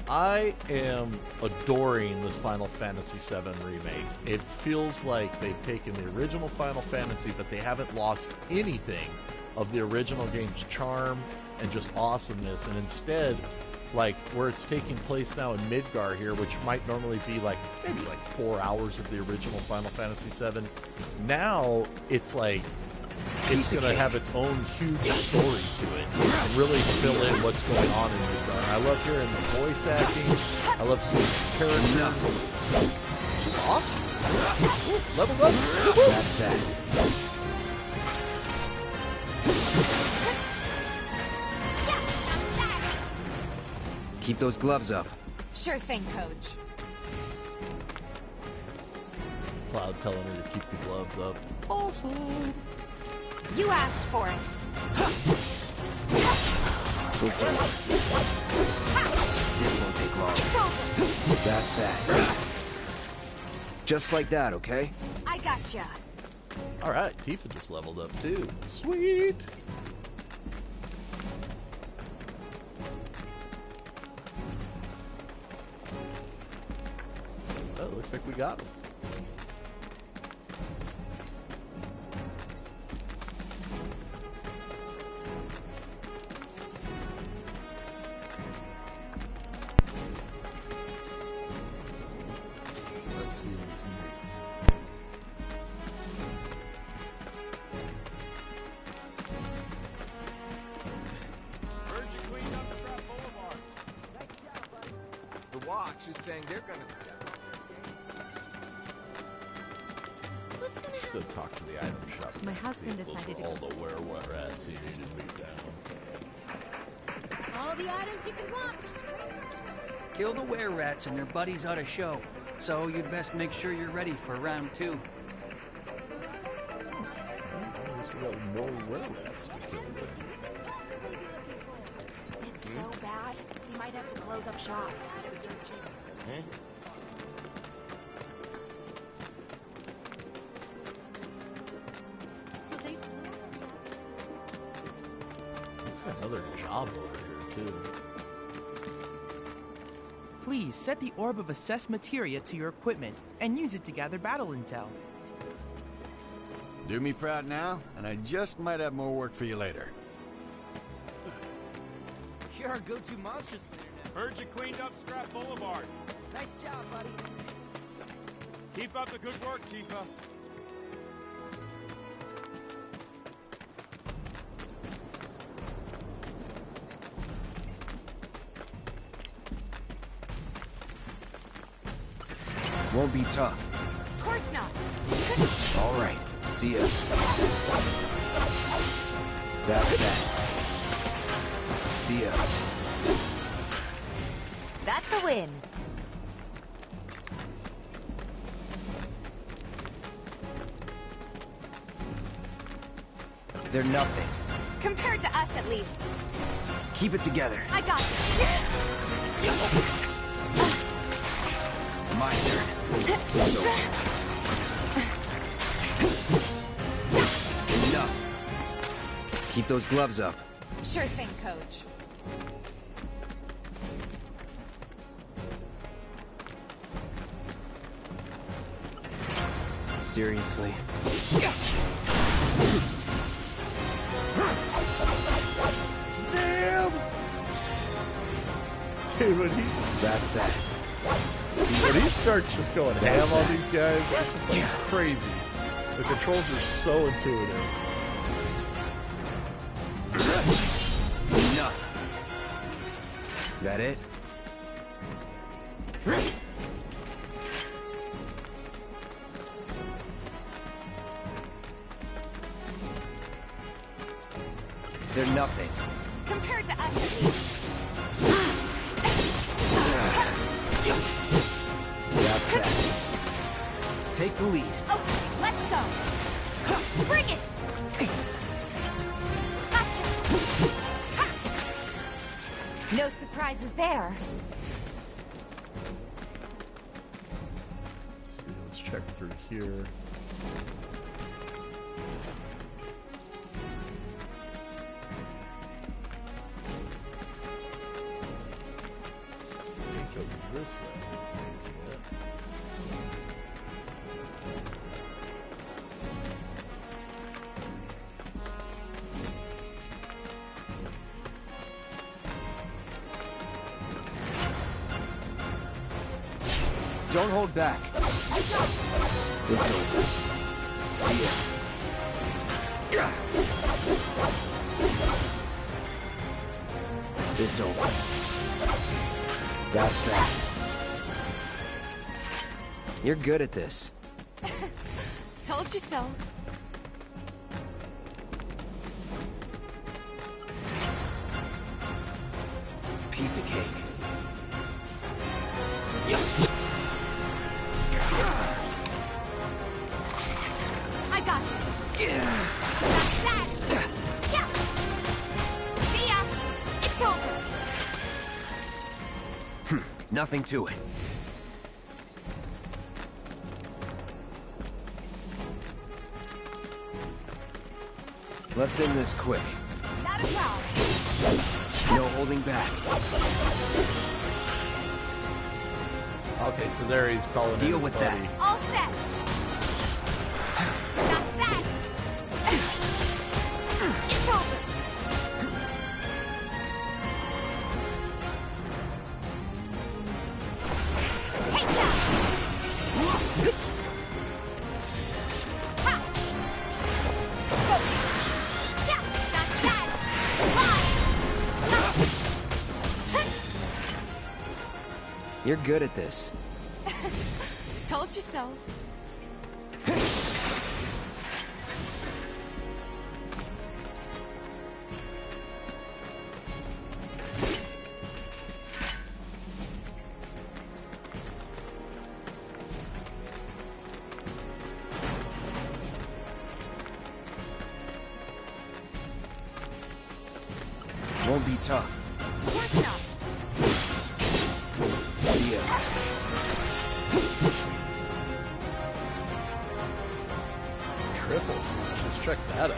I am adoring this Final Fantasy VII Remake. It feels like they've taken the original Final Fantasy, but they haven't lost anything of the original game's charm and just awesomeness, and instead, like, where it's taking place now in Midgar here, which might normally be like maybe like 4 hours of the original Final Fantasy VII, now it's like it's going to have its own huge story to it and really fill in what's going on in Midgar. I love hearing the voice acting. I love seeing the characters. It's just awesome. Ooh, leveled up. That's that. Keep those gloves up. Sure thing, Coach. Cloud telling her to keep the gloves up. Awesome. You asked for it. It's over. This won't take long. It's over. That's that. Just like that, okay? I gotcha. Alright, Tifa just leveled up too. Sweet! Oh, looks like we got him. Let's see what's new. Heard you cleaned up Scrap Boulevard. Nice job, buddy. The watch is saying they're gonna step. Let's go talk to the item shop. My husband See if those decided are to all the were-rats he needed me down. All the items you could want. Kill the were-rats and their buddies ought to show. So you'd best make sure you're ready for round 2. I guess we got more were-rats to kill then. It's so bad. He might have to close up shop. Eh? So they... He's got another job over here, too. Please set the Orb of Assess Materia to your equipment and use it to gather battle intel. Do me proud now, and I just might have more work for you later. You're our go-to monster slayer now. Heard you cleaned up Scrap Boulevard. Nice job, buddy. Keep up the good work, Tifa. Won't be tough. Of course not. All right, see ya. That's that. See ya. That's a win. They're nothing. Compared to us, at least. Keep it together. I got this. My turn. Enough. Keep those gloves up. Sure thing, Coach. Seriously. Damn! Dude, when he's... That's that. When he starts just going ham on these guys, it's just like crazy. The controls are so intuitive. Enough. That it? They're nothing. Compared to us, at least. That's that. Take the lead. Okay, let's go. Bring it. Gotcha. Ha. No surprises there. Let's see, let's check through here. Go this way. Don't hold back. It's over. See ya. It's over. That's that. You're good at this. Told you so. Piece of cake. I got this. That's that. Yeah. See ya. It's over. Nothing to it. Let's end this quick. Not a problem. No holding back. Okay, so there he's calling Deal in his with buddy. that. All set. That's that. It's over. Take that. Ha. Focus. Yeah, that's that. Run. You're good at this. Told you so. Won't be tough. Of course not. Let's check that out.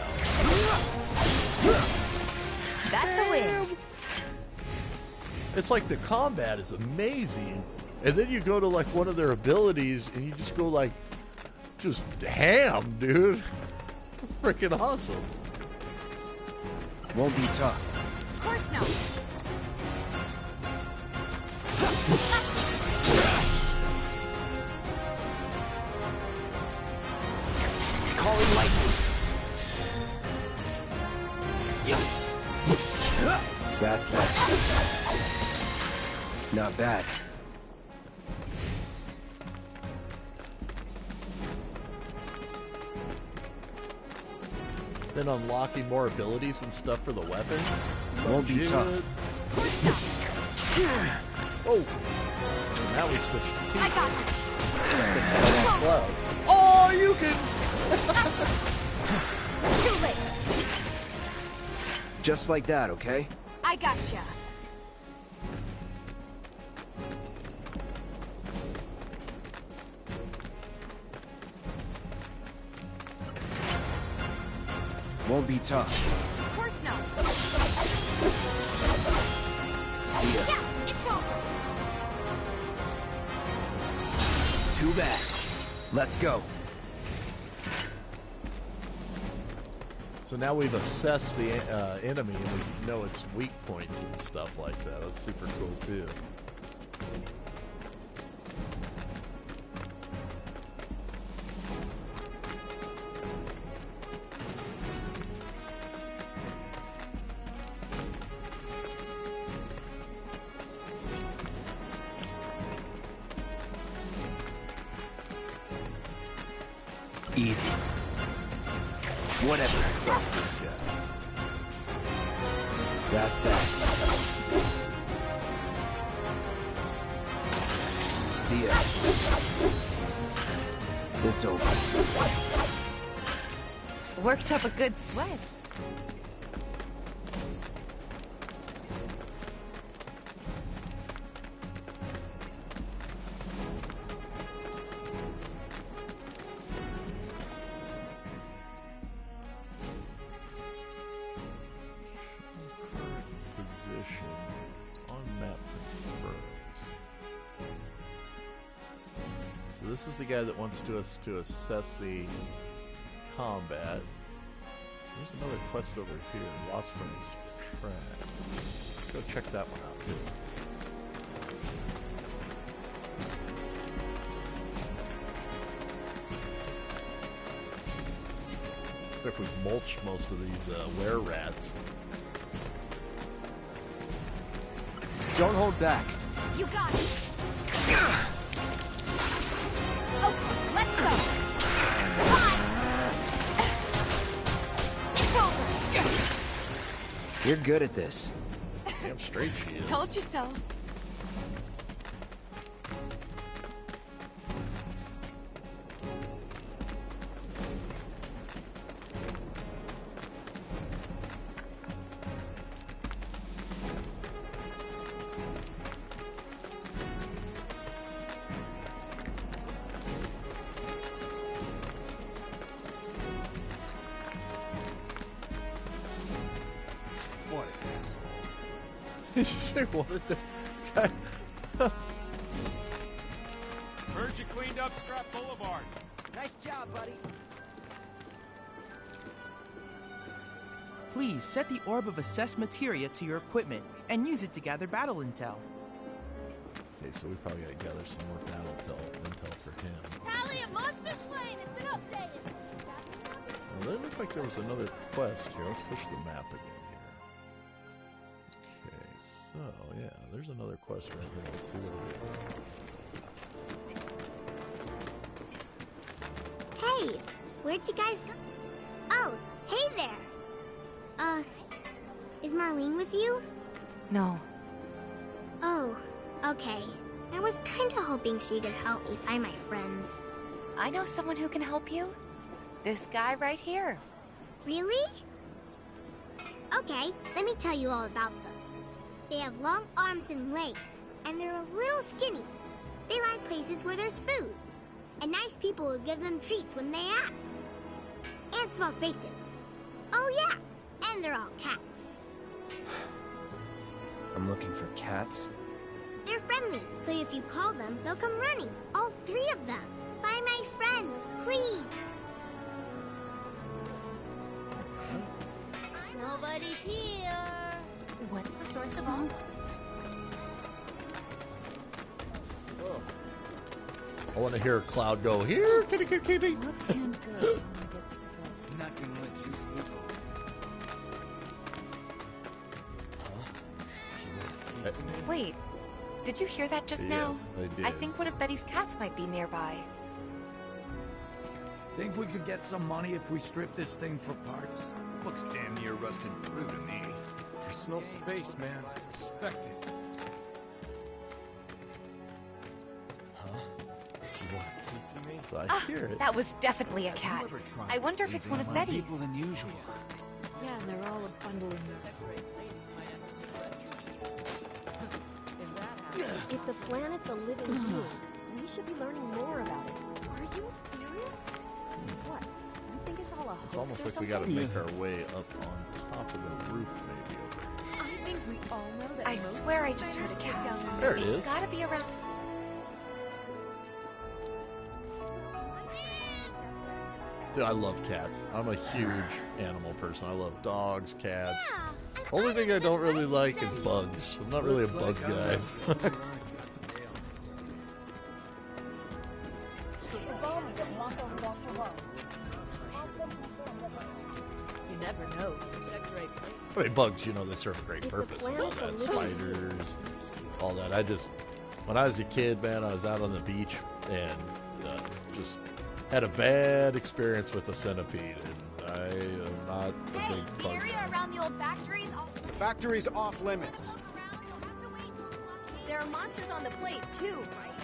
That's a win. It's like the combat is amazing. And then you go to like one of their abilities and you just go like, just ham, dude. That's freaking awesome. Won't be tough. Of course not. Calling lightning. Yes. That's that. Not bad. Then unlocking more abilities and stuff for the weapons. Won't be tough. Oh, and now we switch to Tifa. I got this. Cloud. Oh, you can. Too late. Just like that, okay? I gotcha. Won't be tough. Of course not. See ya. Yeah, it's over. Too bad. Let's go. So now we've assessed the enemy and we know its weak points and stuff like that. That's super cool too. Easy. Whatever. That's this guy. That's that. See ya. It's over. Worked up a good sweat. Position on map confirms. So this is the guy that wants us to assess the combat. There's another quest over here, Lost Friends Track. Go check that one out too. Looks like we've mulched most of these were-rats. Don't hold back. You got it. Okay, let's go. Fine. It's over. You're good at this. Damn straight she is. Told you so. Did you say what is that guy? Heard you cleaned up Scrap Boulevard. Nice job, buddy. Please set the orb of assessed materia to your equipment and use it to gather battle intel. Okay, so we probably gotta gather some more battle intel for him. Tally of monsters slain has been updated. Well, it looked like there was another quest here. Let's push the map again here. Okay, so yeah, there's another quest right here. Let's see what it is. Hey, where'd you guys go? Oh, hey there. Is Marlene with you? No. Oh, okay. I was kinda hoping she could help me find my friends. I know someone who can help you. This guy right here. Really? Okay, let me tell you all about them. They have long arms and legs, and they're a little skinny. They like places where there's food, and nice people will give them treats when they ask. And small spaces. Oh yeah, and they're all cats. I'm looking for cats. They're friendly, so if you call them, they'll come running. All 3 of them. Find my friends, please. Nobody's here. What's the source of all? I want to hear Cloud go, here, kitty, kitty, kitty. What canned goods when I get sick of? I'm not gonna let you sleep Wait, did you hear that just now? Yes, I did. I think one of Betty's cats might be nearby. Think we could get some money if we strip this thing for parts? Looks damn near rusted through to me. Personal space, man. Respect it. You want a piece of me? So I hear it. That was definitely a cat. I wonder if it's one of Betty's. People than usual. Yeah, and they're all a bundle of If the planet's a living being, we should be learning more about it. Are you serious? What? You think it's all a hoax It's almost or like we something? got to make our way up on top of the roof, maybe over here. I think we all know that. I swear I just heard a cat. There it is. It's gotta be around. Dude, I love cats. I'm a huge animal person. I love dogs, cats. Only thing I don't really like is bugs. I'm not really a bug guy. You never know. I mean, bugs, you know, they serve a great purpose. And all that. Spiders, all that. When I was a kid, man, I was out on the beach and just had a bad experience with a centipede. And I am not a big bug guy. Around the old factories. Factories off limits. There are monsters on the plate too, right?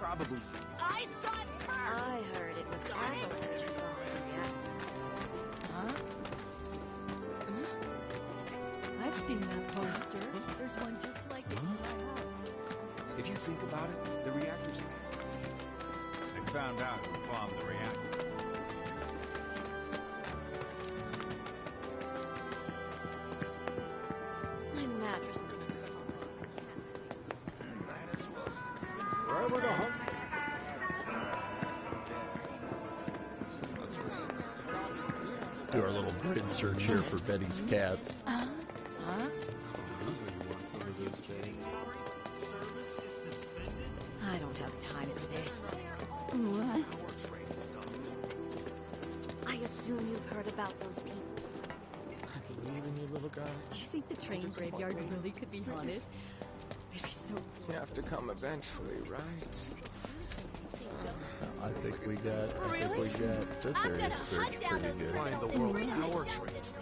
Probably. I saw it first. I heard it was Apple that you bought. Huh? I've seen that poster. There's one just like it in my house. If you think about it, the reactor's They found out who bombed the reactor. My mattress is wherever the hunt. Do our little grid search here for Betty's cats. Huh? I don't have time for this. What? I assume you've heard about those people. I believe in you, little guy. Do you think the train graveyard really could be haunted? It'd be so You have to come eventually, right? I think we got this area searched pretty good. Find the world's power trains.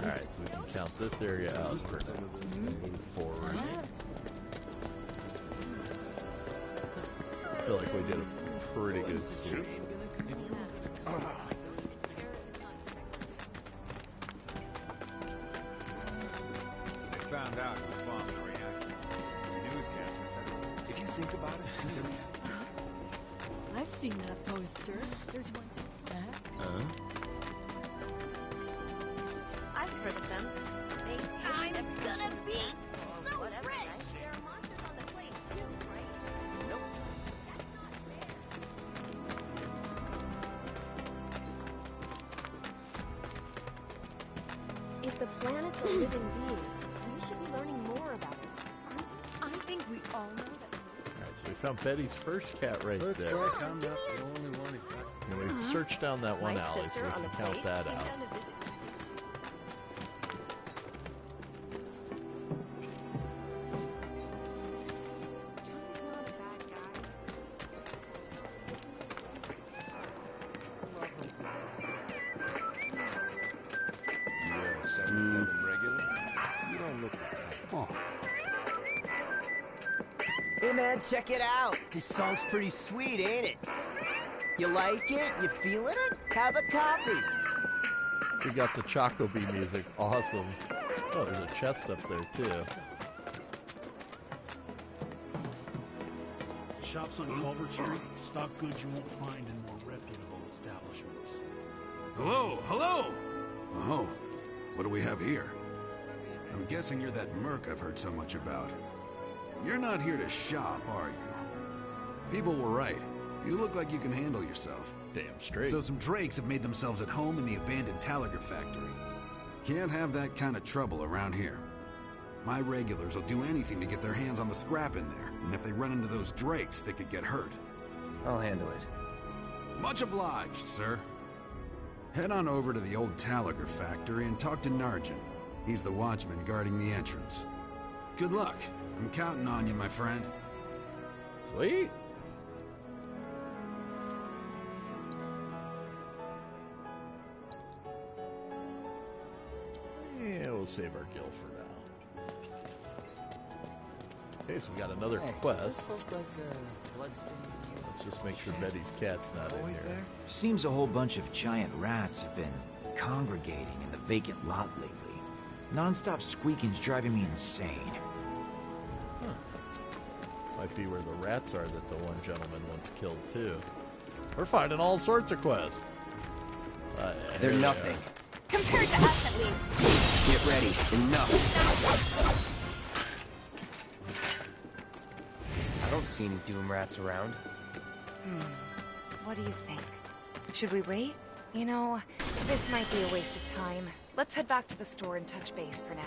Alright, so we can count this area out for move forward. I feel like we did a pretty good sweep. They found out who bombed the reactor. The newscaster said it. If you think about it, I've seen that poster. There's one just like that. I've heard of them. I'm gonna be so rich. There are monsters on the plate too, right? Nope. If the planet's a living being, we should be learning more about it. I think we all know that. Alright, so we found Betty's first cat right looks there. like I'm not the only one who got And we searched down that one My alley, so sister we on can the count plate that came out. down to visit me. You're a 7-foot regular? You don't look the type. Hey man, check it out. This song's pretty sweet, ain't it? You like it? You feeling it? Have a copy. We got the Choco Bee music. Awesome. Oh, there's a chest up there, too. Shops on Culver Street stock goods you won't find in more reputable establishments. Hello, hello! Oh, what do we have here? I'm guessing you're that merc I've heard so much about. You're not here to shop, are you? People were right. You look like you can handle yourself. Damn straight. So some Drakes have made themselves at home in the abandoned Talager factory. Can't have that kind of trouble around here. My regulars will do anything to get their hands on the scrap in there, and if they run into those Drakes, they could get hurt. I'll handle it. Much obliged, sir. Head on over to the old Talager factory and talk to Narjan. He's the watchman guarding the entrance. Good luck. I'm counting on you, my friend. Sweet. Yeah, we'll save our guild for now. Okay, so we got another quest. Let's just make sure Betty's cat's not in here. Seems a whole bunch of giant rats have been congregating in the vacant lot lately. Non-stop squeaking's driving me insane. Huh. Might be where the rats are that the one gentleman once killed, too. We're finding all sorts of quests. They're nothing. Compared to us, at least. Get ready. Enough. I don't see any doom rats around. What do you think? Should we wait? You know, this might be a waste of time. Let's head back to the store and touch base for now.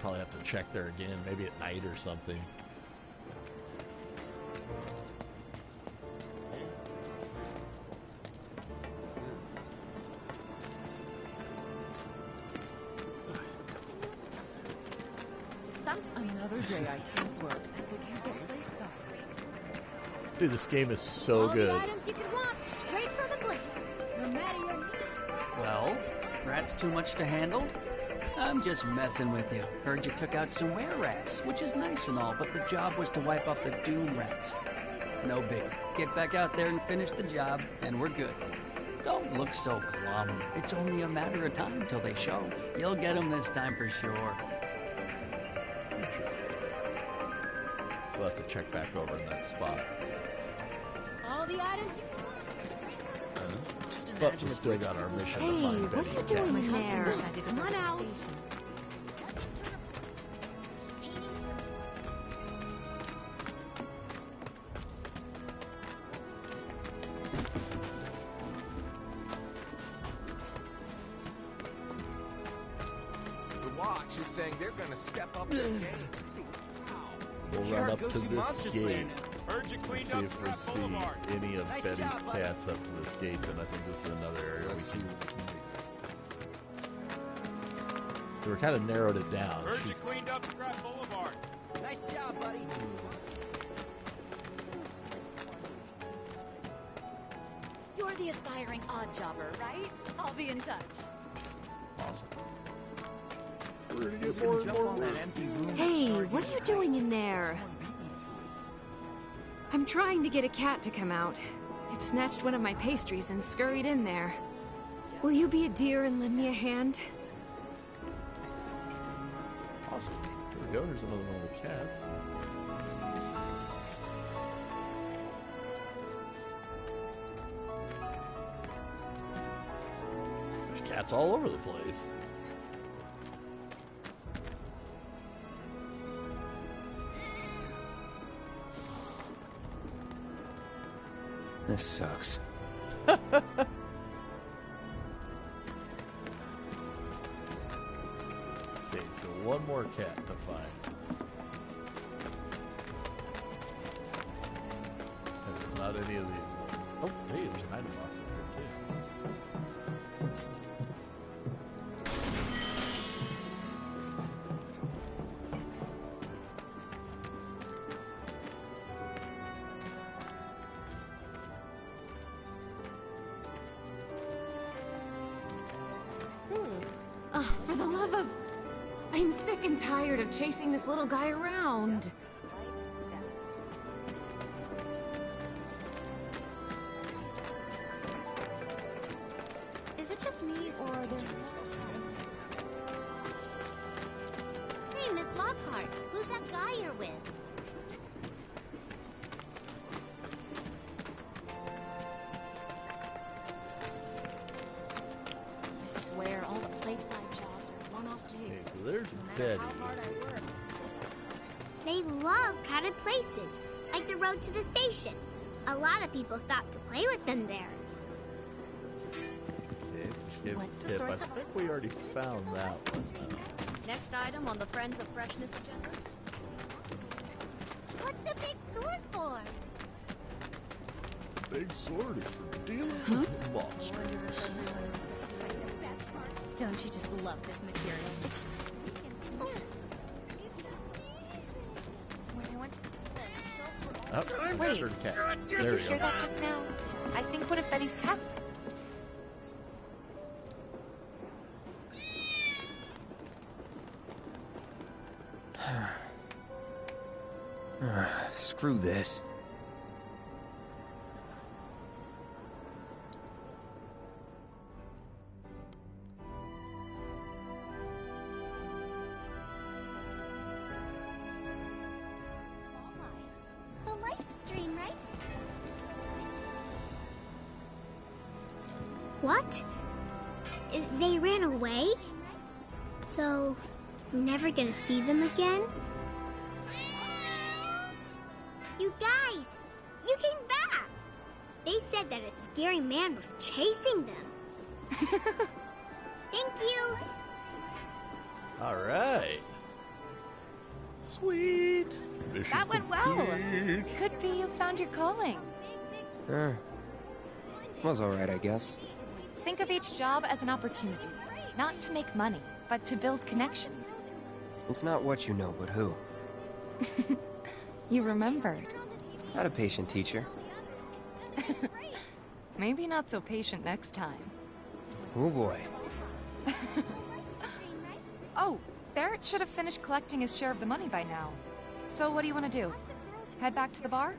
Probably have to check there again, maybe at night or something. Another day I can't work because I can't get plates on. Dude, this game is so good. All the items you could want, straight from the plate. No matter your needs. Well, rats too much to handle? I'm just messing with you. Heard you took out some were-rats, which is nice and all, but the job was to wipe up the doom rats. No biggie. Get back out there and finish the job, and we're good. Don't look so glum. It's only a matter of time till they show. You'll get them this time for sure. Interesting. So we'll have to check back over in that spot. All the items you But we still got our mission to Hey, find what are Betty's you doing cat. there? Come on out. The Watch is saying they're gonna step up their game. We'll run up to this gate and see if we see any of Nice Betty's job, bud. cats up to this gate. Then I think this is another area we can. So we're kind of narrowed it down. Heard you She's- cleaned up Scrap Boulevard. Nice job, buddy. You're the aspiring odd jobber, right? I'll be in touch. Awesome. We're gonna Who's get more gonna and jump more on that empty room? Hey, what are you doing in there? I'm trying to get a cat to come out. It snatched one of my pastries and scurried in there. Will you be a dear and lend me a hand? Awesome. Here we go. Here's another one of the cats. There's cats all over the place. This sucks. Okay, so one more cat to find. And it's not any of these ones. Oh, hey, there's an item box up here, too. Oh, for the love of... I'm sick and tired of chasing this little guy around. Is it just me, or are there more cats? Hey, Miss Lockhart, who's that guy you're with? They love crowded places, like the road to the station. A lot of people stop to play with them there. Okay, so she gives a tip. I think we already found that one. Next item on the Friends of Freshness agenda. What's the big sword for? Big sword is for dealing with monsters. Don't you just love this material? Oh, Wait, Mr. Cat. did There you we hear go. that just now? I think one of Betty's cats. Screw this. The life stream, right? What? They ran away? So, I'm never gonna see them again? You guys! You came back! They said that a scary man was chasing them. Thank you! Alright. Sweet. Mission That went well. complete. Could be you found your calling. Was alright, I guess. Think of each job as an opportunity, not to make money, but to build connections. It's not what you know, but who. You remembered. Not a patient teacher. Maybe not so patient next time. Oh boy. Oh, Barrett should have finished collecting his share of the money by now. So what do you want to do? Head back to the bar?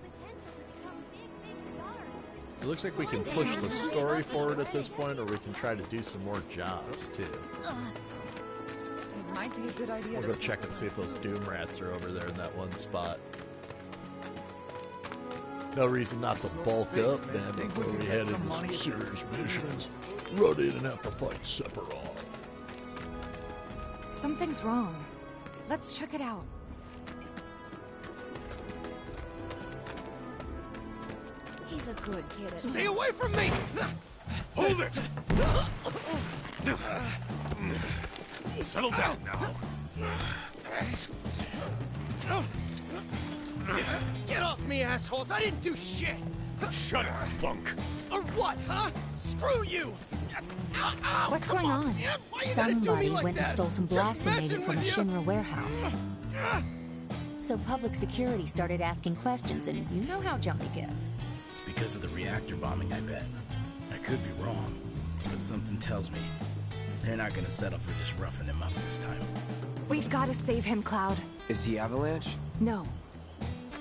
It looks like we can push the story forward at this point, or we can try to do some more jobs, too. It might be a good idea We'll go check and see if those Doom Rats are over there in that one spot. No reason not to bulk up, man, before we head into some serious missions. Run in and have to fight Sephiroth. Something's wrong. Let's check it out. He's a good kid at Stay away from me! Hold it! Settle down now. Get off me, assholes! I didn't do shit! Shut up, punk! Or what, huh? Screw you! Ow, ow, What's come going on, on? man. Why you gotta do Somebody me like went and that? stole some Just blasting messing data from a with you. Shinra warehouse. So public security started asking questions, and you know how Johnny gets. It's because of the reactor bombing, I bet. I could be wrong, but something tells me they're not gonna settle for just roughing him up this time. We've got to save him, Cloud. Is he Avalanche? No.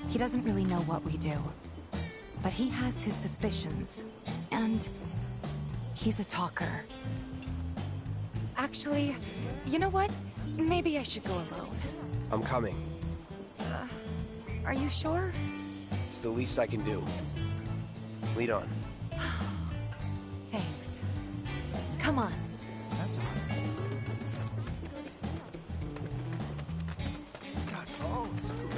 He doesn't really know what we do. But he has his suspicions. And he's a talker. Actually, you know what? Maybe I should go alone. I'm coming. Are you sure? It's the least I can do. Lead on. Thanks. Come on. That's odd. Scott, oh, screw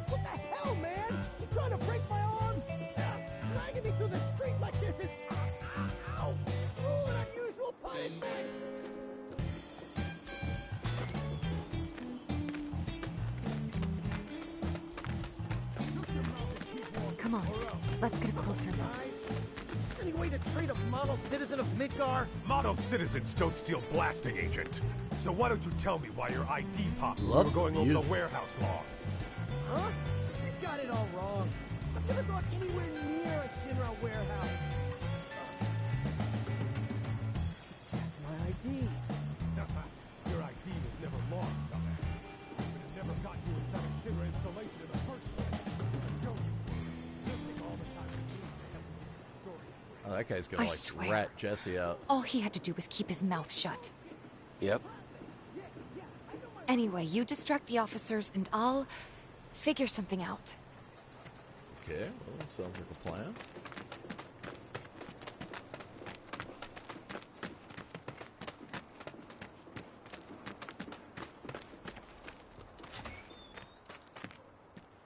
What the hell, man? You trying to break my arm? Dragging me through the street like this is... Ow! Oh, an unusual punishment! Come on. Let's get a closer look. Any way to treat a model citizen of Midgar? Model citizens don't steal blasting, Agent. So why don't you tell me why your ID popped when we Love were going over the music. warehouse logs? Huh? You got it all wrong. I've never gone anywhere near a Shinra warehouse. That's my ID. Your ID was never logged, dumbass. But it never got you inside a Shinra installation in the first place. Don't you? You'll take all the time you need to help me get the story straight. Oh, that guy's gonna I like swear. rat Jesse out. All he had to do was keep his mouth shut. Yep. Anyway, you distract the officers and I'll figure something out. Okay, well, that sounds like a plan.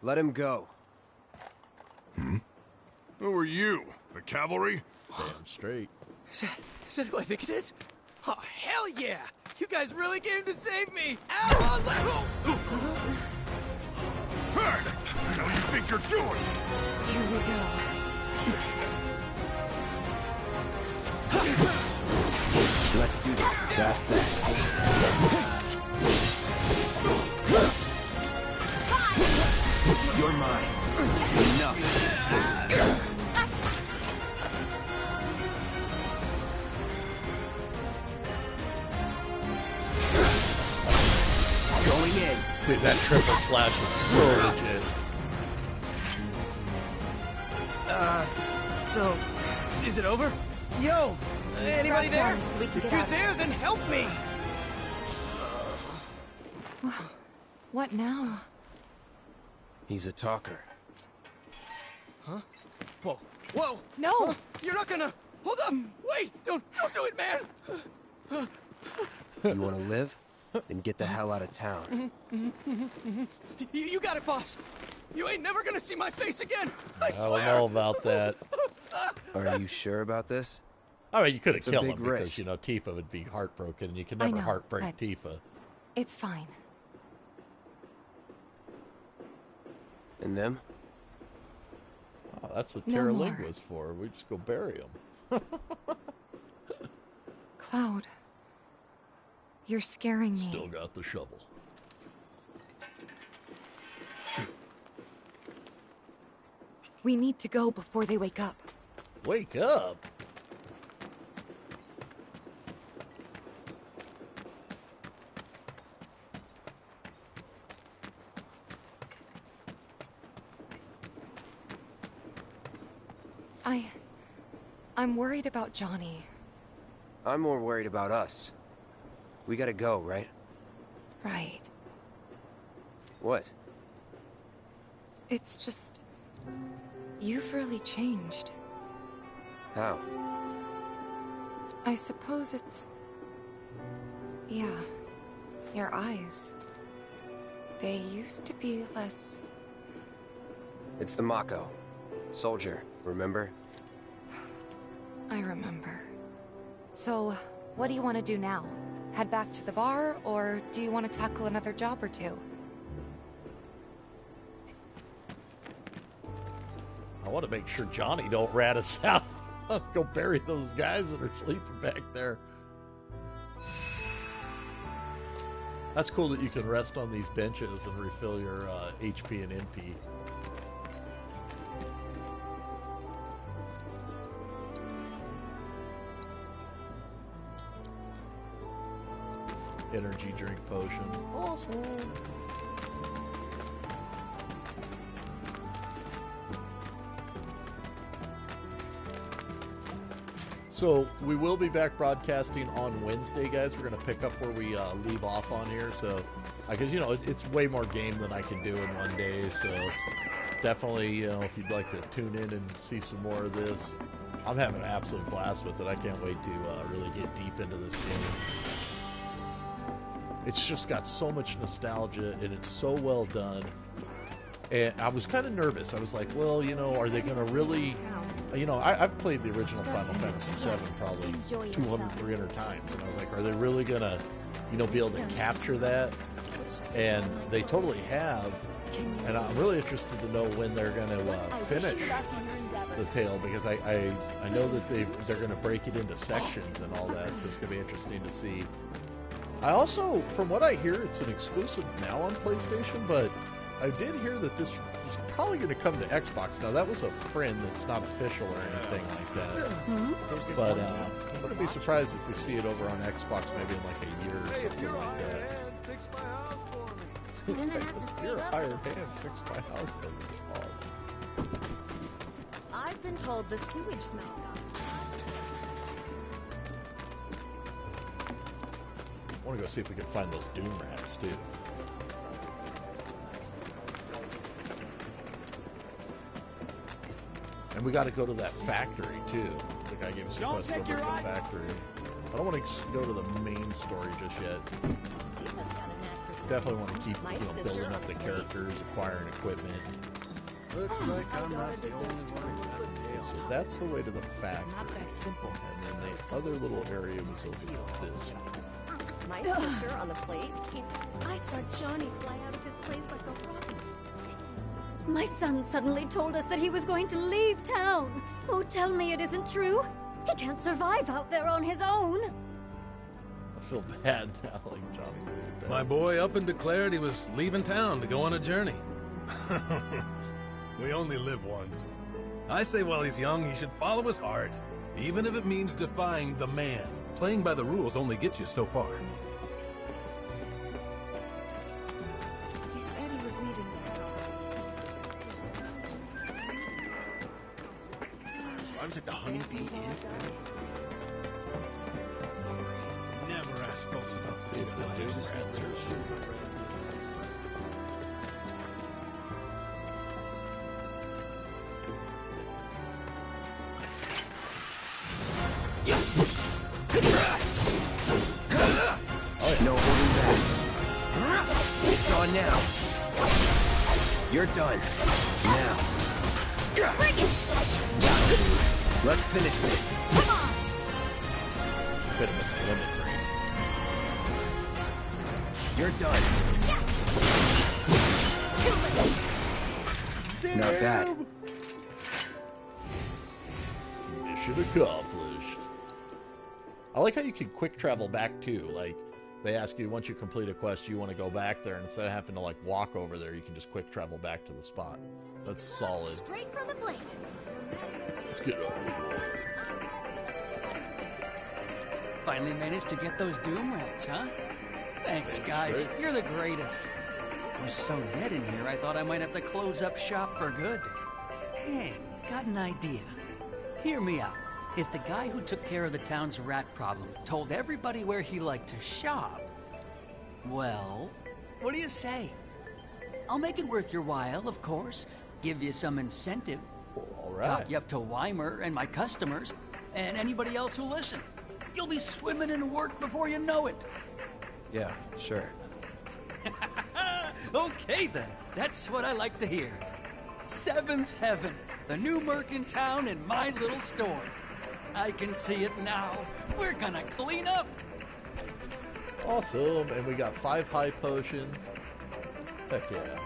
Let him go. Who are you? The cavalry? Damn straight. Is that who I think it is? Oh, hell yeah! You guys really came to save me! Ow! Let Hey! What do you think you're doing? Here we go. Let's do this. That's that. You're mine. Enough. Going in. Dude, that triple slash was so legit. So, is it over? Yo! Anybody there? So we can If get you're out. there, then help me! What now? He's a talker. Huh? Whoa. Whoa! No! Huh? You're not gonna... Hold up! Wait! Don't do it, man! You want to live? Then get the hell out of town. You got it, boss! You ain't never gonna see my face again! I I swear! don't know about that. Are you sure about this? I mean, you could have It's a killed big him because, risk. you know, Tifa would be heartbroken, and you can I never know, heartbreak but- Tifa. It's fine. And them? Oh, that's what No Terra more. Lingua's for. We just go bury him. Cloud. You're scaring me. Still got the shovel. We need to go before they wake up. Wake up? I'm worried about Johnny. I'm more worried about us. We gotta go, right? Right. What? It's just... You've really changed. How? I suppose it's... Yeah. Your eyes. They used to be less... It's the Mako. Soldier, remember? I remember. So, what do you want to do now? Head back to the bar, or do you want to tackle another job or two? I want to make sure Johnny don't rat us out. Go bury those guys that are sleeping back there. That's cool that you can rest on these benches and refill your HP and NP. Energy drink potion. Awesome. So we will be back broadcasting on Wednesday, guys. We're going to pick up where we leave off on here. So, because, you know, it's way more game than I can do in one day. So definitely, you know, if you'd like to tune in and see some more of this, I'm having an absolute blast with it. I can't wait to really get deep into this game. It's just got so much nostalgia, and it's so well done. And I was kind of nervous. I was like, well, you know, are they going to really... You know, I've played the original Final Fantasy VII probably 200, 300 times. And I was like, are they really going to, you know, be able to capture that? And they totally have. And I'm really interested to know when they're going to finish the tale, because I know that they're going to break it into sections and all that. So it's going to be interesting to see. I also, from what I hear, it's an exclusive now on PlayStation, but I did hear that this was probably going to come to Xbox. Now, that was a friend that's not official or anything like that. But I wouldn't be surprised if we see it over on Xbox maybe in like a year or something like that. You're a hired hand, fix my house for me. Awesome. I've been told the sewage smells got. I want to go see if we can find those Doom Rats, too. And we got to go to that factory too. The guy gave us a quest over to the factory. I don't want to go to the main story just yet. Definitely want to keep building up the characters, acquiring equipment. Looks like I'm not the only one. So that's the way to the factory. It's not that simple. And then the other little area was over this. My sister on the plate. I saw Johnny fly out of his place like a rocket. My son suddenly told us that he was going to leave town. Oh, tell me it isn't true. He can't survive out there on his own. I feel bad now, like Johnny's leaving town. My boy up and declared he was leaving town to go on a journey. We only live once. I say while he's young, he should follow his heart, even if it means defying the man. Playing by the rules only gets you so far. He said he was leaving town. So I was at the Honeybee Inn. Never ask folks about No holding back. It's on now. You're done. Now. Bring it! Let's finish this. Come on! Let's hit him with the limit break. You're done. Damn. Not bad. Mission accomplished. I like how you can quick travel back too. Like, they ask you, once you complete a quest, you want to go back there, and instead of having to like walk over there, you can just quick travel back to the spot. That's solid. Straight from the plate. Let's get it. Finally managed to get those doom rats, huh? Thanks, guys. You're the greatest. I was so dead in here, I thought I might have to close up shop for good. Hey, got an idea. Hear me out. If the guy who took care of the town's rat problem told everybody where he liked to shop, well, what do you say? I'll make it worth your while, of course. Give you some incentive. All right. Talk you up to Weimer and my customers, and anybody else who listen. You'll be swimming in work before you know it. Yeah, sure. Okay then, that's what I like to hear. Seventh Heaven, the new merc in town and my little store. I can see it now. We're gonna clean up. Awesome. And we got 5 high potions. Heck yeah.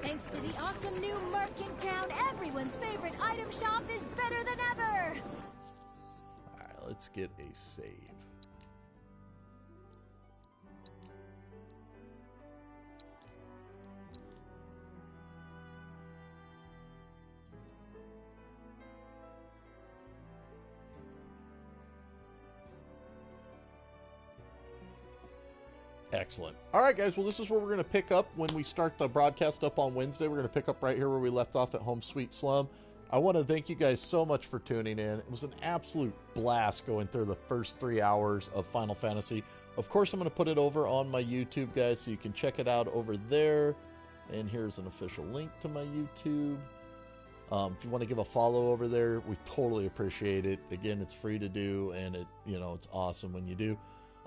Thanks to the awesome new Merc in town, everyone's favorite item shop is better than ever. Alright, let's get a save. Excellent. All right, guys. Well, this is where we're going to pick up when we start the broadcast up on Wednesday. We're going to pick up right here where we left off at Home Sweet Slum. I want to thank you guys so much for tuning in. It was an absolute blast going through the first 3 hours of Final Fantasy. Of course, I'm going to put it over on my YouTube, guys, so you can check it out over there. And here's an official link to my YouTube. If you want to give a follow over there, we totally appreciate it. Again, it's free to do, and it's awesome when you do.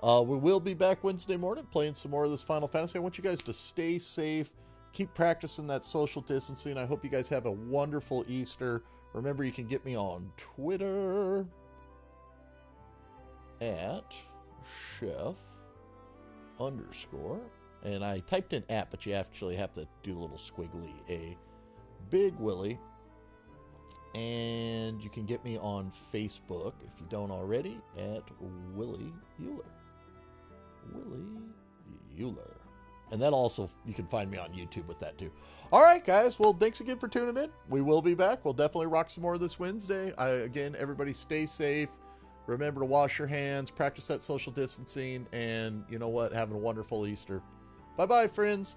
We will be back Wednesday morning playing some more of this Final Fantasy. I want you guys to stay safe, keep practicing that social distancing. I hope you guys have a wonderful Easter. Remember, you can get me on Twitter at chef_. And I typed in @ but you actually have to do a little squiggly, a Big Willie. And you can get me on Facebook, if you don't already, at Willie Euler. Willie Euler. And then also, you can find me on YouTube with that too. All right, guys. Well, thanks again for tuning in. We will be back. We'll definitely rock some more this Wednesday. Again, everybody stay safe. Remember to wash your hands, practice that social distancing, and you know what? Have a wonderful Easter. Bye-bye, friends.